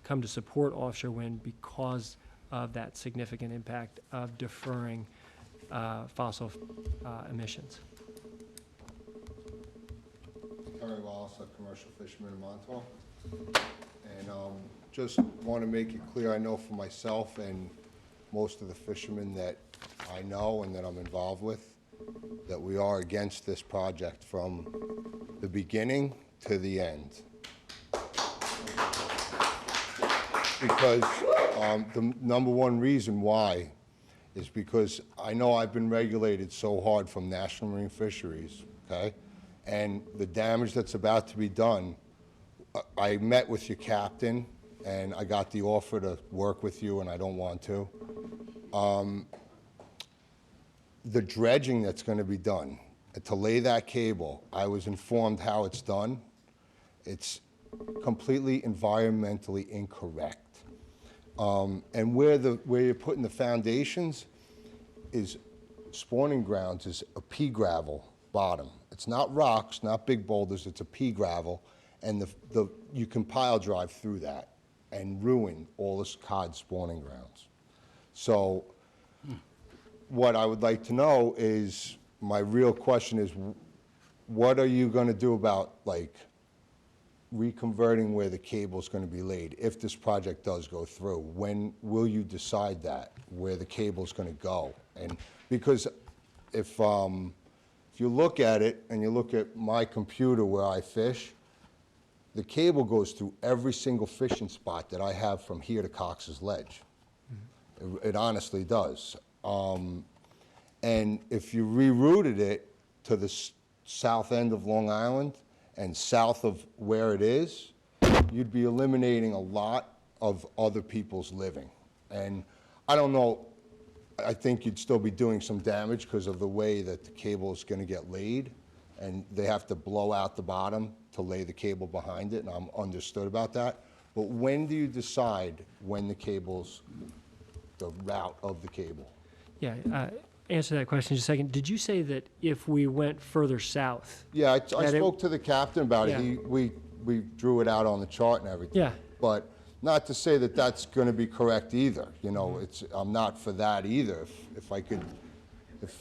come to support offshore wind because of that significant impact of deferring fossil emissions. Terry Wallace, a commercial fisherman in Montauk. And just want to make it clear, I know for myself and most of the fishermen that I know and that I'm involved with, that we are against this project from the beginning to the end. Because the number one reason why is because I know I've been regulated so hard from National Marine Fisheries, okay? And the damage that's about to be done, I met with your captain and I got the offer to work with you and I don't want to. The dredging that's going to be done, to lay that cable, I was informed how it's done. It's completely environmentally incorrect. And where you're putting the foundations is spawning grounds, is a pea gravel bottom. It's not rocks, not big boulders, it's a pea gravel, and you can pile drive through that and ruin all this cod spawning grounds. So what I would like to know is, my real question is, what are you going to do about, like, reconverting where the cable's going to be laid if this project does go through? When will you decide that, where the cable's going to go? And because if you look at it and you look at my computer where I fish, the cable goes through every single fishing spot that I have from here to Cox's Ledge. Mm-hmm. It honestly does. And if you rerouted it to the south end of Long Island and south of where it is, you'd be eliminating a lot of other people's living. And I don't know, I think you'd still be doing some damage because of the way that the cable is going to get laid, and they have to blow out the bottom to lay the cable behind it, and I'm understood about that. But when do you decide when the cable's, the route of the cable? Yeah, answer that question in just a second. Did you say that if we went further south? Yeah, I spoke to the captain about it. Yeah. We drew it out on the chart and everything. Yeah. But not to say that that's going to be correct either. You know, I'm not for that either. If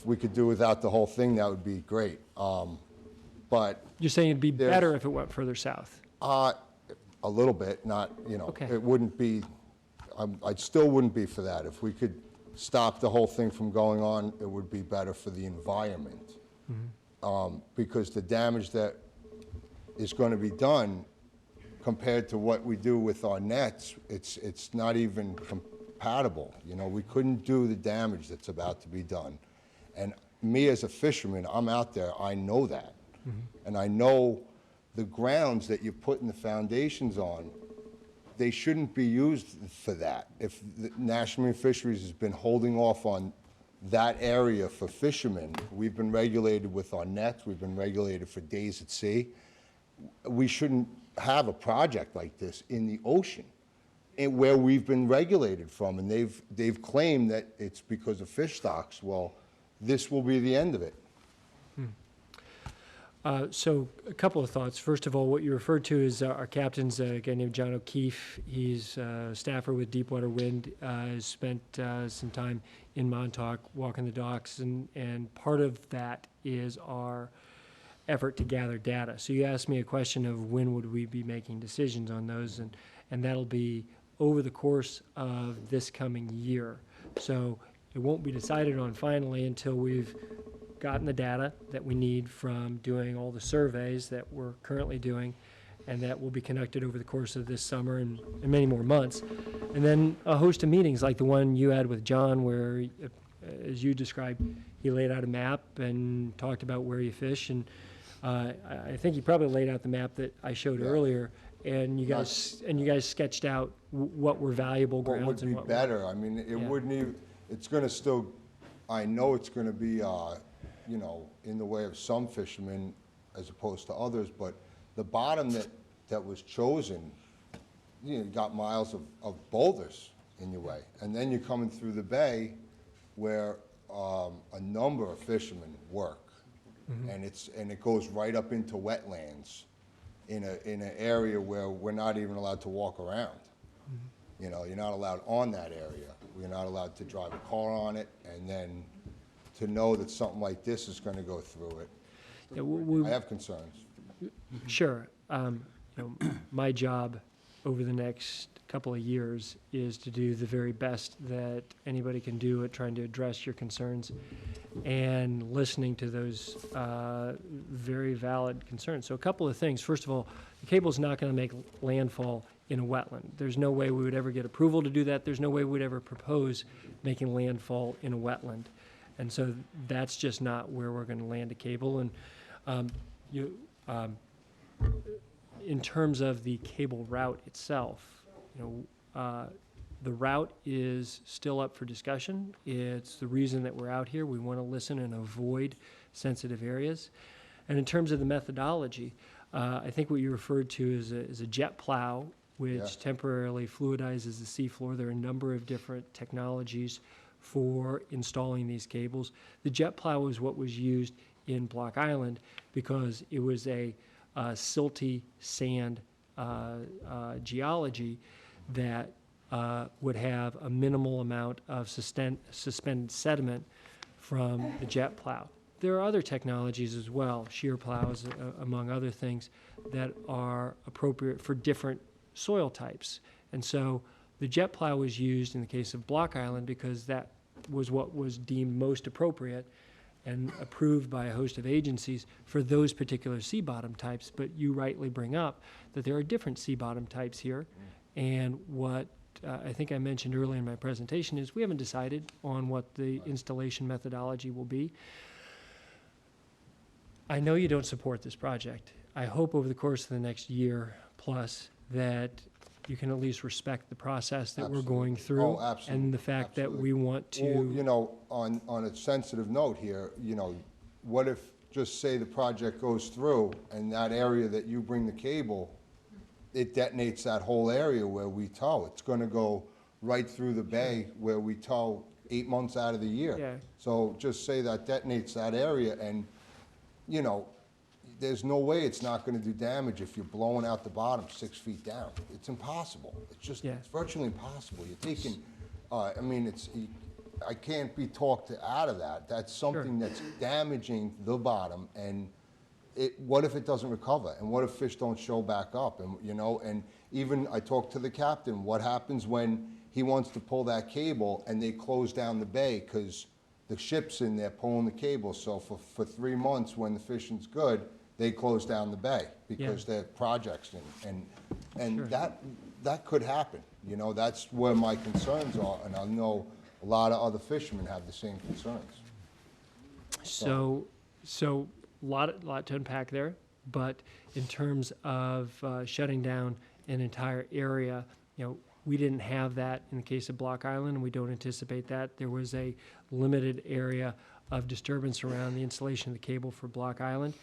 we could do without the whole thing, that would be great. But you're saying it'd be better if it went further south? A little bit, not, Okay. It wouldn't be, I still wouldn't be for that. If we could stop the whole thing from going on, it would be better for the environment. Mm-hmm. Because the damage that is going to be done compared to what we do with our nets, it's not even compatible. We couldn't do the damage that's about to be done. And me as a fisherman, I'm out there, I know that. Mm-hmm. And I know the grounds that you're putting the foundations on, they shouldn't be used for that. If the National Marine Fisheries has been holding off on that area for fishermen, we've been regulated with our nets, we've been regulated for days at sea. We shouldn't have a project like this in the ocean where we've been regulated from, and they've claimed that it's because of fish stocks. Well, this will be the end of it. So a couple of thoughts. First of all, what you referred to is our captain's a guy named John O'Keefe. He's a staffer with Deepwater Wind, has spent some time in Montauk walking the docks, and part of that is our effort to gather data. So you asked me a question of when would we be making decisions on those, and that'll be over the course of this coming year. So it won't be decided on finally until we've gotten the data that we need from doing all the surveys that we're currently doing, and that will be conducted over the course of this summer and many more months. And then a host of meetings like the one you had with John where, as you described, he laid out a map and talked about where you fish. And I think he probably laid out the map that I showed earlier, and you guys sketched out what were valuable grounds and what would be better. I mean, it wouldn't even, it's gonna still, I know it's gonna be, you know, in the way of some fishermen as opposed to others, but the bottom that was chosen, you know, you got miles of boulders in your way. And then you're coming through the bay where a number of fishermen work. And it goes right up into wetlands in an area where we're not even allowed to walk around. You know, you're not allowed on that area. We're not allowed to drive a car on it, and then to know that something like this is going to go through it. I have concerns. Sure. You know, my job over the next couple of years is to do the very best that anybody can do at trying to address your concerns and listening to those very valid concerns. So a couple of things. First of all, the cable's not going to make landfall in a wetland. There's no way we would ever get approval to do that. There's no way we'd ever propose making landfall in a wetland. And so that's just not where we're going to land a cable. And in terms of the cable route itself, you know, the route is still up for discussion. It's the reason that we're out here. We want to listen and avoid sensitive areas. And in terms of the methodology, I think what you referred to is a jet plow, which temporarily fluidizes the seafloor. There are a number of different technologies for installing these cables. The jet plow is what was used in Block Island because it was a silty sand geology that would have a minimal amount of suspended sediment from the jet plow. There are other technologies as well, shear plows among other things, that are appropriate for different soil types. And so the jet plow was used in the case of Block Island because that was what was deemed most appropriate and approved by a host of agencies for those particular sea bottom types. But you rightly bring up that there are different sea bottom types here. And what I think I mentioned earlier in my presentation is we haven't decided on what the installation methodology will be. I know you don't support this project. I hope over the course of the next year plus that you can at least respect the process that we're going through. And the fact that we want to. Well, you know, on a sensitive note here, you know, what if, just say the project goes through and that area that you bring the cable, it detonates that whole area where we tow. It's going to go right through the bay where we tow 8 months out of the year. Yeah. So just say that detonates that area, and, you know, there's no way it's not going to do damage if you're blowing out the bottom 6 feet down. It's impossible. It's just, it's virtually impossible. You're taking, I mean, I can't be talked out of that. That's something that's damaging the bottom, and what if it doesn't recover? And what if fish don't show back up? And, you know, and even I talked to the captain, what happens when he wants to pull that cable and they close down the bay because the ship's in there pulling the cable? So for 3 months when the fishing's good, they close down the bay because their project's in. And that could happen. You know, that's where my concerns are, and I know a lot of other fishermen have the same concerns. So a lot to unpack there, but in terms of shutting down an entire area, you know, we didn't have that in the case of Block Island, and we don't anticipate that. There was a limited area of disturbance around the installation of the cable for Block Island.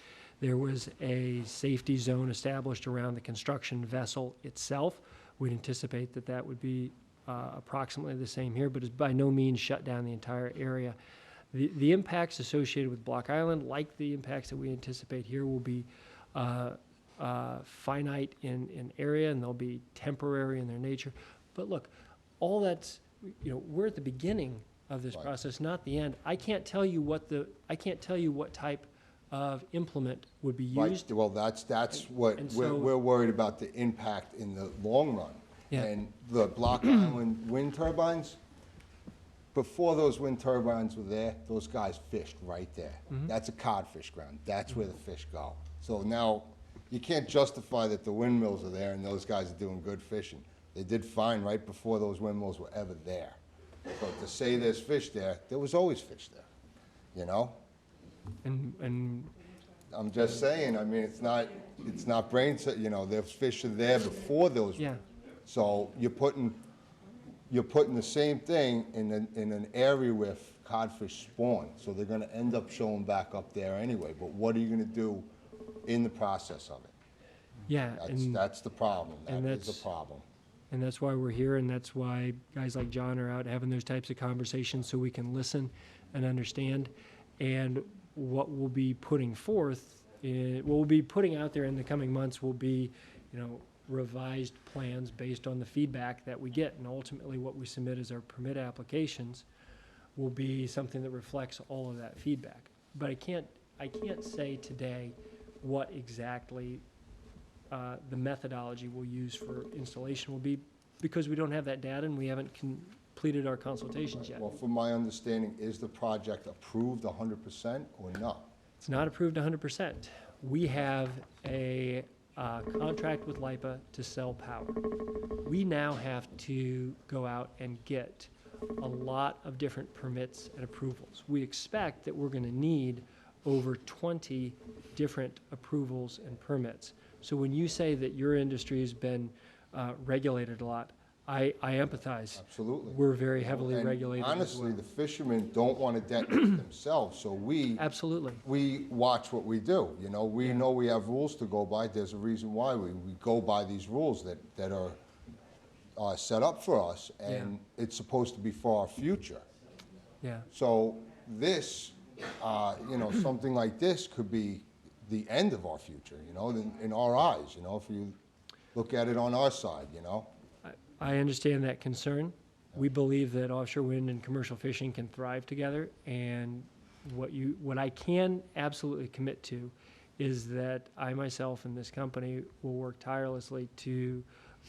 There was a safety zone established around the construction vessel itself. We'd anticipate that that would be approximately the same here, but it's by no means shut down the entire area. The impacts associated with Block Island, like the impacts that we anticipate here, will be finite in area, and they'll be temporary in their nature. But look, all that's, you know, we're at the beginning of this process, not the end. I can't tell you what type of implement would be used. Right. Well, that's what we're worried about, the impact in the long run. Yeah. And the Block Island wind turbines, before those wind turbines were there, those guys fished right there. That's a codfish ground. That's where the fish go. So now, you can't justify that the windmills are there and those guys are doing good fishing. They did fine right before those windmills were ever there. So to say there's fish there was always fish there, you know? And I'm just saying, I mean, it's not you know, there's fish are there before those. Yeah. So you're putting the same thing in an area where codfish spawn, so they're gonna end up showing back up there anyway, but what are you gonna do in the process of it? Yeah, That's the problem, and that is that's- the problem. And that's why we're here, and that's why guys like John are out having those types of conversations so we can listen and understand. And what we'll be putting forth, what we'll be putting out there in the coming months will be, you know, revised plans based on the feedback that we get. And ultimately, what we submit as our permit applications will be something that reflects all of that feedback. But I can't say today what exactly the methodology we'll use for installation will be, because we don't have that data and we haven't completed our consultations yet. Well, from my understanding, is the project approved 100% or not? It's not approved 100%. We have a contract with LIPA to sell power. We now have to go out and get a lot of different permits and approvals. We expect that we're going to need over 20 different approvals and permits. So when you say that your industry has been regulated a lot, I empathize. Absolutely. We're very heavily And regulated as honestly, well. the fishermen don't want to detonate themselves, so Absolutely. we watch what we do, you know? We know we have rules to go by. There's a reason why we go by these rules that are set up for us, and it's supposed to be for our future. Yeah. So this, you know, something like this could be the end of our future, you know, in our eyes, you know, if you look at it on our side, you know? I understand that concern. We believe that offshore wind and commercial fishing can thrive together, and what I can absolutely commit to is that I myself and this company will work tirelessly to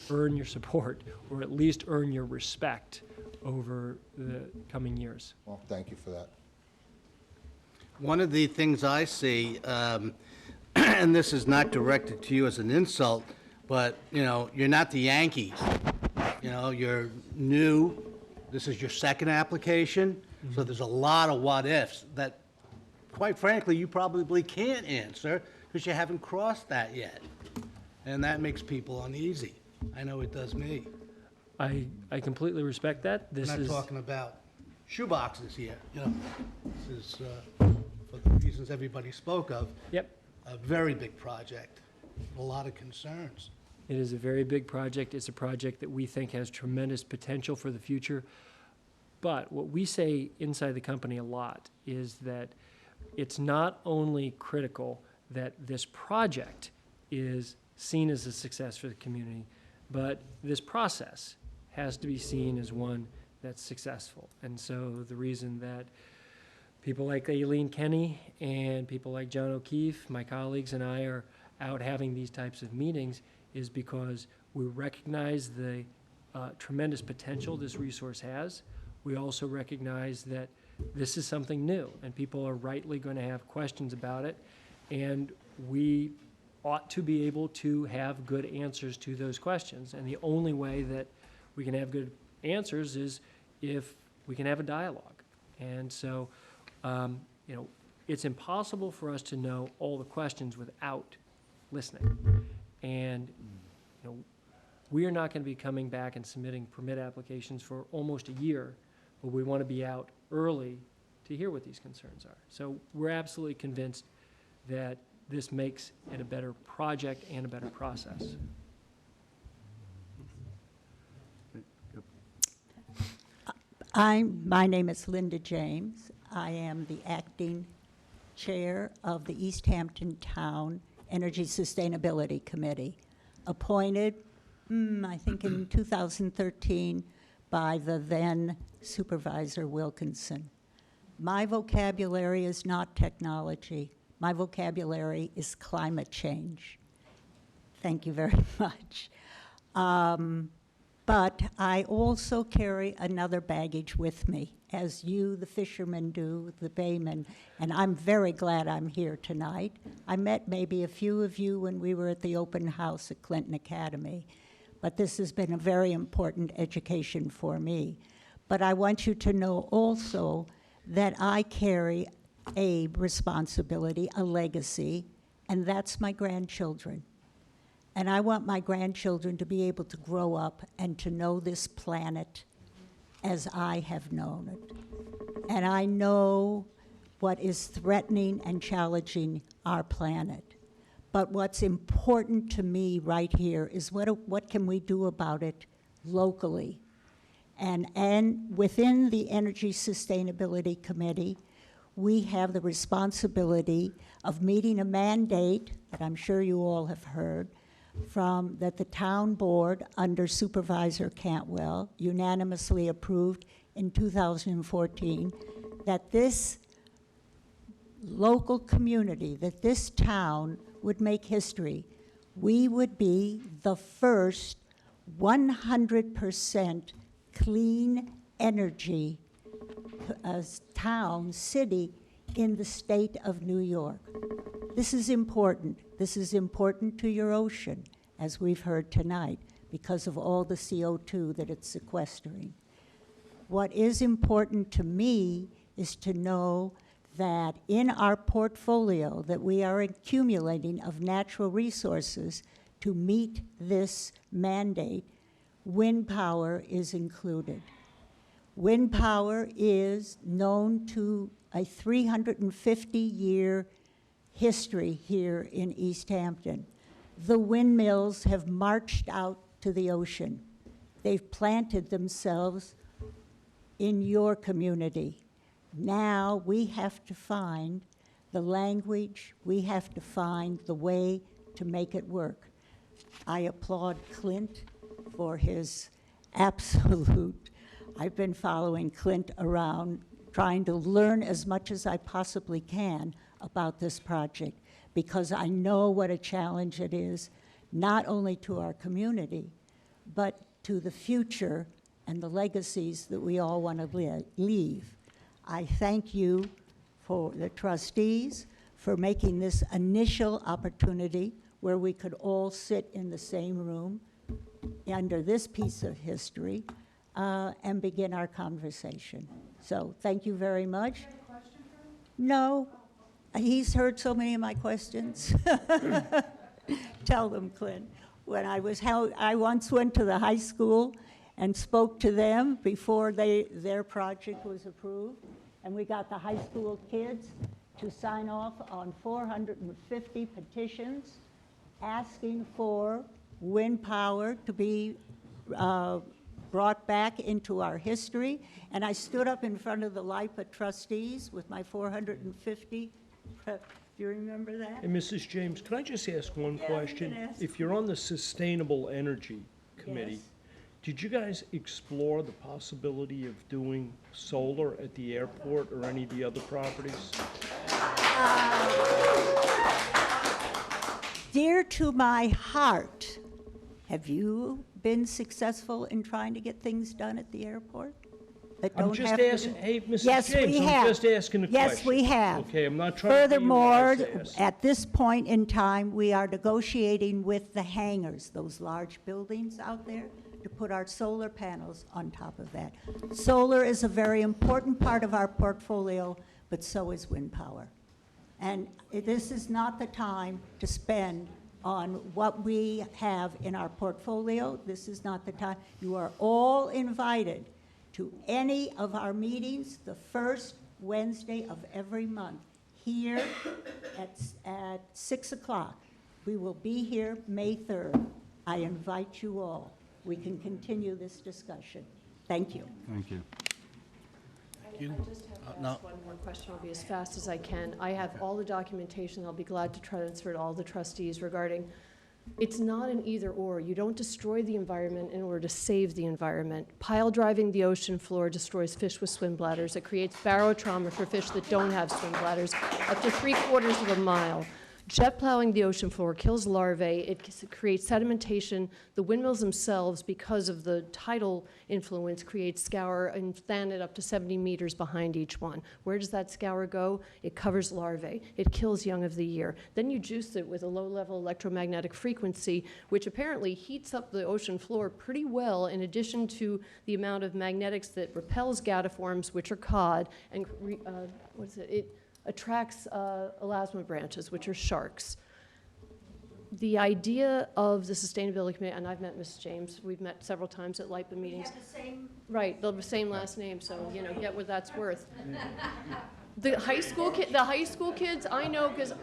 earn your support, or at least earn your respect over the coming years. Well, thank you for that. One of the things I see, and this is not directed to you as an insult, but, you know, you're not the Yankees. You know, you're new, this is your second application, so there's a lot of what-ifs that, quite frankly, you probably can't answer because you haven't crossed that yet. And that makes people uneasy. I know it does me. I completely respect that. I'm This not is, talking about shoeboxes here, you know. This is, for the reasons everybody spoke of, yep, a very big project, a lot of concerns. it is a very big project. It's a project that we think has tremendous potential for the future. But what we say inside the company a lot is that it's not only critical that this project is seen as a success for the community, but this process has to be seen as one that's successful. And so the reason that people like Aileen Kenny and people like John O'Keefe, my colleagues, and I are out having these types of meetings is because we recognize the tremendous potential this resource has. We also recognize that this is something new, and people are rightly going to have questions about it, and we ought to be able to have good answers to those questions. And the only way that we can have good answers is if we can have a dialogue. And so, you know, it's impossible for us to know all the questions without listening. And, you know, we are not going to be coming back and submitting permit applications for almost a year, but we want to be out early to hear what these concerns are. So we're absolutely convinced that this makes it a better project and a better process. My name is Linda James. I am the acting chair of the East Hampton Town Energy Sustainability Committee, appointed, I think in 2013, by the then Supervisor Wilkinson. My vocabulary is not technology. My vocabulary is climate change. Thank you very much. But I also carry another baggage with me, as you, the fishermen, do, the baymen, and I'm very glad I'm here tonight. I met maybe a few of you when we were at the open house at Clinton Academy, but this has been a very important education for me. But I want you to know also that I carry a responsibility, a legacy, and that's my grandchildren. And I want my grandchildren to be able to grow up and to know this planet as I have known it. And I know what is threatening and challenging our planet. But what's important to me right here is what can we do about it locally? And within the Energy Sustainability Committee, we have the responsibility of meeting a mandate that I'm sure you all have heard that the town board under Supervisor Cantwell unanimously approved in 2014, that this local community, that this town would make history. We would be the first 100% clean energy town, city in the state of New York. This is important. This is important to your ocean, as we've heard tonight, because of all the CO2 that it's sequestering. What is important to me is to know that in our portfolio that we are accumulating of natural resources to meet this mandate, wind power is included. Wind power is known to a 350-year history here in East Hampton. The windmills have marched out to the ocean. They've planted themselves in your community. Now we have to find the language, we have to find the way to make it work. I applaud Clint for his absolute, I've been following Clint around, trying to learn as much as I possibly can about this project, because I know what a challenge it is, not only to our community, but to the future and the legacies that we all want to leave. I thank you for the trustees for making this initial opportunity where we could all sit in the same room under this piece of history and begin our conversation. So thank you very much. No, he's heard so many of my questions. Tell them, Clint. When I once went to the high school and spoke to them before their project was approved, and we got the high school kids to sign off on 450 petitions asking for wind power to be brought back into our history. And I stood up in front of the LIPA trustees with my 450. Do you remember that? And Mrs. James, can I just ask one question? You can ask. If you're on the Sustainable Energy Committee, Yes. did you guys explore the possibility of doing solar at the airport or any of the other properties? Dear to my heart, have you been successful in trying to get things done at the airport? I'm just asking, hey, Mrs. Yes, James, we I'm have. just asking a question. Yes, we have. Okay, I'm not trying to be Furthermore, your ass. at this point in time, we are negotiating with the hangars, those large buildings out there, to put our solar panels on top of that. Solar is a very important part of our portfolio, but so is wind power. And this is not the time to spend on what we have in our portfolio. This is not the time. You are all invited to any of our meetings the first Wednesday of every month here at 6 o'clock. We will be here May 3rd. I invite you all. We can continue this discussion. Thank you. Thank you. I just have to ask one more question. I'll be as fast as I can. I have all the documentation. I'll be glad to transfer to all the trustees regarding, it's not an either or. You don't destroy the environment in order to save the environment. Pile driving the ocean floor destroys fish with swim bladders. It creates barotrauma for fish that don't have swim bladders, up to 3/4 of a mile. Jet plowing the ocean floor kills larvae, it creates sedimentation. The windmills themselves, because of the tidal influence, create scour and fan it up to 70 meters behind each one. Where does that scour go? It covers larvae. It kills young of the year. Then you juice it with a low-level electromagnetic frequency, which apparently heats up the ocean floor pretty well, in addition to the amount of magnetics that repels gadiforms, which are cod, and it attracts elasma branches, which are sharks. The idea of the Sustainability Committee, and I've met Ms. James, we've met several times at LIPA meetings. We have the same. Right, they're the same last name, so, you know, get what that's worth. The high school kids I know because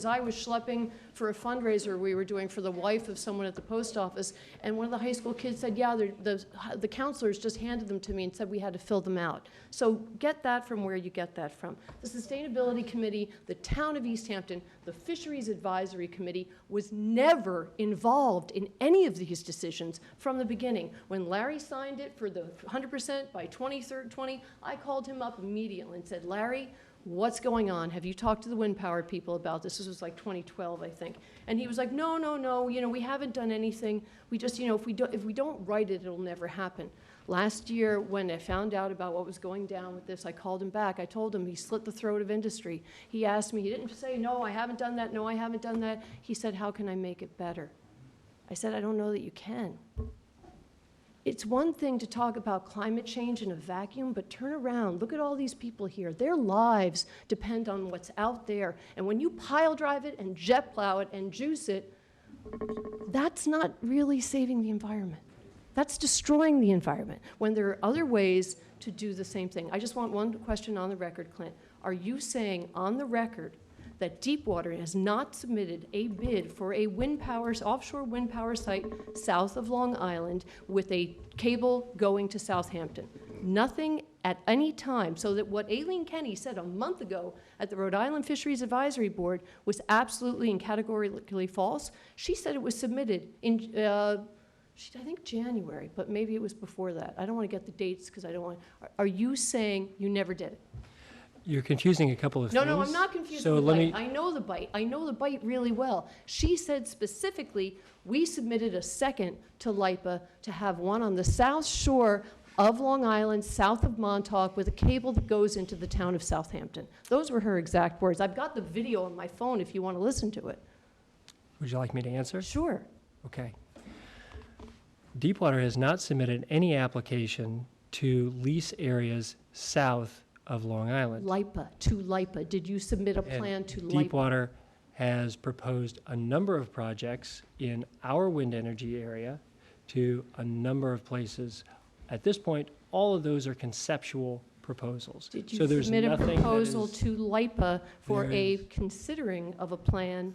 I was schlepping for a fundraiser we were doing for the wife of someone at the post office, and one of the high school kids said, yeah, the counselors just handed them to me and said we had to fill them out. So get that from where you get that from. The Sustainability Committee, the town of East Hampton, the Fisheries Advisory Committee was never involved in any of these decisions from the beginning. When Larry signed it for the 100% by 2020, I called him up immediately and said, Larry, what's going on? Have you talked to the wind power people about this? This was like 2012, I think. And he was like, no, you know, we haven't done anything. We just, you know, if we don't write it, it'll never happen. Last year, when I found out about what was going down with this, I called him back. I told him he slit the throat of industry. He asked me, he didn't say, no, I haven't done that, no, I haven't done that. He said, how can I make it better? I said, I don't know that you can. It's one thing to talk about climate change in a vacuum, but turn around, look at all these people here. Their lives depend on what's out there. And when you pile drive it and jet plow it and juice it, that's not really saving the environment. That's destroying the environment when there are other ways to do the same thing. I just want one question on the record, Clint. Are you saying on the record that Deepwater has not submitted a bid for a offshore wind power site south of Long Island with a cable going to Southampton? Nothing at any time, so that what Aileen Kenny said a month ago at the Rhode Island Fisheries Advisory Board was absolutely and categorically false. She said it was submitted in, I think January, but maybe it was before that. I don't want to get the dates because I don't want, are you saying you never did it? You're confusing a couple of things. No, I'm not confusing So the let bite. me, I know the bite. I know the bite really well. She said specifically, we submitted a second to LIPA to have one on the south shore of Long Island, south of Montauk, with a cable that goes into the town of Southampton. Those were her exact words. I've got the video on my phone if you want to listen to it. would you like me to answer? Sure. Okay. Deepwater has not submitted any application to lease areas south of Long Island. To LIPA. Did you submit a plan to LIPA? Deepwater has proposed a number of projects in our wind energy area to a number of places. At this point, all of those are conceptual proposals. Did you So there's submit a nothing that proposal is- to LIPA for there a is- considering of a plan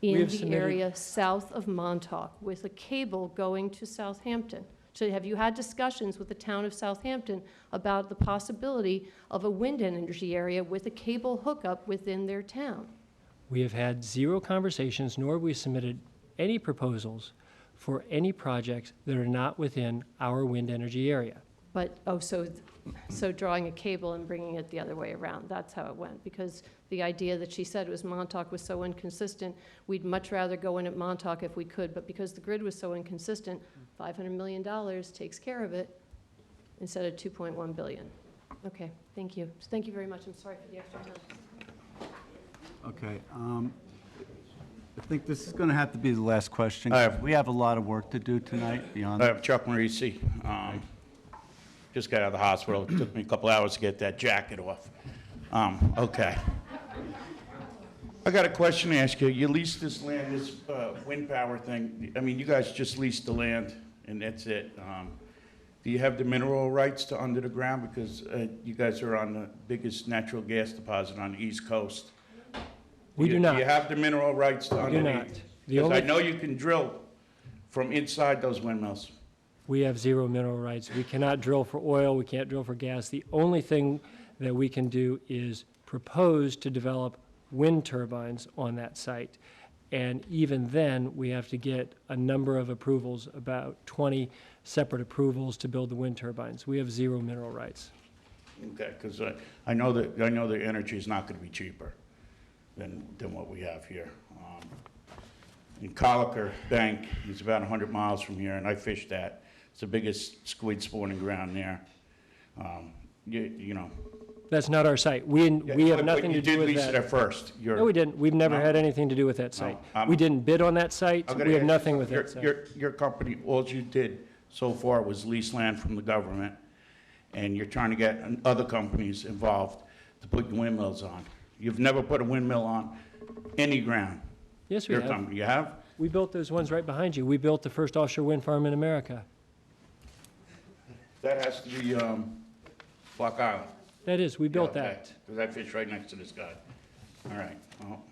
We in have the submitted- area south of Montauk with a cable going to Southampton? So have you had discussions with the town of Southampton about the possibility of a wind energy area with a cable hookup within their town? We have had zero conversations, nor have we submitted any proposals for any projects that are not within our wind energy area. But, so drawing a cable and bringing it the other way around, that's how it went. Because the idea that she said was Montauk was so inconsistent, we'd much rather go in at Montauk if we could, but because the grid was so inconsistent, $500 million takes care of it instead of $2.1 billion. Okay, thank you. Thank you very much. I'm sorry for the extra time. Okay, I think this is going to have to be the last question. I have- We have a lot of work to do tonight beyond. I have Chuck Marisi. Just got out of the hospital. It took me a couple hours to get that jacket off. Okay. I got a question to ask you. You leased this land, this wind power thing. I mean, you guys just leased the land, and that's it. Do you have the mineral rights to under the ground? Because you guys are on the biggest natural gas deposit on the East Coast. We do not. Do you have the mineral rights to We do underneath? not. The Because only- I know you can drill from inside those windmills. We have zero mineral rights. We cannot drill for oil, we can't drill for gas. The only thing that we can do is propose to develop wind turbines on that site. And even then, we have to get a number of approvals, about 20 separate approvals to build the wind turbines. We have zero mineral rights. Okay, because I know that the energy is not going to be cheaper. than what we have here. In Coliker Bank is about 100 miles from here, and I fished that. It's the biggest squid spawning ground there. You know. That's not our site. We have nothing to do with that. You did lease it at first. No, we didn't. We've never had anything to do with that site. We didn't bid on that site. I'm gonna We have ask nothing you, with that site. Your company, all you did so far was lease land from the government, and you're trying to get other companies involved to put windmills on. You've never put a windmill on any ground. Yes, we Your have. company, you have? We built those ones right behind you. We built the first offshore wind farm in America. That has to be Block Island. That is, we built that. Because I fish right next to this guy. All right, well,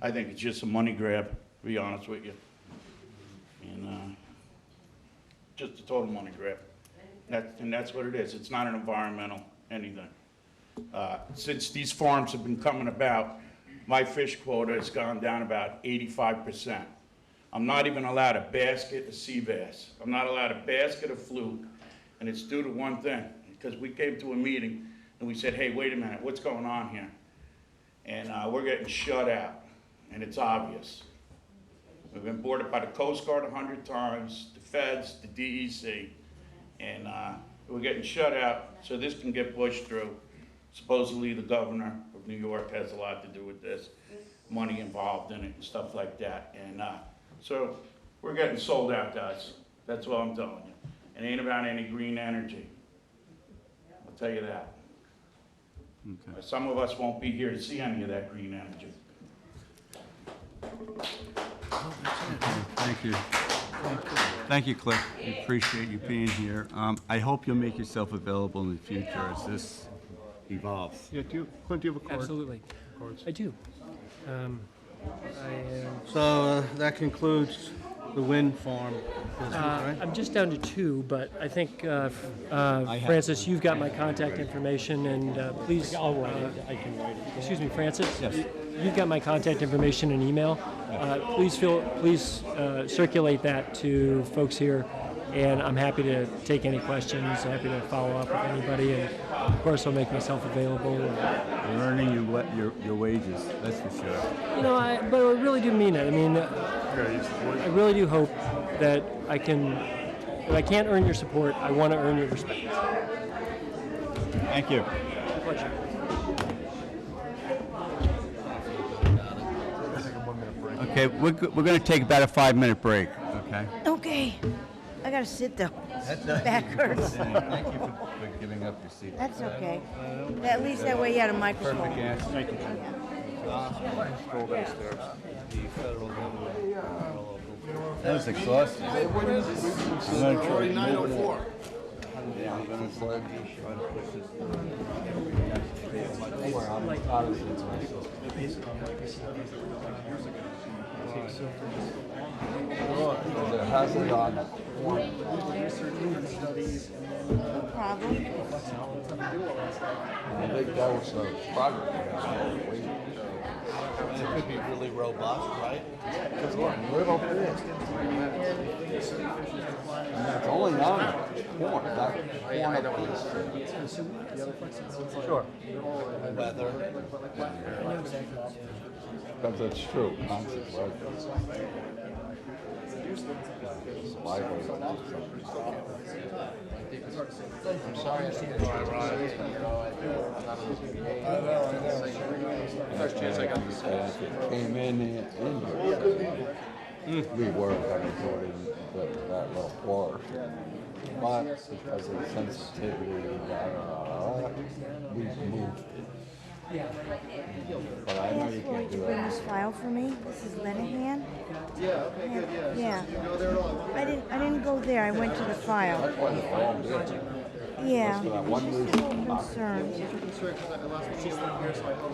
I think it's just a money grab, to be honest with you. And just a total money grab. And that's what it is. It's not an environmental anything. Since these farms have been coming about, my fish quota has gone down about 85%. I'm not even allowed a basket of sea bass. I'm not allowed a basket of fluke. And it's due to one thing, because we came to a meeting and we said, hey, wait a minute, what's going on here? And we're getting shut out, and it's obvious. We've been boarded by the Coast Guard 100 times, the feds, the DEC, and we're getting shut out so this can get pushed through. Supposedly the governor of New York has a lot to do with this, money involved in it and stuff like that. And so we're getting sold out, guys. That's what I'm telling you. It ain't about any green energy. I'll tell you that. Okay. Some of us won't be here to see any of that green energy. Thank you. Thank you, Clint. We appreciate you being here. I hope you'll make yourself available in the future as this evolves. Yeah, Clint, do you have a card? Absolutely. I do. So that concludes the wind farm business, right? I'm just down to two, but I think, Francis, you've got my contact information, and please. I'll write it. I can write it. Excuse me, Francis? Yes. You've got my contact information and email. Please circulate that to folks here, and I'm happy to take any questions, happy to follow up with anybody, and of course I'll make myself available. You're earning your wages, that's for sure. You know, but I really do mean it. I mean, I really do hope that I can't earn your support. I want to earn your respect. Thank you. My pleasure. Okay, we're going to take about a 5-minute break, okay? Okay. I gotta sit though. Back hurts. Thank you for giving up your seat. That's okay. At least that way you had a microphone. Perfect answer. Thank you. Scroll downstairs. That was exhausting. I'm going to try 904. Yeah, I'm going to try to push this. It has it on. No problem. I think that was a progress. It could be really robust, right? Just a little bit. And it's only on corn, not corn. Sure. Weather. Because it's true, constant weather. I'm sorry I see that you arrived. First chance I got to see it. Came in here, we were going to put in that little floor. But because of the sensitivity, we moved it. But I know you can't do Bring that. this file for me. This is Lenahan. Yeah, okay, good, yeah. Yeah. Did you go there at all? I didn't go there. I went to the file. That's why the phone did. Yeah. That's what I Just a little concerned.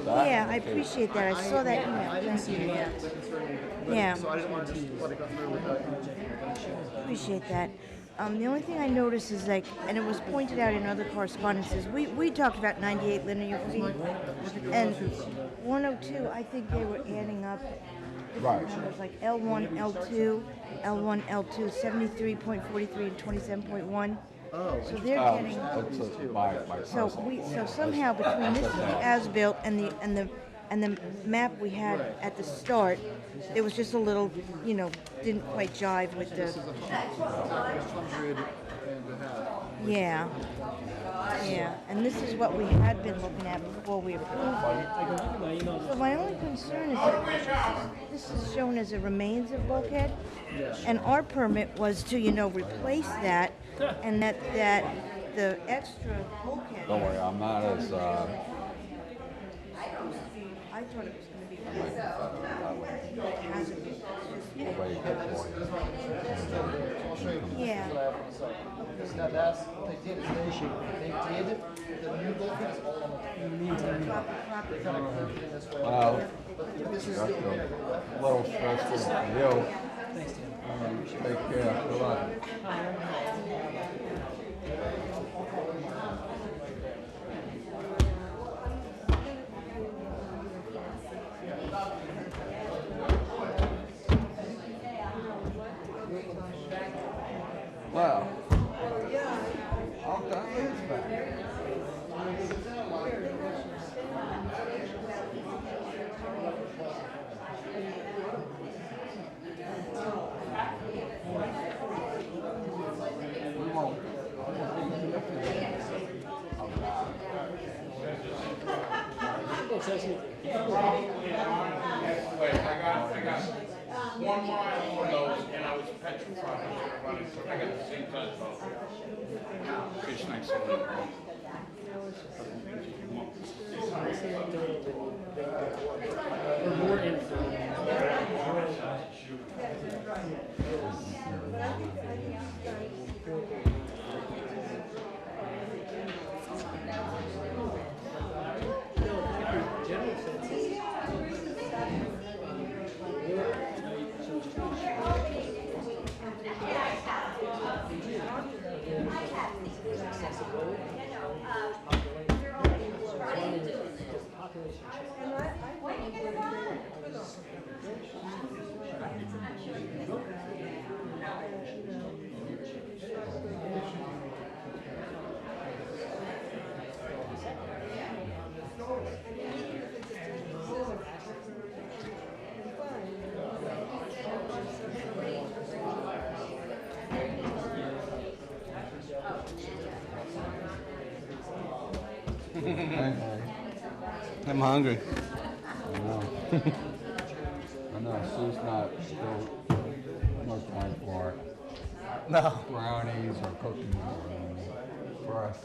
Yeah, I appreciate that. I saw that email. I didn't see Thank you. any of the concern. Yeah. So I didn't want to just let it go through without you. Appreciate that. The only thing I noticed is like, and it was pointed out in other correspondences, we talked about 98 linear feet, and 102, I think they were adding up Right. numbers like L1, L2, L1, L2, 73.43 and 27.1. So they're getting, so somehow between this as-built and the map we had at the start, it was just a little, didn't quite jive with the. Yeah. Yeah, and this is what we had been looking at before we approved it. So my only concern is that this is shown as a remains of bulkhead, and our permit was to, replace that, and that the extra bulkhead. Don't worry, I'm not as, I thought it was gonna be. But it hasn't been. It's way just- Yeah. Now that's, they did the issue. They did the new bulkheads all on the They kind of curved it in this way. well, This is that's a little stressful for you. Take care, good luck. Wow. Wait, I got 1 mile on those, and I was petrified running, so I got the same size boat. Fish next to it. I'm hungry. I know. I know, Sue's not still, no time for it. No. Brownies or cookies for us.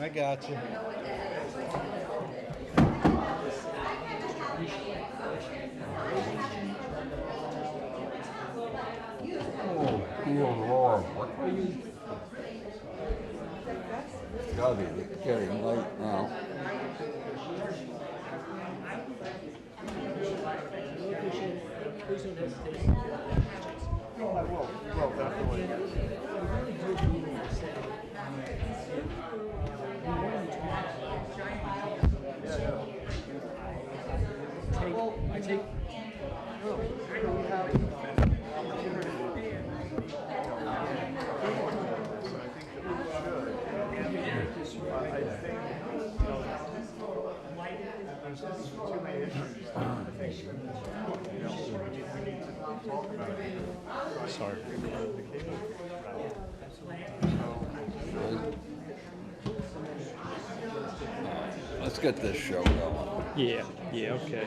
I got you. Oh, good Lord, what are you? Gotta be getting late now. Oh, I will. Well, definitely. I take. Sorry. Let's get this show going. Yeah, okay.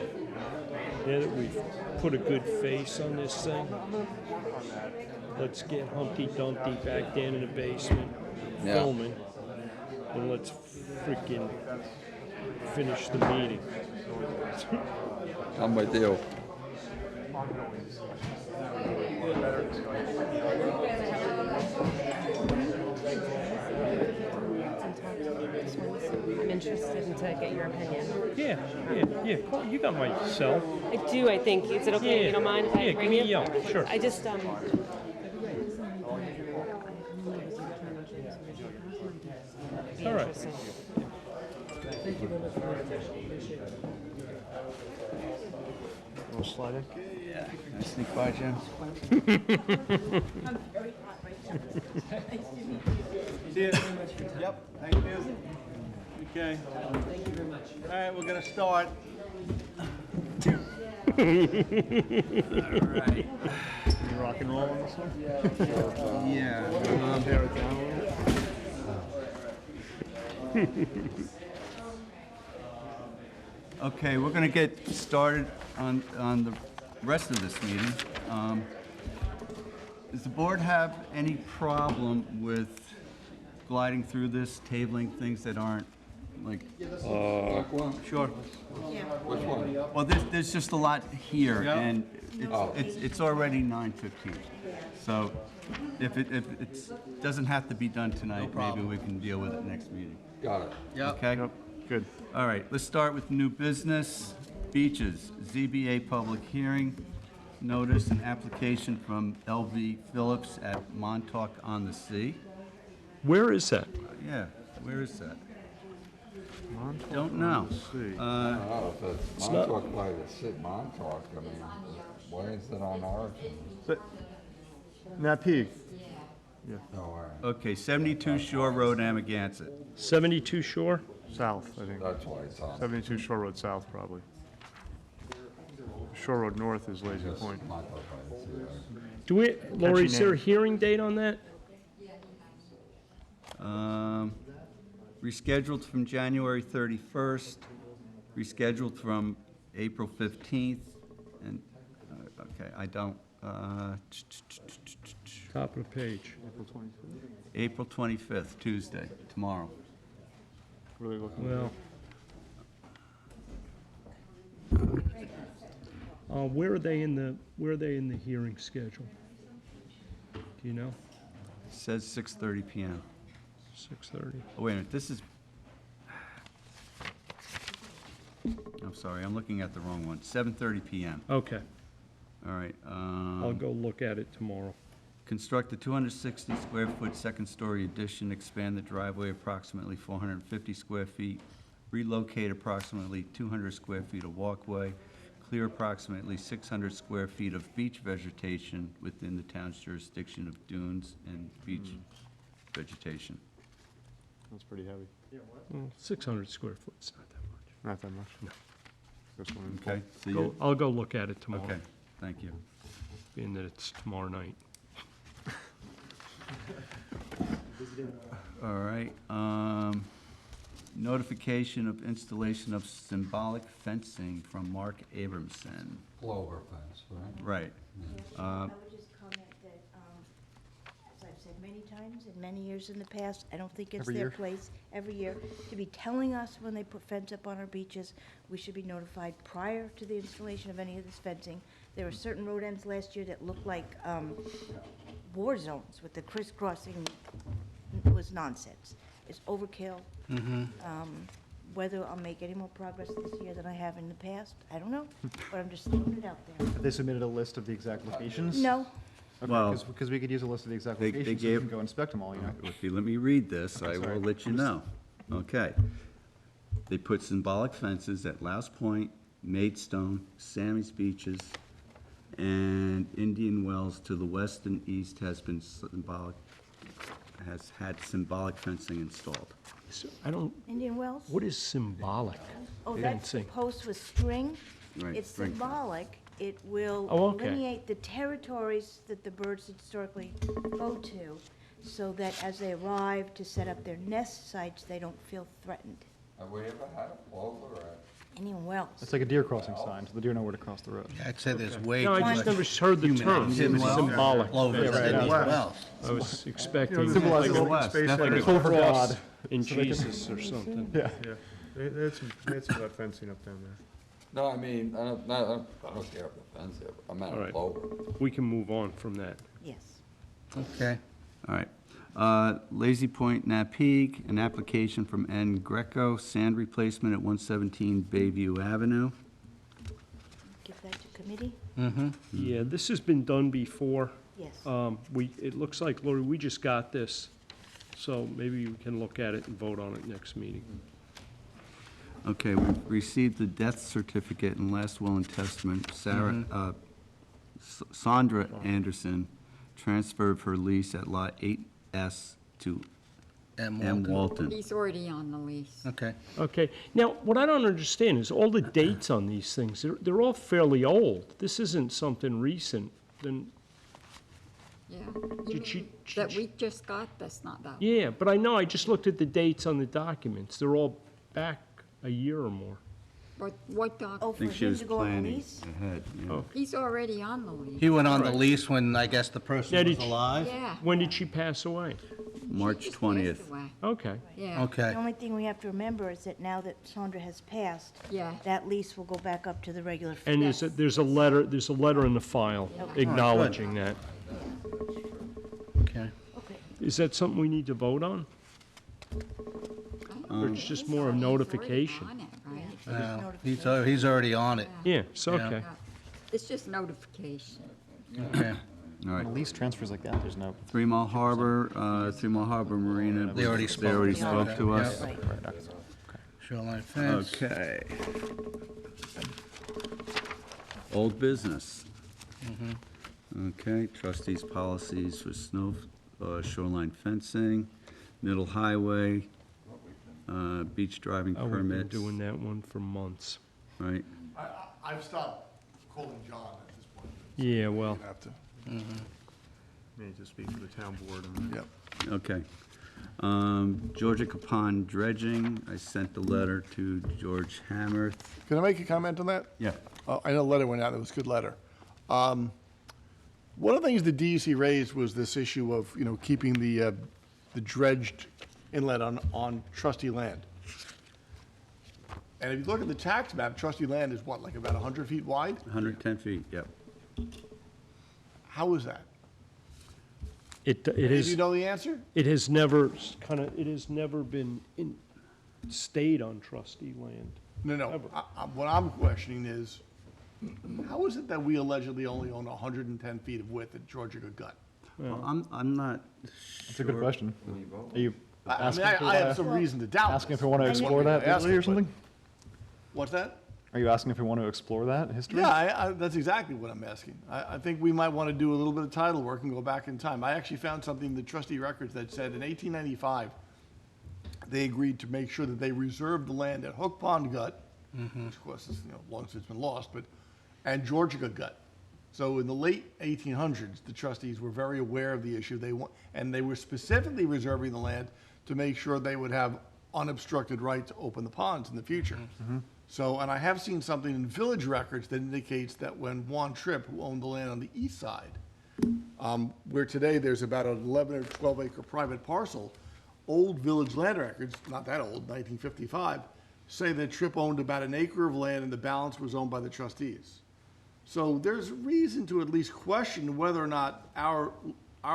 Now that we've put a good face on this thing, let's get Humpty Dumpty back down in the basement, Yeah. filming, and let's freaking finish the meeting. I'm with you. I'm interested to get your opinion. Yeah. Call- You got my cell. I do, I think. Is it okay if you don't mind if I Yeah, ring give me you? a yell, sure. I just, All right. interesting. Thank you very much for your attention. Appreciate it. Want to slide in? Yeah. Can I sneak by, Jim? See you. Yep, thank you. Okay. Thank you very much. All right, we're gonna start. All right. You rock and roll on this one? Yeah. Tear it down a little? Okay, we're gonna get started on the rest of this meeting. Does the board have any problem with gliding through this, tabling things that aren't, like? Sure. Which one? Well, there's just a lot here, Yeah. and Oh. it's already 9:15. So if it doesn't have to be done tonight, maybe we can deal with it next meeting. Got it. Yep. Okay? Yep, good. All right, let's start with new business. Beaches, ZBA public hearing, notice and application from LV Phillips at Montauk on the Sea. Where is that? Yeah, where is that? Don't know. Oh, if it's not- Montauk by the city, Montauk, I mean, why is it on our agenda? Napeag. No, all right. Okay, 72 Shore Road, Amagansett. 72 Shore? South, I think. That's why it's on. 72 Shore Road South, probably. Shore Road North is Lazy Point. Montauk by the sea. Do we, Lori, is there a name. hearing date on that? Rescheduled from January 31st, rescheduled from April 15th, and, okay, I don't, Top of the page. April 25th, Tuesday, tomorrow. Really looking. Well. Where are they in the hearing schedule? Do you know? Says 6:30 PM. 6:30. Oh, wait a minute, this is, I'm sorry, I'm looking at the wrong one, 7:30 PM. Okay, All right. I'll go look at it tomorrow. Construct a 260 square foot second story addition, expand the driveway approximately 450 square feet, relocate approximately 200 square feet of walkway, clear approximately 600 square feet of beach vegetation within the town's jurisdiction of dunes and beach vegetation. That's pretty heavy. Well, 600 square foot's not that much. Not that much. No. This one. Okay, so Go- you, I'll go look at it tomorrow. okay, thank you. Being that it's tomorrow night. All right, notification of installation of symbolic fencing from Mark Abramson. Clover fence, right? Right. I would just comment that, as I've said many times and many years in the past, I don't think it's Every their year? place every year to be telling us when they put fence up on our beaches. We should be notified prior to the installation of any of this fencing. There were certain road ends last year that looked like war zones with the crisscrossing. It was nonsense. It's overkill. Whether I'll make any more progress this year than I have in the past, I don't know, but I'm just throwing it out there. Have they submitted a list of the exact locations? No, Well, Because we could use a list of the exact they locations, so we gave- can go inspect them all, you know? If you let me read this, I will sorry. let you know. Okay. They put symbolic fences at Louse Point, Maidstone, Sammy's Beaches, and Indian Wells to the west and east has had symbolic fencing installed. So I don't, Indian Wells? what is symbolic Oh, that's fencing? posts with string? Right, It's string fence. symbolic. It will Oh, okay. delineate the territories that the birds historically go to, so that as they arrive to set up their nest sites, they don't feel threatened. Have we ever had a plover at? Indian Wells. It's like a deer crossing sign, so the deer know where to cross the road. I'd say there's way No, too I much. just never heard the term. Indian Wells. Symbolic. Plovers Yeah, right, at Indian I Wells. I was expecting You know, like symbolizes a open West, space. definitely. like a For cross God. in So they can- Jesus or something. Yeah. Yeah, they had some of that fencing up down there. No, I mean, I don't care if the fence there, I'm at All a right. plover. We can move on from that. Yes. Okay. All right. Lazy Point, Napeag, an application from N. Greco, sand replacement at 117 Bayview Avenue. Give that to committee? Yeah, this has been done before. Yes. It looks like, Lori, we just got this, so maybe we can look at it and vote on it next meeting. Okay, we've received the death certificate and last will and testament. Sandra Anderson transferred for lease at Lot 8S to M. Walton. He's already on the lease. Okay. Okay, now, what I don't understand is all the dates on these things, they're all fairly old. This isn't something recent, then, Yeah. You mean that we just got? That's not that. yeah, but I know, I just looked at the dates on the documents. They're all back a year or more. What doc? Oh, I for think she him was to go on the planning lease? ahead, yeah. Oh. He's already on the lease. He went on the Right. lease when, I guess, the person Now, was did you- alive? Yeah. When did she pass away? March 20th. Okay. Yeah. Okay. The only thing we have to remember is that now that Sandra has passed, Yeah. that lease will go back up to the regular. And there's a letter in the file Okay. acknowledging that. Okay. Is that something we need to vote on? Or it's just more a notification? He's already on it. Yeah, so, Yeah. okay. It's just notification. Okay. All right. Lease transfers like that, there's no. 3 Mile Harbor, 3 Mile Harbor Marina. They already spoke. spoke to us. Yep. Shoreline fence. Okay. Old business. Okay, trustees' policies for snow, shoreline fencing, middle highway, beach driving Oh, we've been permits, doing that one for months. right? I've stopped calling John at this point. Yeah, well. You have to. Me to speak for the town board. Yep. Okay. Georgia Capon dredging, I sent the letter to George Hammerth. Can I make a comment on that? Yeah. I know the letter went out, it was a good letter. One of the things the DEC raised was this issue of, keeping the dredged inlet on trustee land. And if you look at the tax map, trustee land is what, like about 100 feet wide? 110 feet, yep. How is that? It Any of is. you know the answer? It has never been stayed on trustee land. No. What I'm questioning is, how is it that we allegedly only own 110 feet of width at Georgia Gut? Well, I'm not sure. That's a good question. Are you I asking mean, if we I have wanna- some reason to doubt Asking if this. we want to That's explore one that thing I asked legally or it, but- something? What's that? Are you asking if we want to explore that history? Yeah, that's exactly what I'm asking. I think we might want to do a little bit of title work and go back in time. I actually found something in the trustee records that said in 1895, they agreed to make sure that they reserved the land at Hook Pond Gut, which of course is, long since been lost, and Georgia Gut. So in the late 1800s, the trustees were very aware of the issue. And they were specifically reserving the land to make sure they would have unobstructed right to open the ponds in the future. So, and I have seen something in village records that indicates that when Juan Tripp, who owned the land on the east side, where today there's about an 11 or 12 acre private parcel, old village land records, not that old, 1955, say that Tripp owned about an acre of land and the balance was owned by the trustees. So there's reason to at least question whether or not our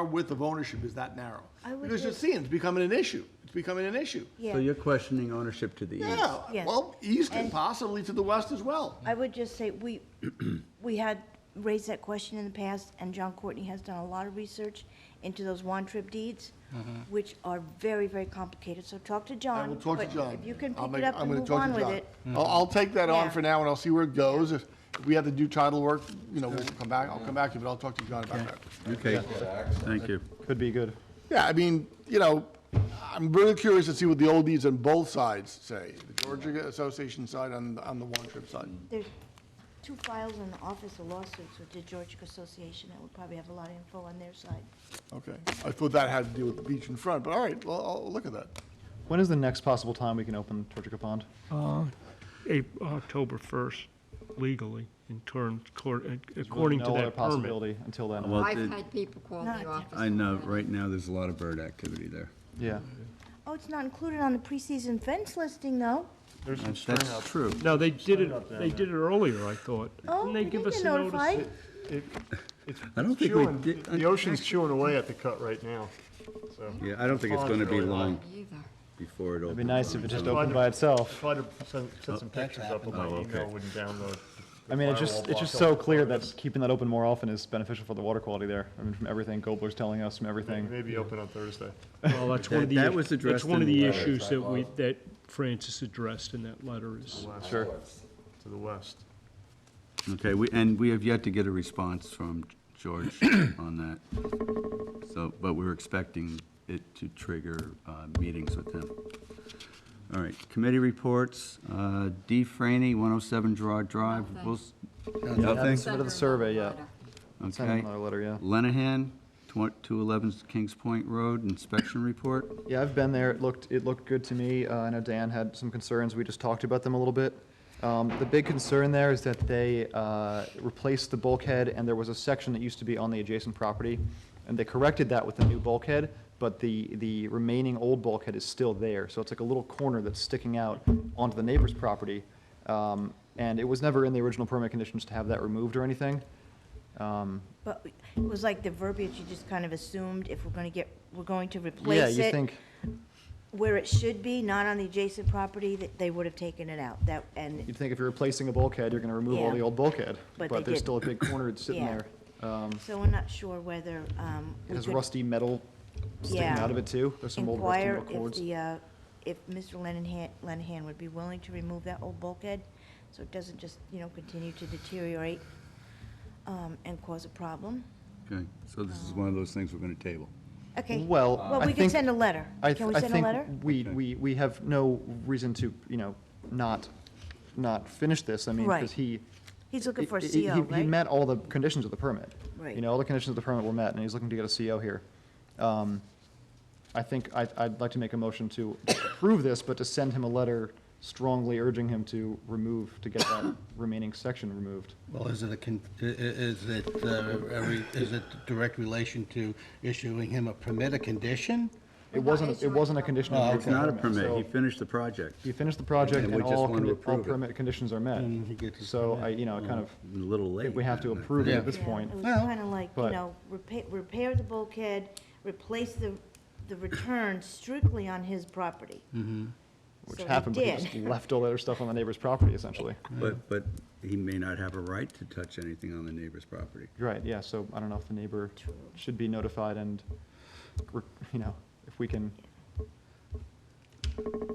width of ownership is that narrow. Because it seems becoming an issue. It's becoming an issue. So you're questioning ownership to the east? Yeah, well, east and possibly to the west as well. I would just say, we had raised that question in the past, and John Courtney has done a lot of research into those one-trip deeds, which are very, very complicated. So talk to John. I will talk to but John. If you can I'm pick it up and gonna move talk to on with John. it. I'll take that on Yeah. for now, and I'll see where it goes. If we have to do title work, we'll come back, I'll come back to you, but I'll talk to John about that. Okay, thank you. Could be good. Yeah, I mean, I'm really curious to see what the old deeds on both sides say, the Georgia Association side and on the one-trip side. There's 2 files in the Office of Lawsuits with the Georgia Association that would probably have a lot of info on their side. Okay, I thought that had to do with the beach in front, but all right, well, I'll look at that. When is the next possible time we can open Georgia Pond? October 1st, legally, according to No other that permit. possibility until then. Well, I've had people call the office. I know, right now, there's a lot of bird activity there. Yeah. Oh, it's not included on the preseason fence listing, though. That's true. No, they did it earlier, I thought. Oh, Didn't they we give didn't us get a notice? notified. I don't think we Chewing- did. The ocean's chewing away at the cut right now, so. Yeah, I don't think it's gonna be Pond's really long Either. before it opens. It'd be nice if it just I tried opened to- by itself. Tried to set some pictures up, but my Oh, okay. email wouldn't download. I mean, it's Firewall just blocked so all the clear that photos. keeping that open more often is beneficial for the water quality there. I mean, from everything Gobler's telling us, from everything. Maybe open on Thursday. Well, that's one of the, That was that's addressed one of in the the letter. issues that Francis addressed in that letter is. Sure. To the west. Okay, we have yet to get a response from George on that. So, but we're expecting it to trigger meetings with him. All right, committee reports. D. Franny, 107 Gerard Drive. Haven't submitted the survey yet. Send them Okay. another letter, yeah. Lenahan, 211 Kings Point Road, inspection report. Yeah, I've been there. It looked good to me. I know Dan had some concerns. We just talked about them a little bit. The big concern there is that they replaced the bulkhead, and there was a section that used to be on the adjacent property, and they corrected that with the new bulkhead, but the remaining old bulkhead is still there. So it's like a little corner that's sticking out onto the neighbor's property. And it was never in the original permit conditions to have that removed or anything. But it was like the verbiage, you just kind of assumed if we're going to replace Yeah, it. you think, Where it should be, not on the adjacent property, that they would have taken it out. you'd think if you're replacing a bulkhead, you're gonna remove all Yeah. the old bulkhead. But But they there's still a didn't. big corner that's sitting Yeah. there. So we're not sure whether, It we has could rusty metal sticking Yeah. out of it too. There's some old rusty inquire metal cords. if Mr. Lenahan would be willing to remove that old bulkhead, so it doesn't just, continue to deteriorate, and cause a problem. Okay, so this is one of those things we're going to table. Okay. Well, Well, I we can think- send a letter. Can we send a letter? We have no reason to, not finish this. I mean, Right. because He's looking for a he CO, right? met all the conditions of the permit. Right. All the conditions of the permit were met, and he's looking to get a CO here. I think I'd like to make a motion to approve this, but to send him a letter strongly urging him to get that remaining section removed. Well, is it direct relation to issuing him a permit, a condition? It wasn't a condition of the It's not a original permit, he so finished the project. He finished the project, And and we just all want to approve it. permit conditions are met. And he gets his So permit. I kind of, A little late. think we have to then, I approve it think. at this point. It was Well, kind of like, but- repair the bulkhead, replace the return strictly on his property. Which So he happened, but he just did. left all the other stuff on the neighbor's property, essentially. But he may not have a right to touch anything on the neighbor's property. Right, yeah, so I don't know if the neighbor should be notified and, if we can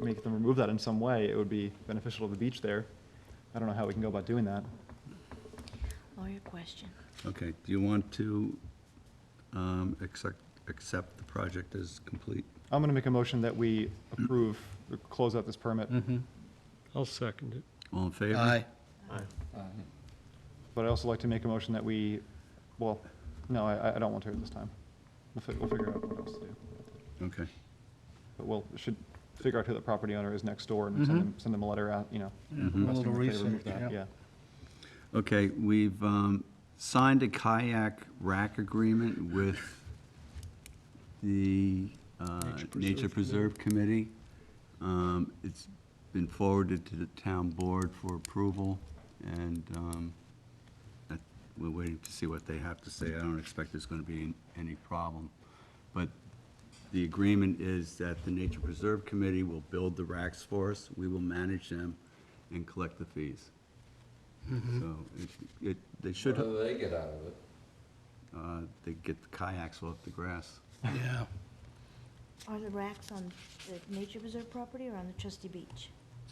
make them remove that in some way, it would be beneficial to the beach there. I don't know how we can go about doing that. Lawyer question. Okay, do you want to accept the project as complete? I'm gonna make a motion that we approve, or close out this permit. I'll second it. All in favor? Aye. But I'd also like to make a motion that we, no, I don't want to at this time. We'll figure out what else to do. Okay. But should figure out who the property owner is next door and send them a letter out, A requesting little that they remove research, that, yeah. Okay, we've signed a kayak rack agreement with the Nature Preserve Committee. It's been forwarded to the town board for approval, and we're waiting to see what they have to say. I don't expect there's going to be any problem. But the agreement is that the Nature Preserve Committee will build the racks for us, we will manage them, and collect the fees. So they should. What do they get out of it? They get the kayaks off the grass. Yeah. Are the racks on the nature preserve property or on the Trustee Beach?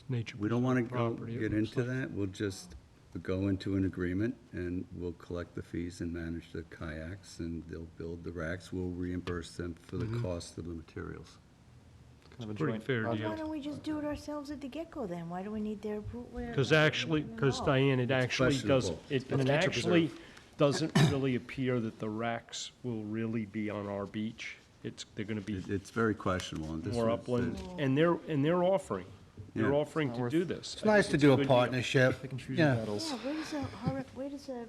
Nature We don't want to property, it get looks into that, we'll just go into an agreement, and we'll collect the fees and manage the kayaks, and they'll build the racks, we'll reimburse them for the cost of the materials. Kind of a Pretty joint fair project. deal. Why don't we just do it ourselves at the get-go then? Why do we need their approval? Because Diane, it actually doesn't, questionable. it actually doesn't really appear that the racks will really be on our beach. They're gonna be It's very questionable. And this more was- upland, and they're offering Yeah. to do this. It's nice to do a good deal. partnership. They can choose Yeah. your battles. Yeah,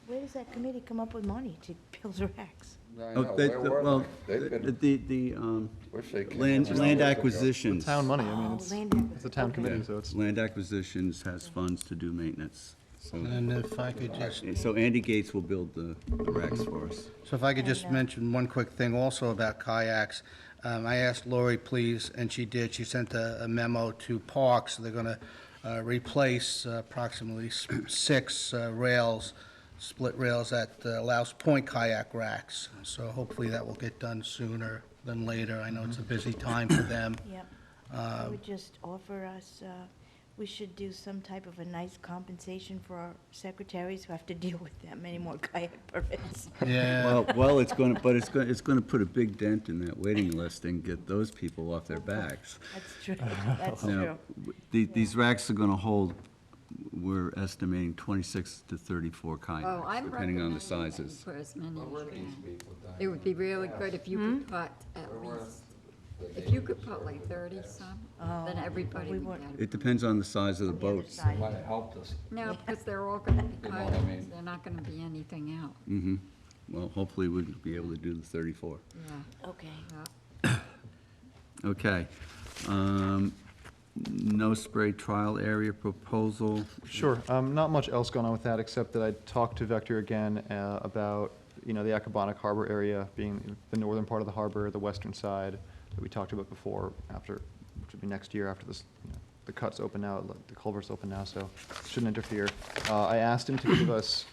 where does that committee come up with money to build the racks? I Oh, know, they- where the- were well, they? They've been, wish they came land up with years ago. acquisitions. Town money, I mean, Oh, it's land a town committee, Yeah. so it's. Land acquisitions has funds to do maintenance. And if I could just So Andy Gates will build the racks for us. So if I could just mention one quick thing also about kayaks. I asked Lori, please, and she did. She sent a memo to Parks. They're going to replace approximately 6 rails, split rails that allows point kayak racks. So hopefully that will get done sooner than later. I know it's a busy time for them. Yep. I would just offer us, we should do some type of a nice compensation for our secretaries who have to deal with that many more kayak permits. Well, it's going to put a big dent in that waiting list and get those people off their backs. That's true, that's Now, true. These racks are going to hold, we're estimating 26 to 34 Oh, kayaks, I'm depending on the recommending that you sizes. put as many as you can. It would be really good if you could put at least, if you could put like 30 some, then everybody would get it. It depends on the size of the boats. Might have helped us. No, because they're all gonna be You know what I kayaks, mean? they're not gonna be anything else. Mm-hmm. Well, hopefully we'll be able to do the 34. Yeah. Okay. Okay. No spray trial area proposal. Sure. Not much else going on with that, except that I talked to Vector again about, the Accabonac Harbor area being the northern part of the harbor, the western side that we talked about before, which would be next year after this, the cuts open now, the culvert's open now, so shouldn't interfere. I asked him to give us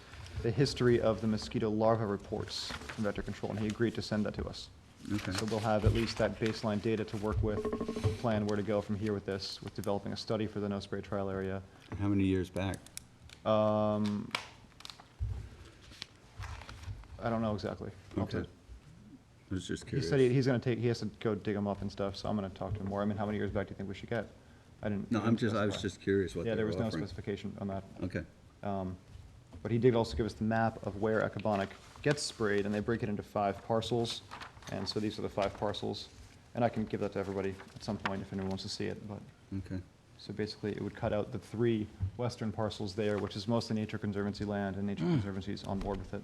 the history of the mosquito larva reports from Vector Control, and he agreed to send that to us. Okay. So we'll have at least that baseline data to work with, plan where to go from here with this, with developing a study for the no spray trial area. How many years back? I don't know exactly. Okay. I was just He curious. said he has to go dig them up and stuff, so I'm gonna talk to him more. I mean, how many years back do you think we should get? I didn't. No, he didn't I was specify. just curious what Yeah, they there were was no offering. specification on that. Okay. But he did also give us the map of where Accabonac gets sprayed, and they break it into 5 parcels. And so these are the 5 parcels. And I can give that to everybody at some point if anyone wants to see it, but. Okay. So basically, it would cut out the 3 western parcels there, which is mostly Nature Conservancy land, and Nature Conservancy's on board with it.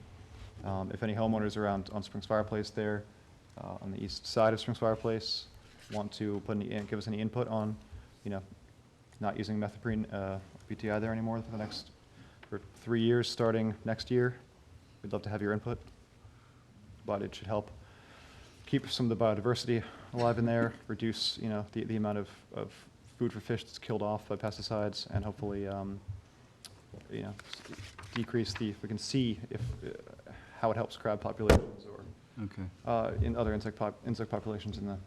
If any homeowners around on Springs Fireplace there, on the east side of Springs Fireplace, want to give us any input on, not using methoprene BTI there anymore for 3 years, starting next year, we'd love to have your input. But it should help keep some of the biodiversity alive in there, reduce, the amount of food for fish that's killed off by pesticides, and hopefully, decrease if we can see how it helps crab populations or in other insect populations in the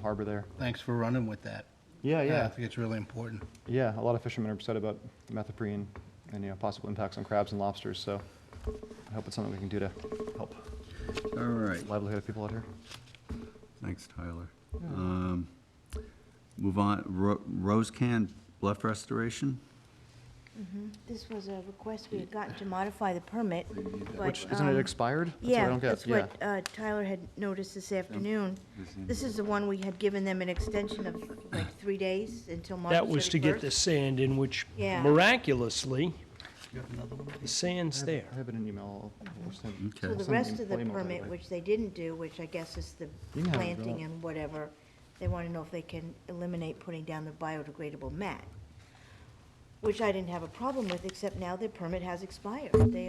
harbor there. Thanks for running with that. Yeah. I think it's really important. Yeah, a lot of fishermen are upset about methoprene and, possible impacts on crabs and lobsters, so I hope it's something we can do to help. All right. Livelihood of people out here. Thanks, Tyler. Move on, Rose Can Bluff Restoration? This was a request we had gotten to modify the permit, but. Which, isn't it expired? That's what I Yeah, don't get. that's what Tyler had noticed this afternoon. This is the one we had given them an extension of like 3 days until March 31st. That was to get the sand in, which Yeah. miraculously, the sand's there. I have it in an email. So the rest of the permit, which they didn't do, which I guess is the You can have it, planting go. and whatever, they want to know if they can eliminate putting down the biodegradable mat, which I didn't have a problem with, except now their permit has expired. They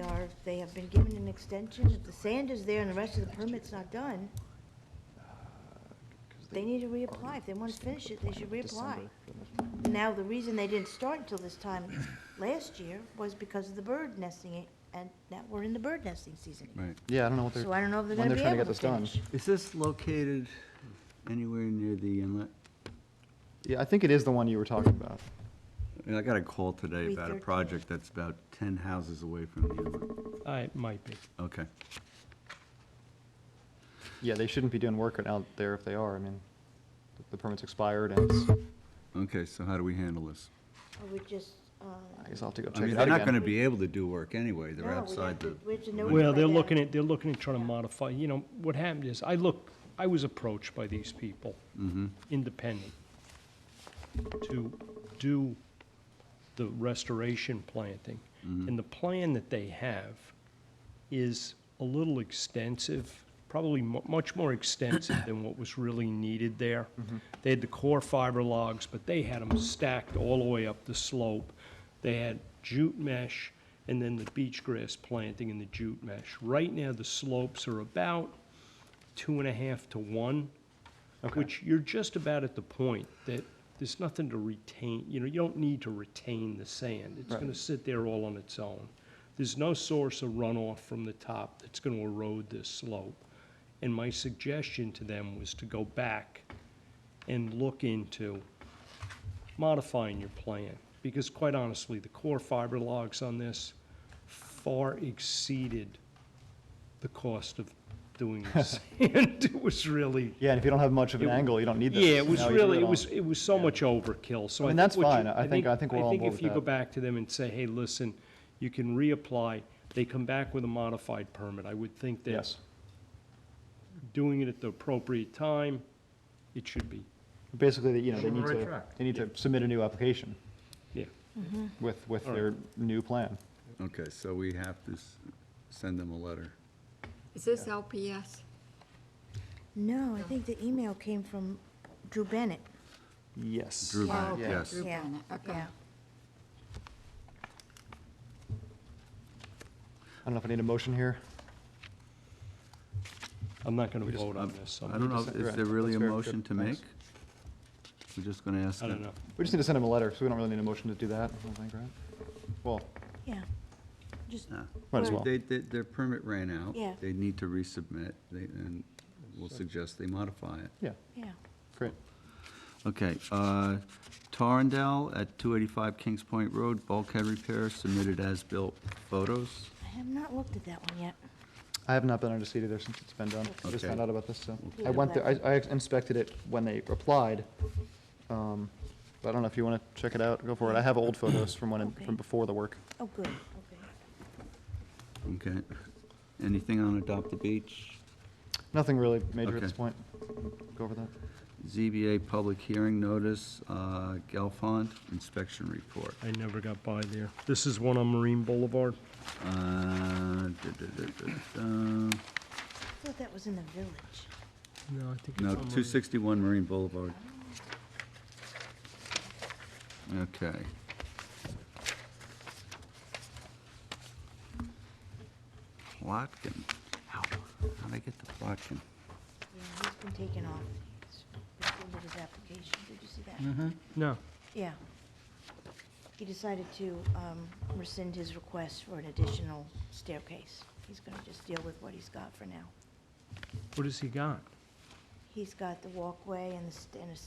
have been given an extension. If the sand is there and the rest of the permit's not done, they need to reapply. If they want to finish it, they should reapply. Now, the reason they didn't start until this time last year was because of the bird nesting, and now we're in the bird nesting season. Right. Yeah, I don't know what they're. So I don't know if they're when gonna be trying to able get to this done. finish. Is this located anywhere near the inlet? Yeah, I think it is the one you were talking about. I got a call today about a 313. project that's about 10 houses away from the inlet. It might be. Okay. Yeah, they shouldn't be doing work out there if they are. I mean, the permit's expired and it's, Okay, so how do we handle this? I would just, I guess I'll have to go I check mean, it they're out not again. gonna be able to do work anyway, they're No, we outside have the. to- we have to know Well, they're that. looking at trying to modify, what happened is, I was approached by these people, independent, to do the restoration planting. And the plan that they have is a little extensive, probably much more extensive than what was really needed there. They had the core fiber logs, but they had them stacked all the way up the slope. They had jute mesh and then the beach grass planting in the jute mesh. Right now, the slopes are about 2.5 to 1, which you're just about at the point that there's nothing to retain, you don't need to retain the sand. It's Right. gonna sit there all on its own. There's no source of runoff from the top that's gonna erode this slope. And my suggestion to them was to go back and look into modifying your plan. because quite honestly, the core fiber logs on this far exceeded the cost of doing this. And it was really. Yeah, and if you don't have much of an It- angle, you don't need this. Yeah, it was Now you really, do it was so much overkill, so I I mean, think that's what you- fine. I think we're all on board if with you go that. back to them and say, hey, listen, you can reapply, they come back with a modified permit, I would think that Yes. doing it at the appropriate time, it should be. Basically, you know, they On the need right to, track. they need to submit a new application Yeah. with All their new plan. Okay, so we have to send them a letter. Is this LPS? No, I think the email came from Drew Bennett. Yes. Drew Oh, Bennett, okay, yes. Drew Yeah, Bennett, okay. yeah. I don't know if I need a motion here. I'm not gonna vote on this. I don't know, is there really a That's fair. motion to Good. make? Thanks. We're just gonna ask I them. don't know. We just need to send them a letter, so we don't really need a motion to do that, I don't think, right? Well, Yeah, just, No. might as well. Their permit ran out. Yeah. They need to resubmit, and we'll suggest they modify it. Yeah, yeah. great. Okay, Torrendale at 285 Kings Point Road, bulkhead repair, submitted as-built photos. I have not looked at that one yet. I have not been on to see it either since it's been done. I just Okay. found out about this, so. Yeah, I went there, that- I inspected it when they applied. But I don't know if you want to check it out, go for it. I have old photos from when, Okay. from before the work. Oh, good, okay. Okay. Anything on Adopt the Beach? Nothing really major at this Okay. point. Go over that. ZBA public hearing notice, Gelfond inspection report. I never got by there. This is one on Marine Boulevard. Uh, I thought that was in the village. No, I think it's No, on Marine. 261 Marine Boulevard. Okay. Plotkin. Ow, how'd I get the Plotkin? Yeah, he's been taken off. He's rescinded his application. Did you see that? No. Yeah. He decided to rescind his request for an additional staircase. He's gonna just deal with what he's got for now. What has he got? He's got the walkway and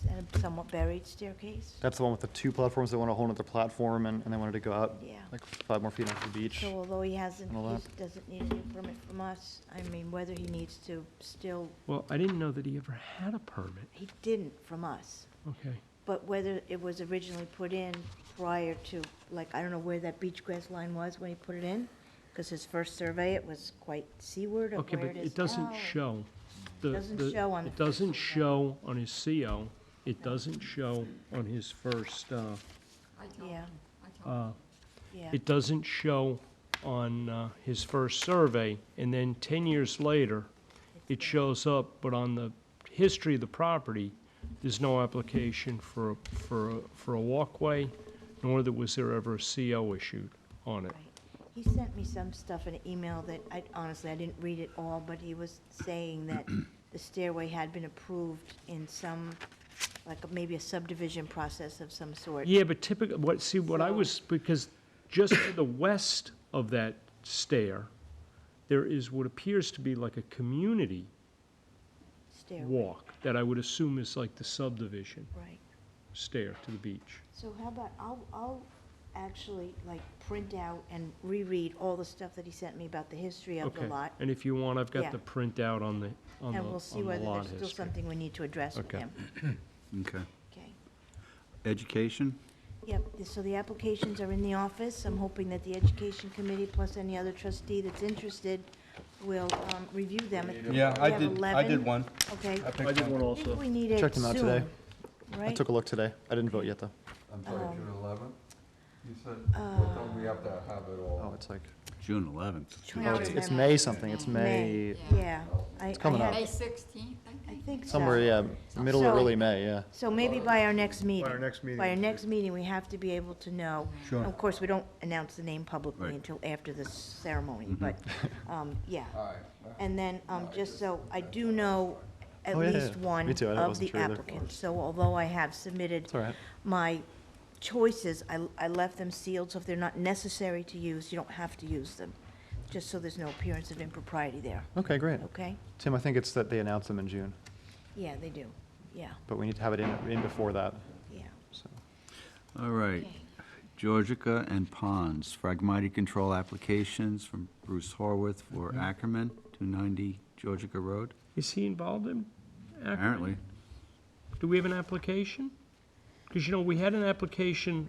and a somewhat buried staircase. That's the one with the two platforms. They want a whole other platform and they wanted to go out Yeah. like 5 more feet onto the beach. So although he hasn't, and all he that. doesn't need a new permit from us, I mean, whether he needs to still, Well, I didn't know that he ever had a permit. he didn't from us. Okay. But whether it was originally put in prior to, like, I don't know where that beach grass line was when he put it in, because his first survey, it was quite seaward of Okay, where but it is it doesn't now. show. Doesn't show on the It doesn't first show on his CO. It doesn't show on his first, Yeah, yeah. it doesn't show on his first survey, and then 10 years later, it shows up, but on the history of the property, there's no application for a walkway, nor was there ever a CO issued on it. Right. He sent me some stuff in an email that I, honestly, I didn't read it all, but he was saying that the stairway had been approved in some, like, maybe a subdivision process of some sort. Yeah, but typically, what I So- was, because just to the west of that stair, there is what appears to be like a community Stairway. walk that I would assume is like the subdivision Right. stair to the beach. So how about, I'll actually, like, print out and reread all the stuff that he sent me about the history of the Okay, lot. and if you want, I've Yeah. got the printout on the And we'll see on the whether lot there's still history. something we need to address with Okay. him. Okay. Okay. Education? Yep, so the applications are in the office. I'm hoping that the education committee, plus any other trustee that's interested, will review them. Yeah, We I have did 11. one. Okay. I did one I think we need it Checked them out today. soon, I right? took a look today. I didn't vote yet, though. I'm sorry, Um, June 11th? You said, what time we have to have it all? Oh, it's like, June 11th. oh, it's May something. It's May, Yeah. It's coming up. May 16th, I I think. think so. somewhere, yeah, middle or So- early May, yeah. So maybe by our next meeting. By our next meeting. By our next meeting, we have to be able to know. Sure. Of course, we don't announce the name publicly Right. until after the ceremony, but, yeah. All right. And then, just so, I do know at Oh, yeah, least yeah. one Me too, I of wasn't the sure either. applicants. So although I have submitted It's all right. my choices, I left them sealed, so if they're not necessary to use, you don't have to use them, just so there's no appearance of impropriety there, Okay, great. okay? Tim, I think it's that they announced them in June, Yeah, they do, yeah, but we need to have it in before that, yeah. so. All right. Okay. Georgica and Ponds, Phragmite control applications from Bruce Horwath for Ackerman, 290 Georgica Road. Is he involved in Ackerman? Apparently. Do we have an application? Because, you know, we had an application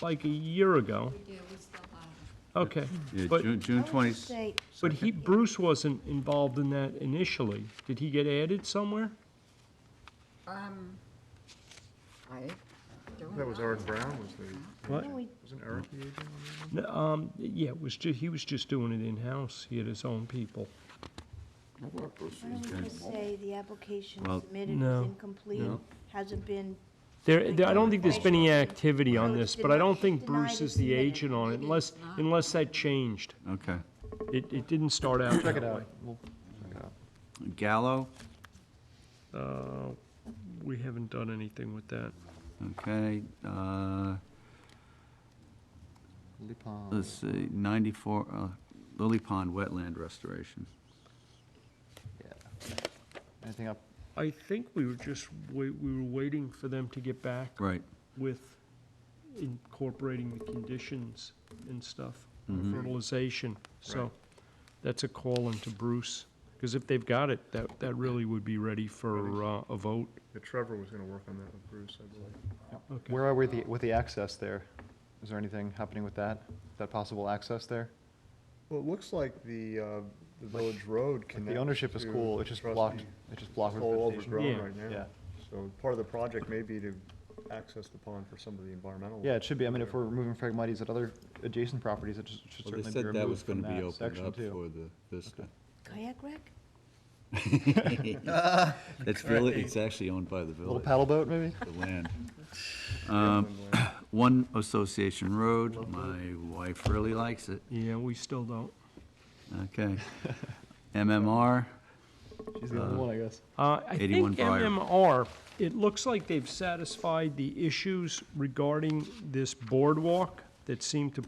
like a year ago. We do, we still have it. Okay. Yeah, But, June 20. but Bruce wasn't involved in that initially. Did he get added somewhere? I don't That was know. Eric Brown, was the, What? wasn't Eric the agent on that? Yeah, it was he was just doing it in-house. He had his own people. Why don't we just say the application Well, submitted No. was incomplete, No. hasn't been, I don't think there's been any activity on So this, it's but I don't think denied Bruce as is the submitted. agent on it, unless that changed. Okay. It didn't start out Check that it out. way. We'll check it out. Gallo, We haven't done anything with that. okay. Lily Pond. Let's see, 94, Lily Pond wetland restoration. Yeah. Anything up? I think we were just, we were waiting for them to get back Right. with incorporating the conditions and stuff, Mhm. fertilization. So Right. that's a call into Bruce, because if they've got it, that really would be ready for a vote. Yeah, Trevor was gonna work on that with Bruce, I believe. Okay. Where are we with the access there? Is there anything happening with that? That possible access there? Well, it looks like the village road connects The ownership is to cool, it just Trustee. blocked, it just blocked It's all vegetation. overgrown Yeah. right now. Yeah. So part of the project may be to access the pond for some of the environmental. Yeah, it should be. I mean, if we're removing Phragmites at other adjacent properties, it should Well, they certainly be said that was removed from going to be that opened section up too. for the Vista. kayak wreck? It's actually owned by the Little village, paddle boat, maybe? the land. One Association Road, my wife really likes it. Yeah, we still don't. Okay. MMR, She's the only one, I guess. I 81 think Briar. MMR, it looks like they've satisfied the issues regarding this boardwalk that seem to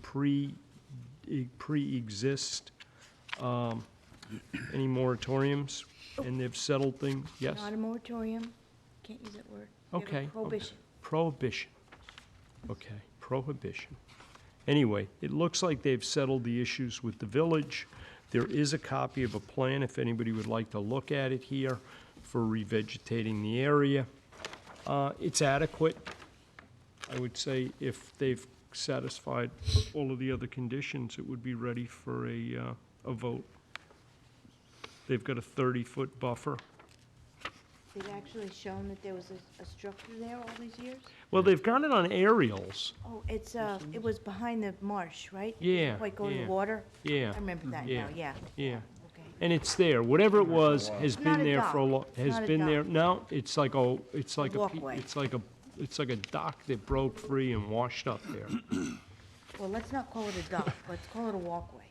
pre-exist any moratoriums, and they've settled things, yes? Not a moratorium, can't use that word. We have a Okay. Prohibition. Prohibition. Okay, prohibition. Anyway, it looks like they've settled the issues with the village. There is a copy of a plan, if anybody would like to look at it here, for revegetating the area. It's adequate. I would say if they've satisfied all of the other conditions, it would be ready for a vote. They've got a 30-foot buffer. They've actually shown that there was a structure there all these years? Well, they've got it on aerials. Oh, it was behind the marsh, right? Yeah, Quite go to yeah. the water? Yeah. I remember that Yeah. now, yeah. Yeah. Okay. And it's there. Whatever it was has It's not been a there for a dock. long, It's has not a been there. dock. No, it's like a walkway. it's like a dock that broke free and washed up there. Well, let's not call it a dock, let's call it a walkway.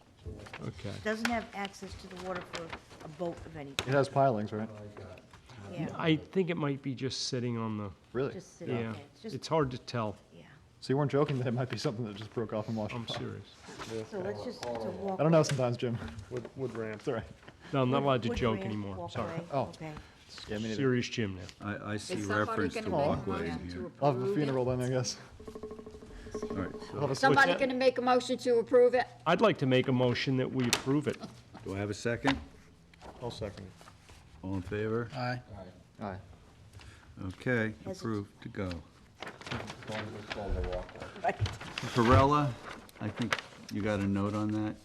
Okay. It doesn't have access to the water for a boat of any It kind. has pilings, right? Yeah, I think it might be just sitting on the, Really? just sitting yeah. there. It's just, It's hard to tell. yeah. So you weren't joking that it might be something that just broke off and washed I'm off? serious. So let's just, it's a walkway. I don't know sometimes, Jim. Wood ramp. It's all right. No, I'm not allowed to Wood joke ramp, anymore. Sorry. walkway, Oh. okay. Yeah, me neither. Serious Jim now. I see Is somebody reference to gonna make a walkway in motion here. to I'll have a approve funeral it? then, I guess. All right, I'll have a Somebody that? gonna make a motion to approve it? I'd like to make a motion that we approve it. do I have a second? I'll second it. All in favor? Aye. Aye. Okay, approved to go. As long as it's called a walkway. Perella, I think you got a note on that?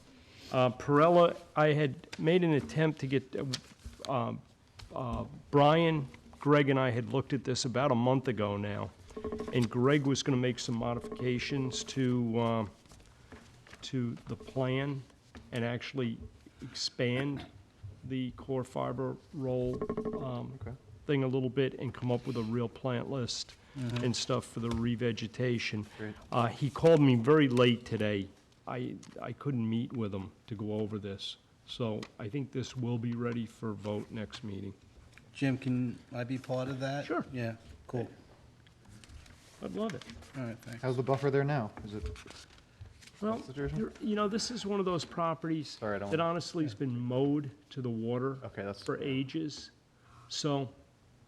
Perella, I had made an attempt to get, Brian, Greg and I had looked at this about a month ago now, and Greg was gonna make some modifications to the plan and actually expand the core fiber roll thing a little bit and come up with a real plant list and stuff for the revegetation. Great. He called me very late today. I couldn't meet with him to go over this. So I think this will be ready for vote next meeting. Jim, can I be part of that? Sure. Yeah, cool. I'd love it. All right, thanks. How's the buffer there now? Is it, Well, situation? you know, this is one of those properties Sorry, I don't- that honestly has been mowed to the water okay, that's, for ages. So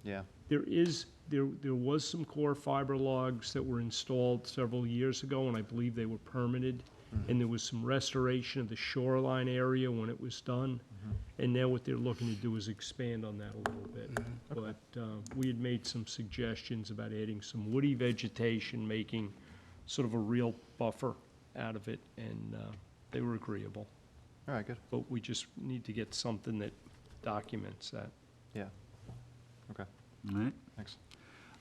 Yeah. There was some core fiber logs that were installed several years ago, and I believe they were permitted. And there was some restoration of the shoreline area when it was done. And now what they're looking to do is expand on that a little bit. But we had made some suggestions about adding some woody vegetation, making sort of a real buffer out of it, and they were agreeable. All right, good. But we just need to get something that documents that. Yeah. Okay. All right. Thanks.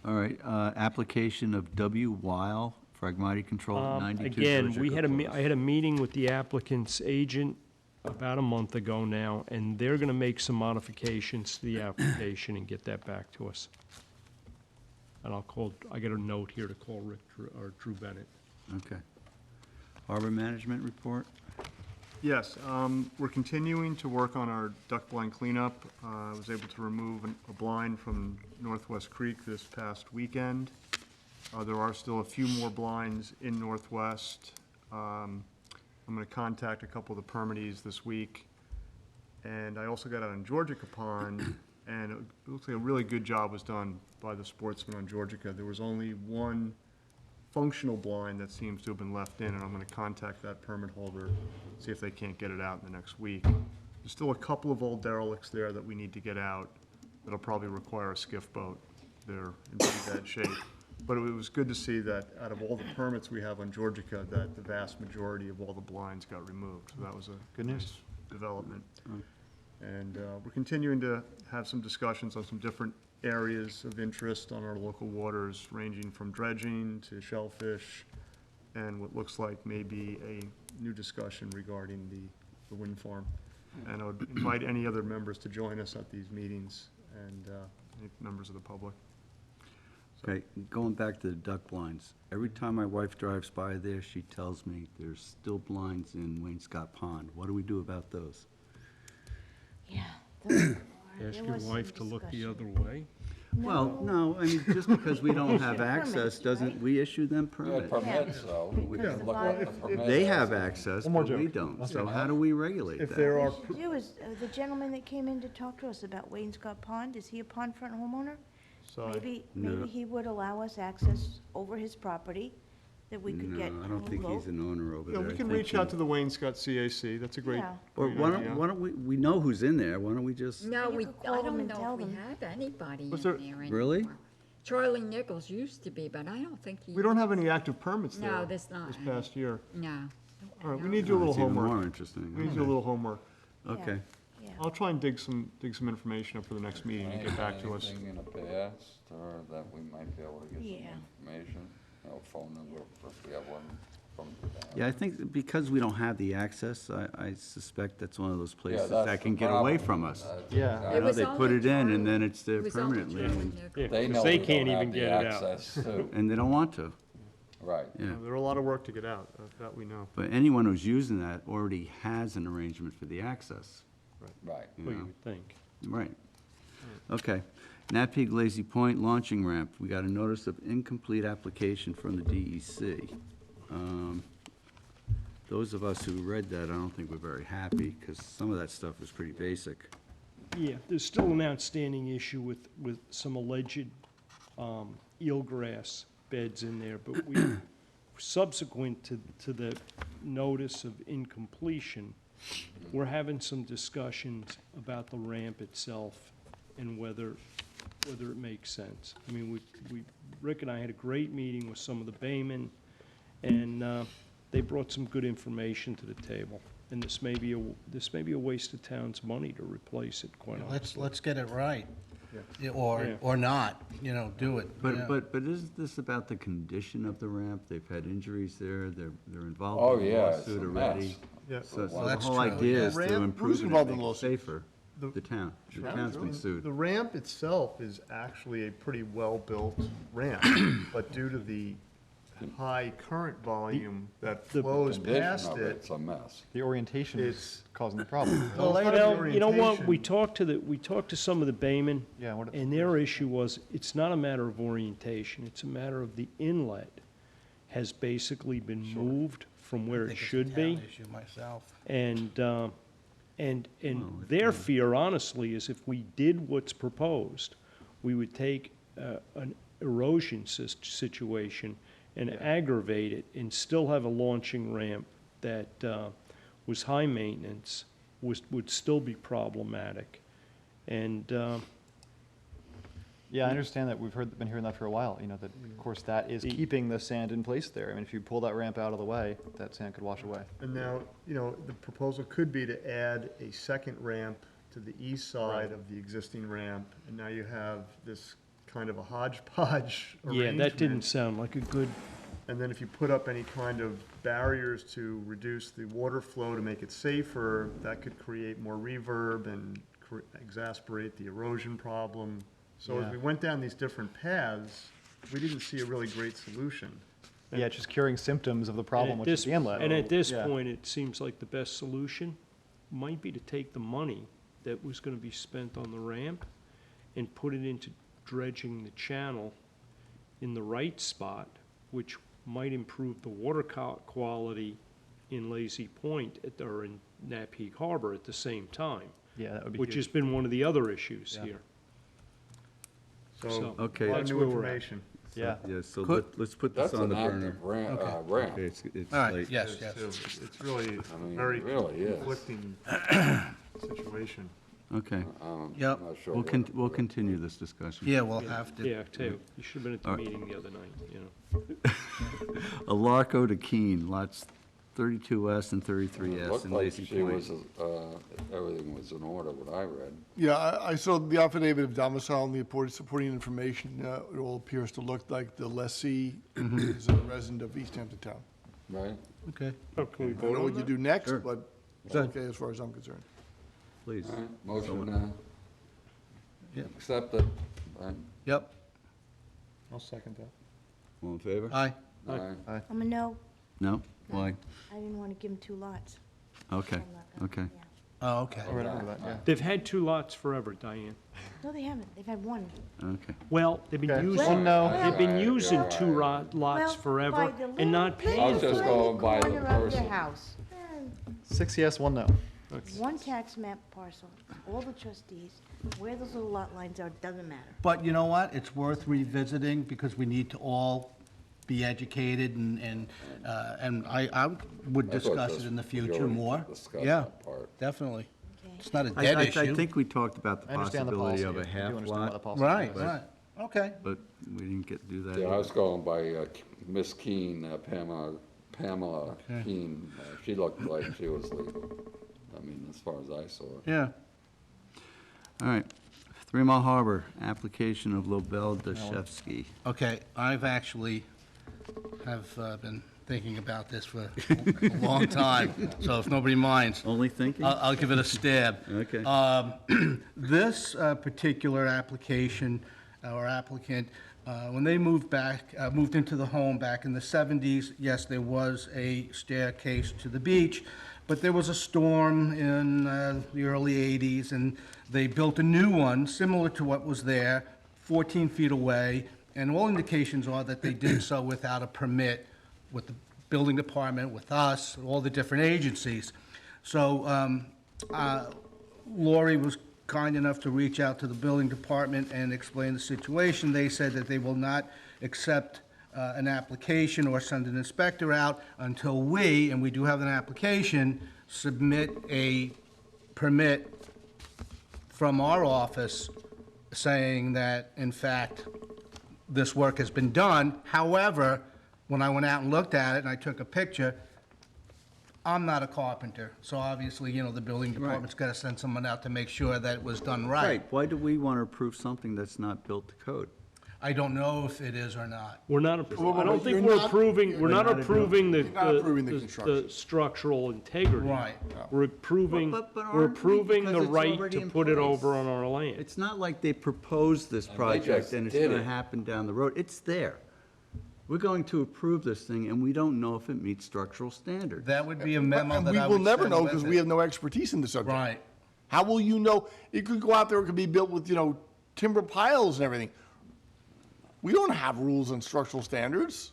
All right, application of W. Weil, Phragmite Control, 92 Again, Georgia I had a meeting with the applicant's agent about a month ago now, and they're gonna make some modifications to the application and get that back to us. And I got a note here to call Drew Bennett. Okay. Harbor Management Report? Yes, we're continuing to work on our duck blind cleanup. I was able to remove a blind from Northwest Creek this past weekend. There are still a few more blinds in Northwest. I'm gonna contact a couple of the permittees this week. And I also got out on Georgica Pond, and it looks like a really good job was done by the sportsmen on Georgica. There was only one functional blind that seems to have been left in, and I'm gonna contact that permit holder, see if they can't get it out in the next week. There's still a couple of old derelicts there that we need to get out. That'll probably require a skiff boat. They're in pretty bad shape. But it was good to see that out of all the permits we have on Georgica, that the vast majority of all the blinds got removed. So that was a Good news. nice development. And we're continuing to have some discussions on some different areas of interest on our local waters, ranging from dredging to shellfish, and what looks like maybe a new discussion regarding the Winform. And I would invite any other members to join us at these meetings, and any members of the public. Okay, going back to the duck blinds. Every time my wife drives by there, she tells me there's still blinds in Wainscott Pond. What do we do about those? Yeah. Ask your wife to look the other way. Well, no, I mean, just because we don't have access doesn't, we issue them permits. Permits, so we can look at the permits. They have access, One more but we joke. don't. So how do we regulate If that? there are, What we should do is, the gentleman that came in to talk to us about Wainscott Pond, is he a pond front homeowner? Maybe No. he would allow us access over his property, that we could get. No, I don't think he's an owner over yeah, there. we I can think reach out he- to the Wainscott CAC. That's a great, Yeah. Or great why idea. don't we know who's in there, why don't we just? No, You we, could I call them don't and know tell if we them. have anybody in Was there there- anymore. Really? Charlie Nichols used to be, but I don't think he. We don't have any active permits there. No, there's not This any. past year. No. All right, we need to do a little It's even homework. more interesting. We need to do a little homework. Okay. Yeah. I'll try and dig some information up for the next meeting and get back to us. Anything in the past, or that we might be able to get Yeah. some information? No phone number, if we have one from the. Yeah, I think because we don't have the access, I suspect that's one of those places that's that the can get away problem. from us. Yeah. You It know, was they put only it in and Charlie- then it's there it was only permanently, Charlie and- Nichols. Yeah, They 'cause know they we can't don't even have the get it out. access to. and they don't want to. Right. Yeah. There are a lot of work to get out, that we know. But anyone who's using that already has an arrangement for the access. Right. you Well, you know? would think. Right. Okay. Napeag Lazy Point launching ramp. We got a notice of incomplete application from the DEC. Those of us who read that, I don't think we're very happy, because some of that stuff was pretty basic. Yeah, there's still an outstanding issue with some alleged eelgrass beds in there, but we, subsequent to the notice of incompletion, we're having some discussions about the ramp itself and whether it makes sense. I mean, Rick and I had a great meeting with some of the baymen, and they brought some good information to the table. And this may be a waste of town's money to replace it, quite honestly. Let's get it right. Yeah. Or not, do it. yeah. But isn't this about the condition of the ramp? They've had injuries there, they're Oh, involved in a yeah, it's lawsuit a already. mess. Yeah. So Well, the that's whole true, idea yeah. is to Ramp- improve who's it and involved in make the it lawsuit? safer. The town. The town's been sued. The ramp itself is actually a pretty well-built ramp, but due to the high current volume that flows Condition past of it, it's a mess. The orientation is it's. causing the problem. Well, it's not the Well, you know what, we orientation. talked to some of the baymen, Yeah, what, and their issue was, it's not a matter of orientation, it's a matter of the inlet has basically been moved from where I it think it's a should be. town issue myself. And their fear, honestly, is if we did what's proposed, we would take an erosion situation and aggravate it and still have a launching ramp that was high maintenance, would still be problematic. And, Yeah, I understand that. Been hearing that for a while, you know, that, of course, that is keeping the sand in place there. I mean, if you pull that ramp out of the way, that sand could wash away. And now, you know, the proposal could be to add a second ramp to the east side of the existing ramp, and now you have this kind of a hodgepodge arrangement. yeah, that didn't sound like a good, And then if you put up any kind of barriers to reduce the water flow to make it safer, that could create more reverb and exacerbate the erosion problem. So as Yeah. we went down these different paths, we didn't see a really great solution. Yeah, just curing symptoms of the problem, and at which is this, the inlet. and at this Yeah. point, it seems like the best solution might be to take the money that was gonna be spent on the ramp and put it into dredging the channel in the right spot, which might improve the water quality in Lazy Point or in Napeague Harbor at the same time. Yeah, that would be Which huge. has been one of the other issues Yeah. here. So, Okay. a lot of That's new where we're at. information. Yeah. Yeah, so Could- let's put this That's on the an burner. active ramp. Okay, it's All right, late. yes, yes. It's really I mean, very it really is. conflicting situation. Okay, Yep. I'm not sure. we'll continue this discussion. Yeah, we'll have to. Yeah, too. You should have been at the All right. meeting the other night, you know. Alarco to Keene, lots 32S and It 33S looked in like Lazy she Point. was, everything was in order, what I read. Yeah, I saw the affidavit of domicile and the supporting information. It all appears to look like the lessee is a resident of East Hampton Town. Right? Okay. Oh, can we I don't vote know on what you that? do next, Sure. but it's Go ahead. okay as far as I'm concerned. Please. All right, motion, Someone- Yep. accept it. Right. Yep. I'll second that. All in favor? Aye. Aye. I'm a no. No? Why? I didn't want to give them two lots. Okay, I'm not gonna- okay. yeah. Oh, okay. I remember that, yeah. They've had two lots forever, Diane. No, they haven't. They've had one. Okay. Well, they've been Okay. using, Well, no. they've been Right, using you're two right. lots Well, forever by the and not little paying was for just it. going by the corner of their person. house. 6 yes, 1 no. One tax map parcel, all the trustees, where those little lot lines are, doesn't matter. But you know what? It's worth revisiting because we need to all be educated and I would I thought discuss this it in the was future already more. discussed Yeah, that part. definitely. Okay. It's not a I dead issue. I think we talked about the I understand the possibility policy. of a I do half understand why the lot, policy Right, is. right. Okay. but we didn't get to do that. Yeah, I either. was going by Miss Keene, Pamela Keene. She looked like she was legal. I mean, as far as I saw it. Yeah. All right. 3 Mile Harbor, application of Lobel Dashevsky. Okay, I've actually been thinking about this for a long time, so if nobody minds, Only thinking? I'll give it a stab. Okay. This particular application, or applicant, when they moved into the home back in the 70s, yes, there was a staircase to the beach, but there was a storm in the early 80s, and they built a new one, similar to what was there, 14 feet away, and all indications are that they did so without a permit with the building department, with us, all the different agencies. So Lori was kind enough to reach out to the building department and explain the situation. They said that they will not accept an application or send an inspector out until we, and we do have an application, submit a permit from our office saying that, in fact, this work has been done. However, when I went out and looked at it and I took a picture, I'm not a carpenter, so obviously, you know, the building department's got to send someone out to make sure that it was done right. Why do we want to approve something that's not built to code? I don't know if it is or not. We're not, I don't think we're approving, we're not approving the structural integrity. Right. We're approving, But we're aren't we? approving the Because it's right already to in put it place. over on our land. It's not like they proposed this project just and it's did going to it. happen down the road. It's there. We're going to approve this thing, and we don't know if it meets structural standards. That would be a memo And that we I will would never send know with because it. we have no expertise in the subject. Right. How will you know? It could go out there, it could be built with, you know, timber piles and everything. We don't have rules and structural standards.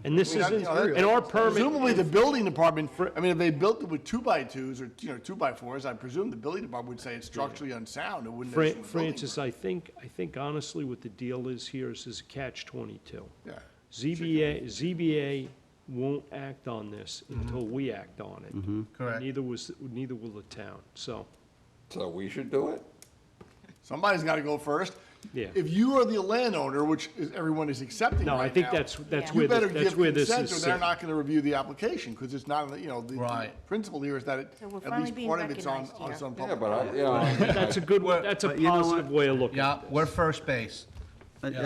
And this I mean, is, you know, and our permit. Presumably, the building department, I mean, if they built it with 2x2s or, 2x4s, I presume the building department would say it's structurally unsound. It wouldn't issue a building Francis, I think honestly what the deal is here is a catch-22. Yeah. ZBA won't act on this until we act on it. Correct. Neither will the town, so. So we should do it? Somebody's got to go first. Yeah. If you are the landowner, which everyone is accepting No, I right think now, that's you where, better that's give where this consent is or they're sitting. not going to review the application because it's not, the Right. principle here is that it, So we're at finally least being part of it's on recognized here. some Yeah, public. but property. That's a good, that's a But you know positive what? way of looking Yeah, at this. we're first base. I I don't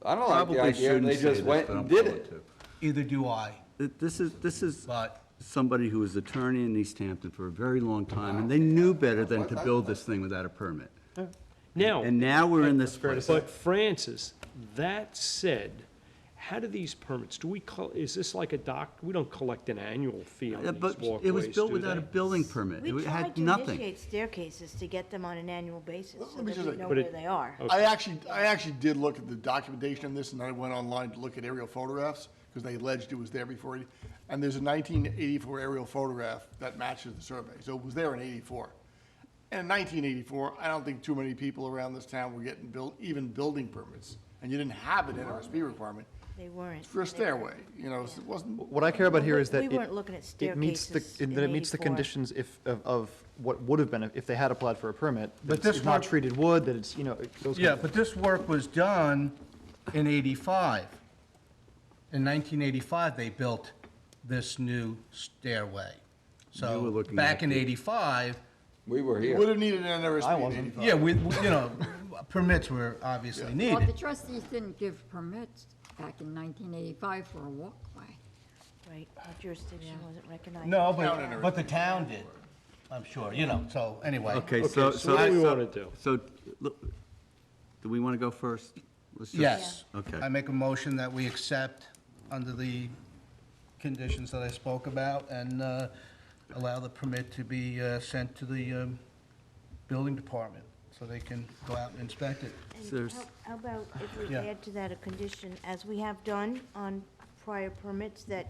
like probably the idea, shouldn't they say just this, went but and I'm did going it. to. Either do I, This is but somebody who was attorney in East Hampton for a very long time, and they knew better than to build this thing without a permit. Now. And now we're in this place. But Francis, that said, how do these permits, is this like a we don't collect an annual fee on these But walkways, it was built do without they? a building permit. We It tried had to nothing. initiate staircases to get them on an annual basis, so Let me that just we know say- where they are. I actually did look at the documentation on this, and I went online to look at aerial photographs, because they alleged it was there before, and there's a 1984 aerial photograph that matches the survey, so it was there in 84. And in 1984, I don't think too many people around this town were getting even building permits, and you didn't have an NRSP requirement They weren't. for a stairway, so it wasn't. What I care about here is that We weren't looking at it meets the, staircases that it in meets the 84. conditions of what would have been if they had applied for a permit. But That it's this not work- treated wood, that it's, those yeah, kind of but this work was done in 85. In 1985, they built this new stairway. You were So looking back at in the- 85, We were You here. would have needed an NRSP in 85. yeah, permits were obviously Well, needed. the trustees didn't give permits back in 1985 for a walkway. Right, our jurisdiction wasn't recognized. No, but the town did, I'm sure, so anyway. Okay, Okay, so. so what do we wanna do? So, look, do we want to go first? Let's just- Yes. Okay. I make a motion that we accept under the conditions that I spoke about and allow the permit to be sent to the building department so they can go out and inspect it. And There's- how about if we Yeah. add to that a condition, as we have done on prior permits, that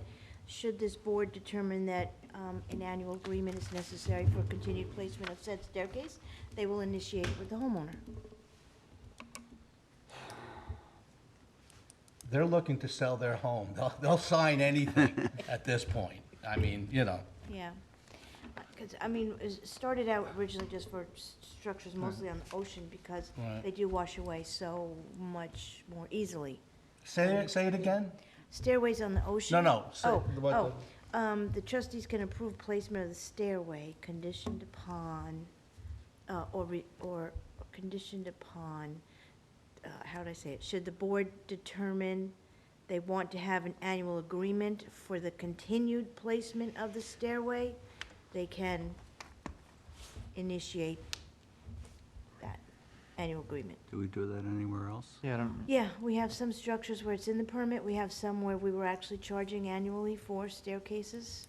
should this board determine that an annual agreement is necessary for continued placement of said staircase, they will initiate it with the homeowner. They're looking to sell their home. They'll sign anything at this point. I mean, Yeah, because, it started out originally just for structures mostly on the ocean, because Right. they do wash away so much more easily. Say it again? Stairways on the ocean? No, say Oh, what the trustees can approve placement of the stairway conditioned upon, or conditioned upon, how would I say it? Should the board determine they want to have an annual agreement for the continued placement of the stairway, they can initiate that annual agreement. Do we do that anywhere else? Yeah, I don't, Yeah, we have some structures where it's in the permit, we have some where we were actually charging annually for staircases.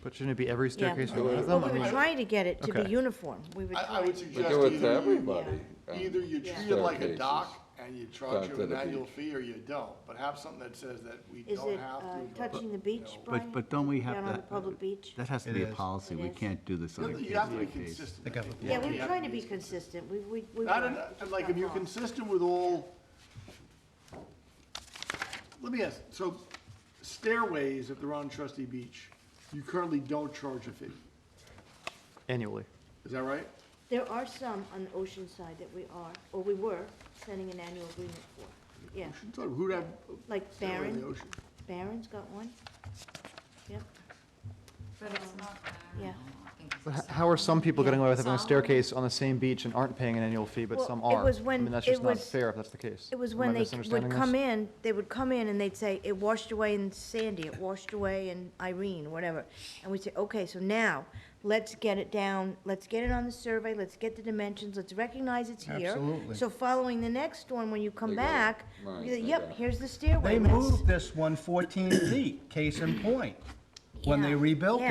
but shouldn't it be every Yeah. staircase for one of Well, them? I we were mean, trying to get it to be Okay. uniform. We were I trying. would We suggest do it to either everybody. either you Yeah. treat it like a Staircases. dock and you charge Down you to an the annual beach. fee, or you don't, but have something that says that we Is don't it have to. touching the beach, Brian? But don't we have Down on the that? public beach? That has to It be a is. policy. It We is. can't do this on a You have to be case-by-case. consistent. Yeah, we're trying to be consistent. We Not, were. like, if you're consistent with all, let me ask, so stairways, if they're on Trustee Beach, you currently don't charge a fee, annually. is that right? There are some on the ocean side that we are, or we were, sending an annual agreement for. Yeah, Who'd have like stairway in the Barron. ocean? Barron's got one. Yep, But it's not, yeah. But how are some people getting away with having a staircase on the same beach and aren't paying an annual fee, but Well, some it are? was when- I mean, that's it just not was- fair if that's the case. It was Am I when they misunderstanding would this? come in, they would come in and they'd say, it washed away in Sandy, it washed away in Irene, whatever. And we'd say, okay, so now, let's get it down, let's get it on the survey, let's get the dimensions, let's recognize it's here. Absolutely. So following the next storm, when you come They got it. back, Right, you say, they yep, got it. here's the stairway. They let's-" moved this one 14 feet, case in point, when they Yeah, rebuilt it.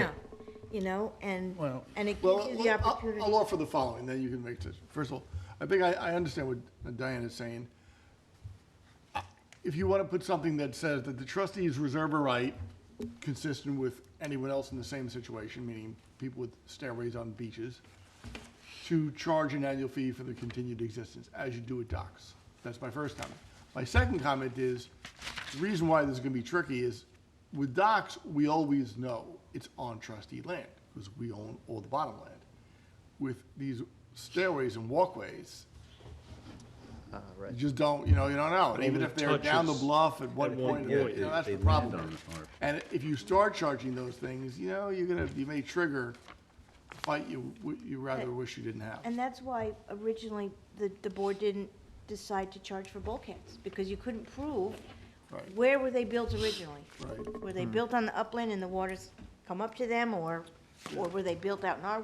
Yeah, and Well- it gives Well, you the I'll opportunity. offer the following, then you can make this. First of all, I think I understand what Diane is saying. if you want to put something that says that the trustees reserve a right, consistent with anyone else in the same situation, meaning people with stairways on beaches, to charge an annual fee for the continued existence, as you do at docks. That's my first comment. My second comment is, the reason why this is gonna be tricky is, with docks, we always know it's on trustee land, because we own all the bottom land. With these stairways and walkways, you just don't, you don't know. And even if they're down the bluff at one point, that's the problem. And if you start charging those things, you may trigger a fight you rather wish you didn't have. And that's why originally the board didn't decide to charge for bulkheads, because you couldn't prove where were they built originally. Right. Were they built on the upland and the waters come up to them, or were they built out in our,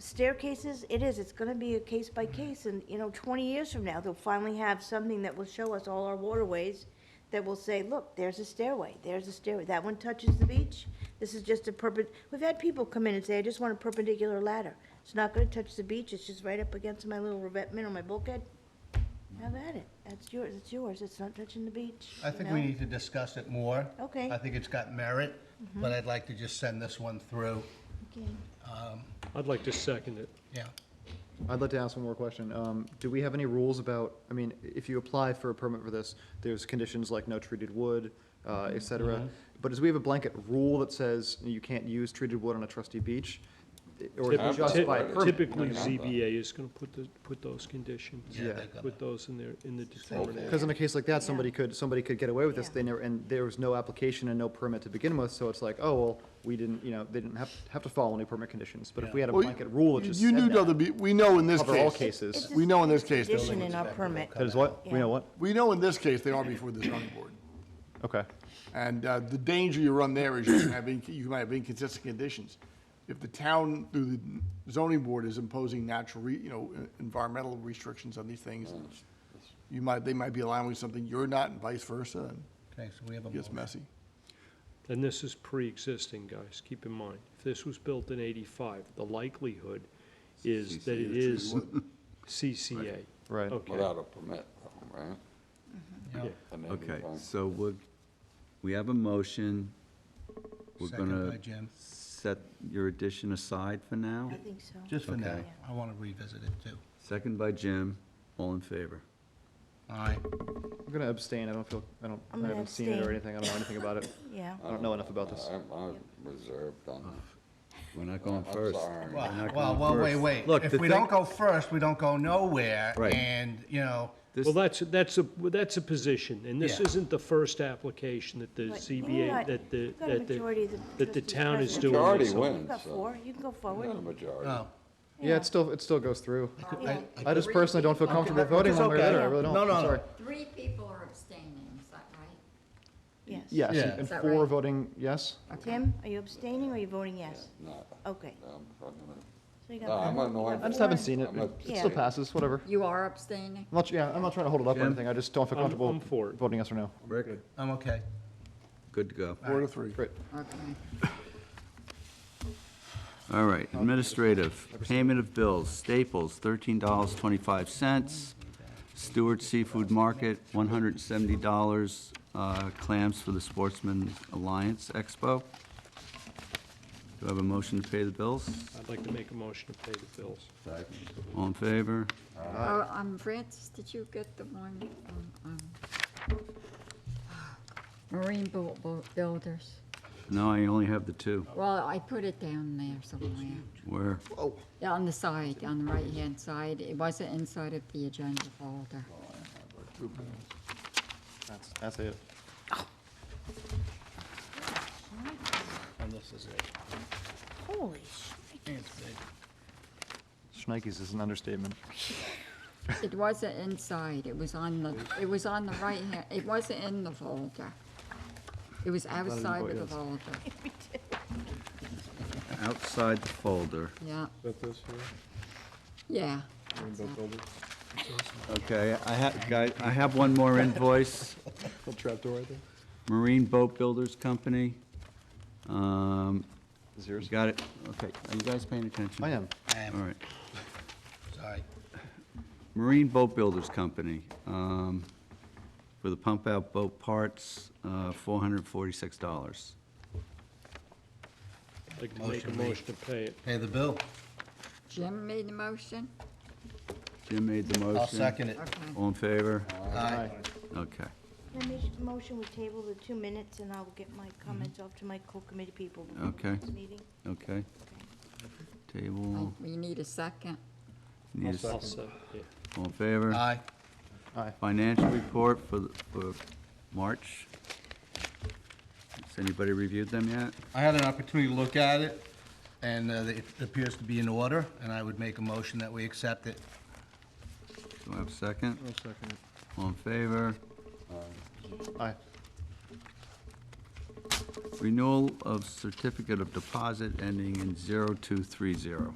staircases, it's gonna be a case by case, and, 20 years from now, they'll finally have something that will show us all our waterways, that will say, look, there's a stairway, that one touches the beach, this is just a we've had people come in and say, I just want a perpendicular ladder, it's not gonna touch the beach, it's just right up against my little revetment or my bulkhead. Have at it, that's yours, it's not touching the beach. I think we need to discuss it more. Okay. I think it's got merit, but I'd like to just send this one through. Okay. I'd like to second it. Yeah. I'd like to ask one more question. Do we have any rules about, if you apply for a permit for this, there's conditions like no treated wood, et cetera. But do we have a blanket rule that says you can't use treated wood on a trustee beach? Or is it just by permit? Typically, ZBA is gonna put those conditions, Yeah. put those in the determination. Because in a case like that, somebody could get away with this, and there was no application and no permit to begin with, so it's like, oh, well, we didn't, they didn't have to follow any permit conditions. But if we had a blanket rule that just said that, we know in this cover all case. cases. We know in this case. Condition in our permit. That is what? We know what? We know in this case, they are before the zoning board. Okay. And the danger you run there is you might have inconsistent conditions. If the town, through the zoning board, is imposing natural, environmental restrictions on these things, they might be allowing something you're not, and vice versa, and Okay, so we have a it gets motion. messy. And this is pre-existing, guys, keep in mind. If this was built in 85, the likelihood is that it is CCA. Right. Okay. Without a permit, right? Yeah. Okay, so we have a motion. We're Second gonna by Jim. set your addition aside for now. I think so. Just for now. Okay. I want to revisit it too. Second by Jim. All in favor? Aye. I'm gonna abstain. I I'm gonna haven't seen it or abstain. anything. I don't know anything about it. Yeah. I don't know enough about this. I'm reserved on We're not going I'm first. sorry. We're not Well, going first. wait. Look, If the we thing- don't go first, we don't go nowhere. Right. And, this- Well, that's a position, and this Yeah. isn't the first application that the But ZBA, got- that the, you've got a majority of that the trustees town is present. doing Majority this. wins. You've got so- four, you can go forward. Not a majority. Oh. Yeah, it still goes through. Yeah. I just personally don't feel comfortable voting one way or the other. I really don't. No, no, I'm no. sorry. 3 people are abstaining, is that right? Yes. Yes, Yeah. and Is that 4 right? voting yes. Tim, are you abstaining or are you voting yes? No, Okay. no, I'm probably not. So you No, got I'm four. annoyed. You got I just four. haven't seen it. I'm It Yeah. still passes, whatever. You are abstaining? I'm not trying to hold it up or Jim? anything. I just don't feel comfortable I'm for it. voting yes or no. Rick? I'm okay. Good to go. 4-3. Great. Okay. All right, administrative, payment of bills, Staples, $13.25. Stewart Seafood Market, $170. Clams for the Sportsman Alliance Expo. Do I have a motion to pay the bills? I'd like to make a motion to pay the bills. All in favor? Oh, Francis, did you get the one Marine Builders? No, I only have the 2. Well, I put it down there somewhere. Where? Yeah, on the side, on the right-hand side. It wasn't inside of the agenda folder. That's it. And this is it. Holy It's big. Schneikes is an understatement. It wasn't inside. It was on the right hand. It wasn't in the folder. It was outside of the folder. Outside the folder. Yeah, That this yeah. Okay, I have one more invoice. Trapdoor right there. Marine Boat Builders Company. Is yours? You got it? Okay, are you guys paying attention? I am. All right. Sorry. Marine Boat Builders Company. for the pump-out boat parts, $446. Like to make a motion to pay it. Pay the bill. Jim made the motion? Jim made the motion. I'll second it. Okay. All in favor? Aye. Okay. Can I make a motion, we table the 2 minutes, and I'll get my comments off to my co-committee people before the Okay. next meeting? Okay. Table. We need a second. Need a I'll s- second, yeah. All in favor? Aye. Aye. Financial report for March. Has anybody reviewed them yet? I had an opportunity to look at it, and it appears to be in order, and I would make a motion that we accept it. Do I have a second? I'll second it. All in favor? Aye. Renewal of certificate of deposit ending in 0230.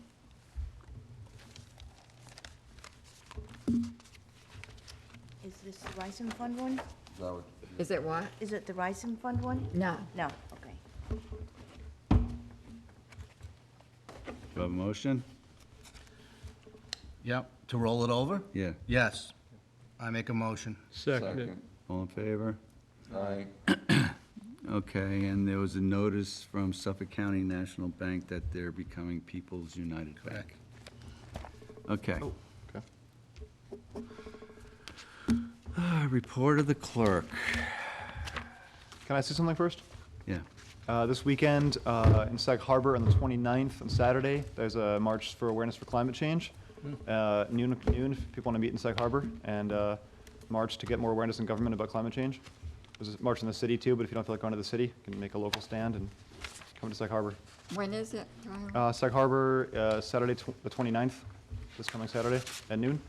Is this the Rison Fund one? Is it what? Is it the Rison Fund one? No. No, okay. Do I have a motion? Yep, to roll it over? Yeah. Yes. I make a motion. Second it. All in favor? Aye. Okay, and there was a notice from Suffolk County National Bank that they're becoming People's United Bank. Okay. Okay. Report of the clerk. Can I say something first? Yeah. This weekend, in Sag Harbor on the 29th, on Saturday, there's a March for Awareness for Climate Change. Noon, if people want to meet in Sag Harbor, and march to get more awareness in government about climate change. There's a march in the city too, but if you don't feel like going to the city, you can make a local stand and come to Sag Harbor. When is it, Tyler? Sag Harbor, Saturday, the 29th, this coming Saturday at noon.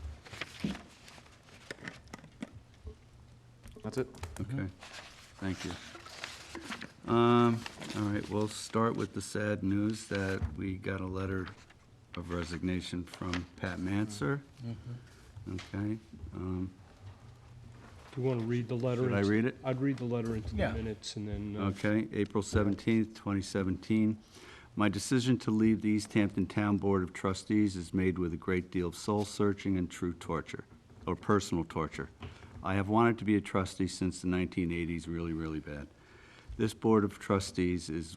That's it. Okay, thank you. All right, we'll start with the sad news that we got a letter of resignation from Pat Manser. Okay. Do you want to read the letter? Should I read it? I'd read the letter into the Yeah. minutes and then. Okay, April 17th, 2017. My decision to leave the East Hampton Town Board of Trustees is made with a great deal of soul-searching and true torture, or personal torture. I have wanted to be a trustee since the 1980s, really, really bad. This Board of Trustees is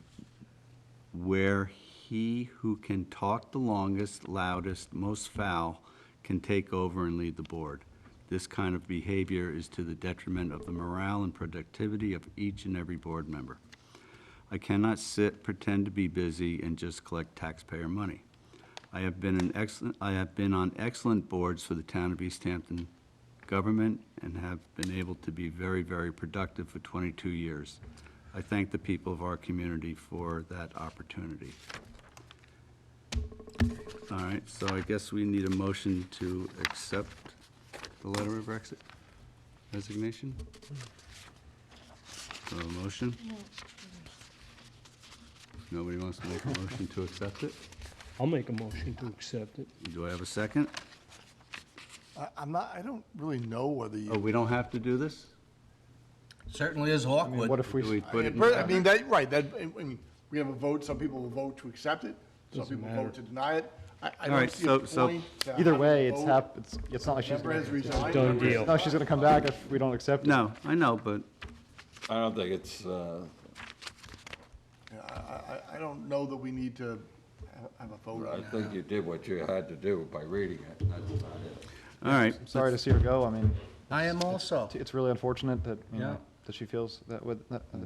where he who can talk the longest, loudest, most foul can take over and lead the board. This kind of behavior is to the detriment of the morale and productivity of each and every board member. I cannot sit, pretend to be busy, and just collect taxpayer money. I have been on excellent boards for the town of East Hampton government and have been able to be very, very productive for 22 years. I thank the people of our community for that opportunity. All right, so I guess we need a motion to accept the letter of resignation? A motion? Nobody wants to make a motion to accept it? I'll make a motion to accept it. Do I have a second? I don't really know whether you. Oh, we don't have to do this? Certainly is awkward. What if we? Do we put it in? I mean, that, right, that, I mean, we have a vote, some people will vote to accept it, some Doesn't people matter. vote to deny it. I All don't right, see a so point to Either have way, a it's vote. it's not like she's Member has gonna, resigned. Done member has- deal. no, she's gonna come back if we don't accept it. No, I know, but I don't think it's, I don't know that we need to have a vote I on that. think you did what you had to do by reading it. That's about it. all right. I'm sorry to see her go. I mean, I am also. it's really unfortunate that, you Yeah. know, that she feels that with, that, I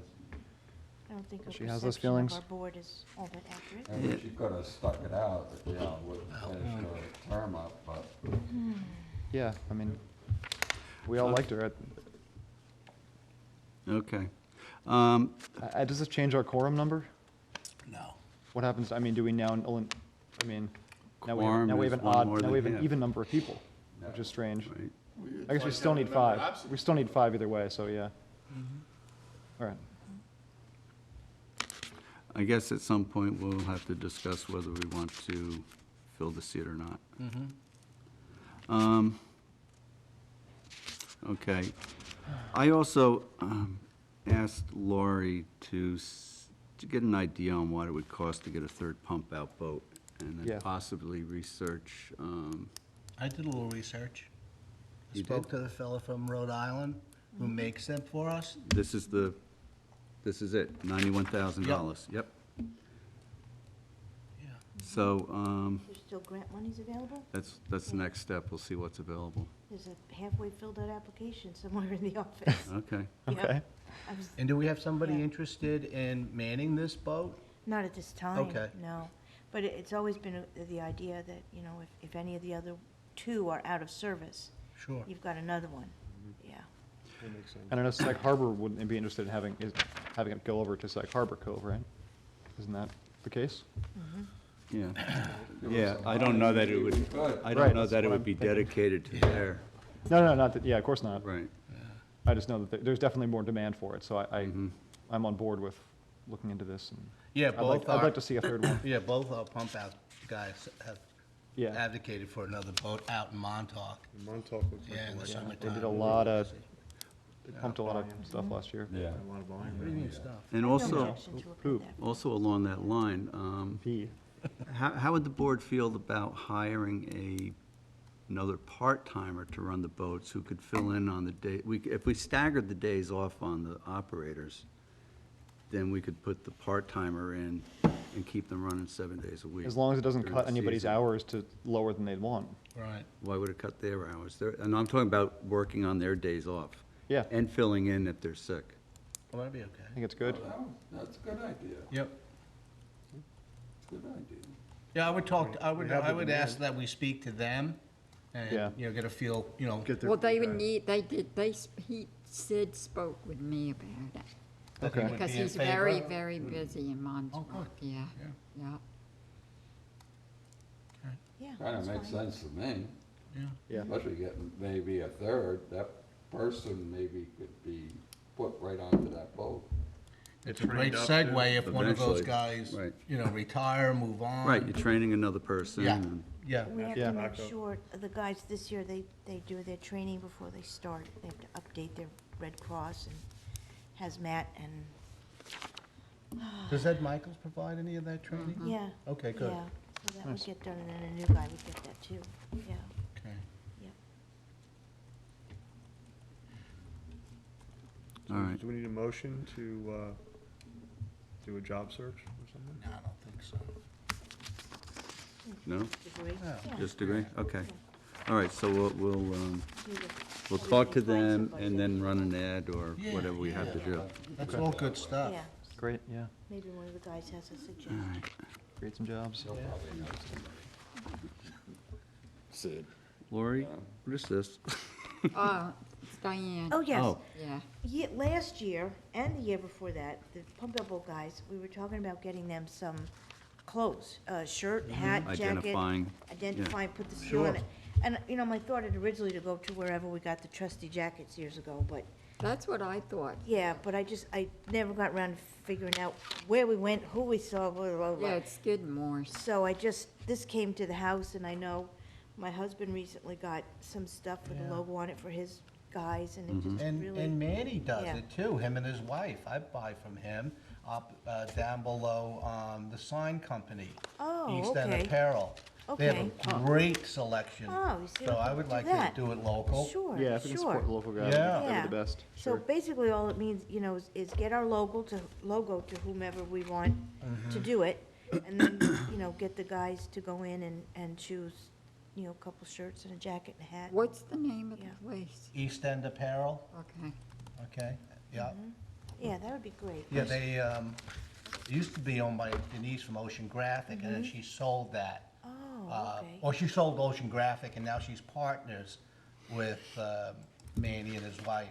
don't think a She has those perception of feelings. our board is all that accurate. I mean, she could have stuck it out, you know, finish her term up, but yeah, I mean, we all liked her. Okay. Does this change our quorum number? No. What happens, I mean, do we now, I mean, Quorum now we have is an one odd, more now we have than an half. even number of people, which is strange. Right. I guess we still need five. We still need five either way, so yeah. All right. I guess at some point we'll have to discuss whether we want to fill the seat or not. Okay. I also asked Lori to get an idea on what it would cost to get a third pump-out boat, and then Yeah. possibly research. I did a little research. You Spoke did? to the fellow from Rhode Island, who makes them for us. This is it, $91,000, yep. So, There's still grant monies available? that's the next step, we'll see what's available. There's a halfway filled out application somewhere in the office. Okay. Yep. I was- And do we have somebody Yeah. interested in manning this boat? Not at this time. Okay. No. But it's always been the idea that, you know, if any of the other two are out of service, Sure. you've got another one. Yeah. And I know Sag Harbor wouldn't be interested in having it go over to Sag Harbor Cove, right? Isn't that the case? Yeah, I don't know that it would, I don't know that it would be dedicated to there. No, not that, yeah, of course not. Right. I just know that there's definitely more demand for it, so I'm on board with looking into this. And Yeah, I'd like to see a third one. Yeah, both our pump out guys have Yeah. advocated for another boat out in Montauk. Montauk looks like Yeah, in the They summertime. did a lot of, they pumped a lot of stuff last year. Yeah. A lot of volume. What do you mean stuff? And I have no also, objection to looking at that. also along that line, how would the board feel about hiring another part-timer to run the boats who could fill in on the day? If we staggered the days off on the operators, then we could put the part-timer in and keep them running 7 days a week. As long as it doesn't during cut the anybody's season. hours to lower than they'd want. Right. Why would it cut their hours? And I'm talking about working on their days off. Yeah. And filling in if they're sick. Well, that'd be okay. I think it's good. That's a good idea. Yep. Good idea. Yeah, I would talk, I We have I the would demand. ask that we speak to them Yeah. and, you know, get a feel, you know. Well, they would need, Sid spoke with me about it. that they would Because be in he's very, favor. very busy in Montauk, yeah, yeah. Yeah. Kind of that's makes fine. sense to me. Yeah. Especially getting maybe a third, that person maybe could be put right onto that boat. It's a great Trained up to- segue if one of those Eventually, guys, right. you know, retire, move on. Right, you're training another person. Yeah. and- Yeah. We have Yeah. to make sure, the guys this year, they do their training before they start. They have to update their Red Cross and hazmat and, Does Ed Michaels provide any of that training? yeah. Okay, good. Yeah, so that would Nice. get done, and then a new guy would get that too, yeah. Okay. All right. Do we need a motion to do a job search or something? No, I don't think so. No? Degree? Yeah. Yeah. Just agree? Okay. All right, so we'll Do we'll the- talk to Find them somebody. and then run an ad or Yeah, whatever we have to yeah. do. That's all good stuff. Yeah, Great, yeah. maybe one of the guys has a All suggestion. right. Create some jobs. Sid. Lori, what is this? It's Diane. Oh, yes. Oh. Yeah. Last year and the year before that, the pump up boat guys, we were talking about getting them some clothes, shirt, hat, jacket. Identifying, put the seal on Sure. it. And, you know, my thought had originally to go to wherever we got the trusty jackets years ago, but, That's what I thought. yeah, but I never got around to figuring out where we went, who we saw, blah, blah, blah. Yeah, it's Skidmore. So this came to the house, and I know my husband recently got some stuff with a Yeah. logo on it for his guys, and it just And, really. and Manny does Yeah. it too, him and his wife. I buy from him up, down below, the sign company. Oh, East End okay. Apparel. They have Okay. a great selection. Oh, you see, So we I could would do like that. to do it local. Sure, Yeah, if we can support sure. the local guys, Yeah. they're Yeah. the best. So Sure. basically, all it means, you know, is get our logo to whomever we want to do it, and then, you know, get the guys to go in and choose, you know, a couple shirts and a jacket and a hat. What's the name of the Yeah. place? East End Apparel, Okay. okay, yeah. Yeah, that would be great. Yeah, they, it used to be owned by Denise from Ocean Graphic, and then she sold that. Oh, okay. Or she sold Ocean Graphic, and now she's partners with Manny and his wife.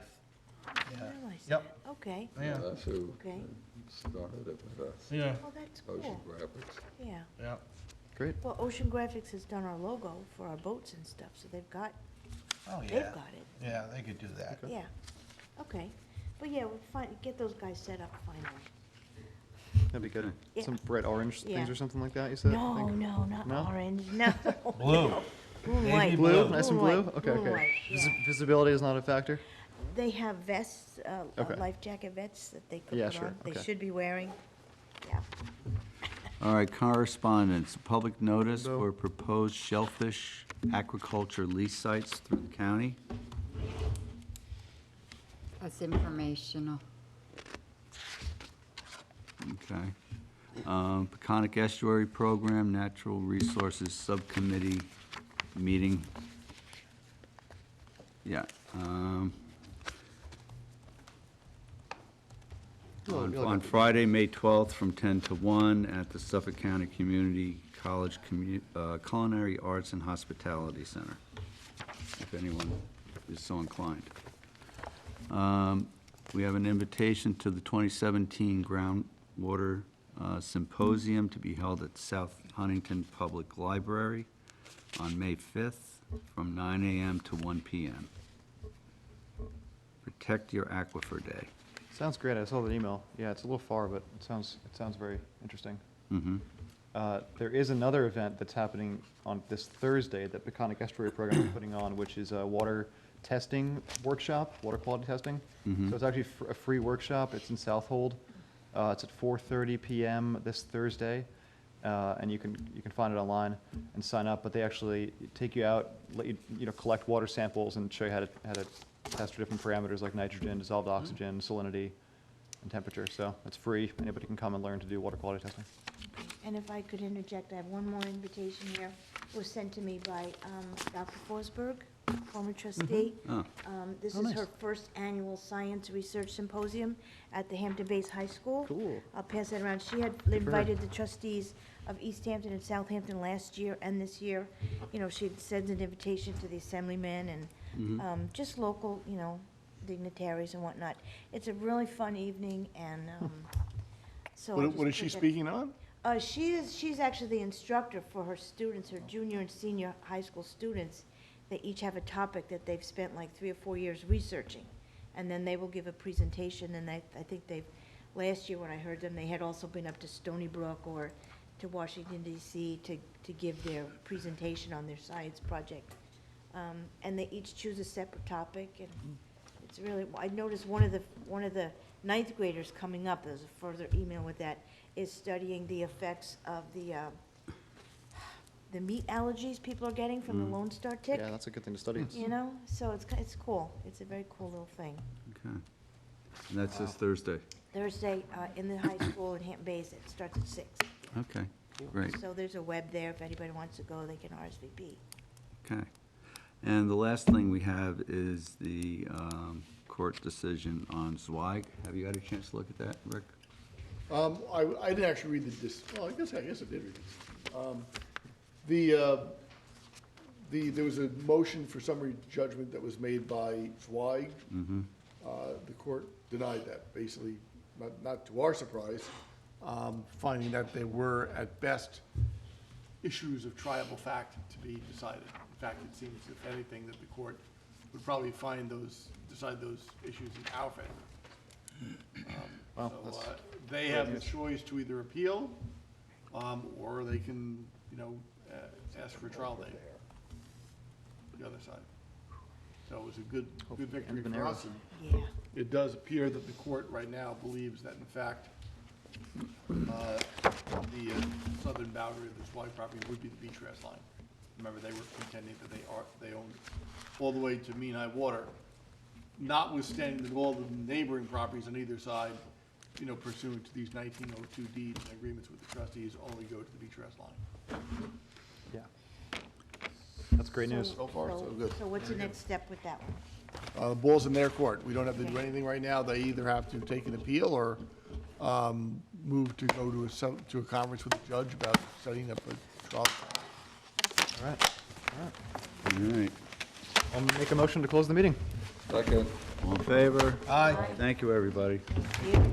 I Yeah. realize Yep. that. Okay, Yeah. That's who okay. started it with us. Yeah. Oh, that's Ocean cool. Graphics. Yeah. Yeah. Great. Well, Ocean Graphics has done our logo for our boats and stuff, so they've got Oh, yeah. They've got it. Yeah, they could do that. Yeah, okay. But yeah, we'll get those guys set up finally. That'd be good. Yeah. Some bright orange Yeah. things or something like that, you said? I No, think? no, not No? orange, no. Blue. Blue and Navy white. Blue, blue. nice and Blue blue? and white. Okay, Blue and okay. white, yeah. Visibility is not a factor? They have vests, Okay. life jacket vests that they could Yeah, put sure, on. They okay. should be wearing. Yeah. All right, correspondence, public notice Bo. for proposed shellfish aquaculture lease sites through the county. That's informational. Okay. Peconic Estuary Program, Natural Resources Subcommittee meeting. Yeah. On Friday, May 12th, from 10 to 1 at the Suffolk County Community College Culinary Arts and Hospitality Center, if anyone is so inclined. We have an invitation to the 2017 Groundwater Symposium to be held at South Huntington Public Library on May 5th from 9 a.m. to 1 p.m. Protect Your Aquifer Day. Sounds great. I saw the email. Yeah, it's a little far, but it sounds very interesting. Mm-hmm. There is another event that's happening on this Thursday that Peconic Estuary Program is putting on, which is a water testing workshop, water quality testing. Mhm. So it's actually a free workshop. It's in Southold. It's at 4:30 p.m. this Thursday, and you can find it online and sign up. But they actually take you out, let you collect water samples and show you how to test for different parameters like nitrogen, dissolved oxygen, salinity, and temperature. So it's free. Anybody can come and learn to do water quality testing. And if I could interject, I have one more invitation here. It was sent to me by Dr. Forsberg, former trustee. Oh. This Oh, is nice. her first annual Science Research Symposium at the Hampton-based high school. Cool. I'll pass that around. She had invited the trustees of East Hampton and Southampton last year and this year. She'd sent an invitation to the assemblymen and just local, dignitaries and whatnot. It's a really fun evening, and so. What is she speaking on? She's actually the instructor for her students, her junior and senior high school students. They each have a topic that they've spent like 3 or 4 years researching. And then they will give a presentation, and I think last year when I heard them, they had also been up to Stony Brook or to Washington DC to give their presentation on their science project. And they each choose a separate topic, and it's really, I noticed one of the ninth graders coming up, there's a further email with that, is studying the effects of the meat allergies people are getting from the Lone Star tick. Yeah, that's a good thing to study. So it's cool. It's a very cool little thing. Okay. And that's this Thursday. Thursday, in the high school in Hampton Bays, it starts at 6. Okay, great. So there's a web there. If anybody wants to go, they can RSVP. Okay. And the last thing we have is the court decision on Zweig. Have you had a chance to look at that, Rick? I didn't actually read well, I guess I did read it. There was a motion for summary judgment that was made by Zweig. Mm-hmm. The court denied that, basically, not to our surprise, finding that there were, at best, issues of triable fact to be decided. In fact, it seems, if anything, that the court would probably decide those issues in our favor. They have the choice to either appeal, or they can, ask for a trial date. The other side. So it was a good victory for us. Yeah. It does appear that the court right now believes that, in fact, the southern boundary of the Zweig property would be the beach grass line. Remember, they were contending that they owned all the way to mean high water, notwithstanding that all the neighboring properties on either side, pursuant to these 1902 deeds and agreements with the trustees, only go to the beach grass line. Yeah. That's great news. So far, so good. So what's the next step with that one? The ball's in their court. We don't have to do anything right now. They either have to take an appeal or move to go to a conference with the judge about setting up a trial. All right. All right. I'll make a motion to close the meeting. Second. All in favor? Aye. Thank you, everybody. Yeah.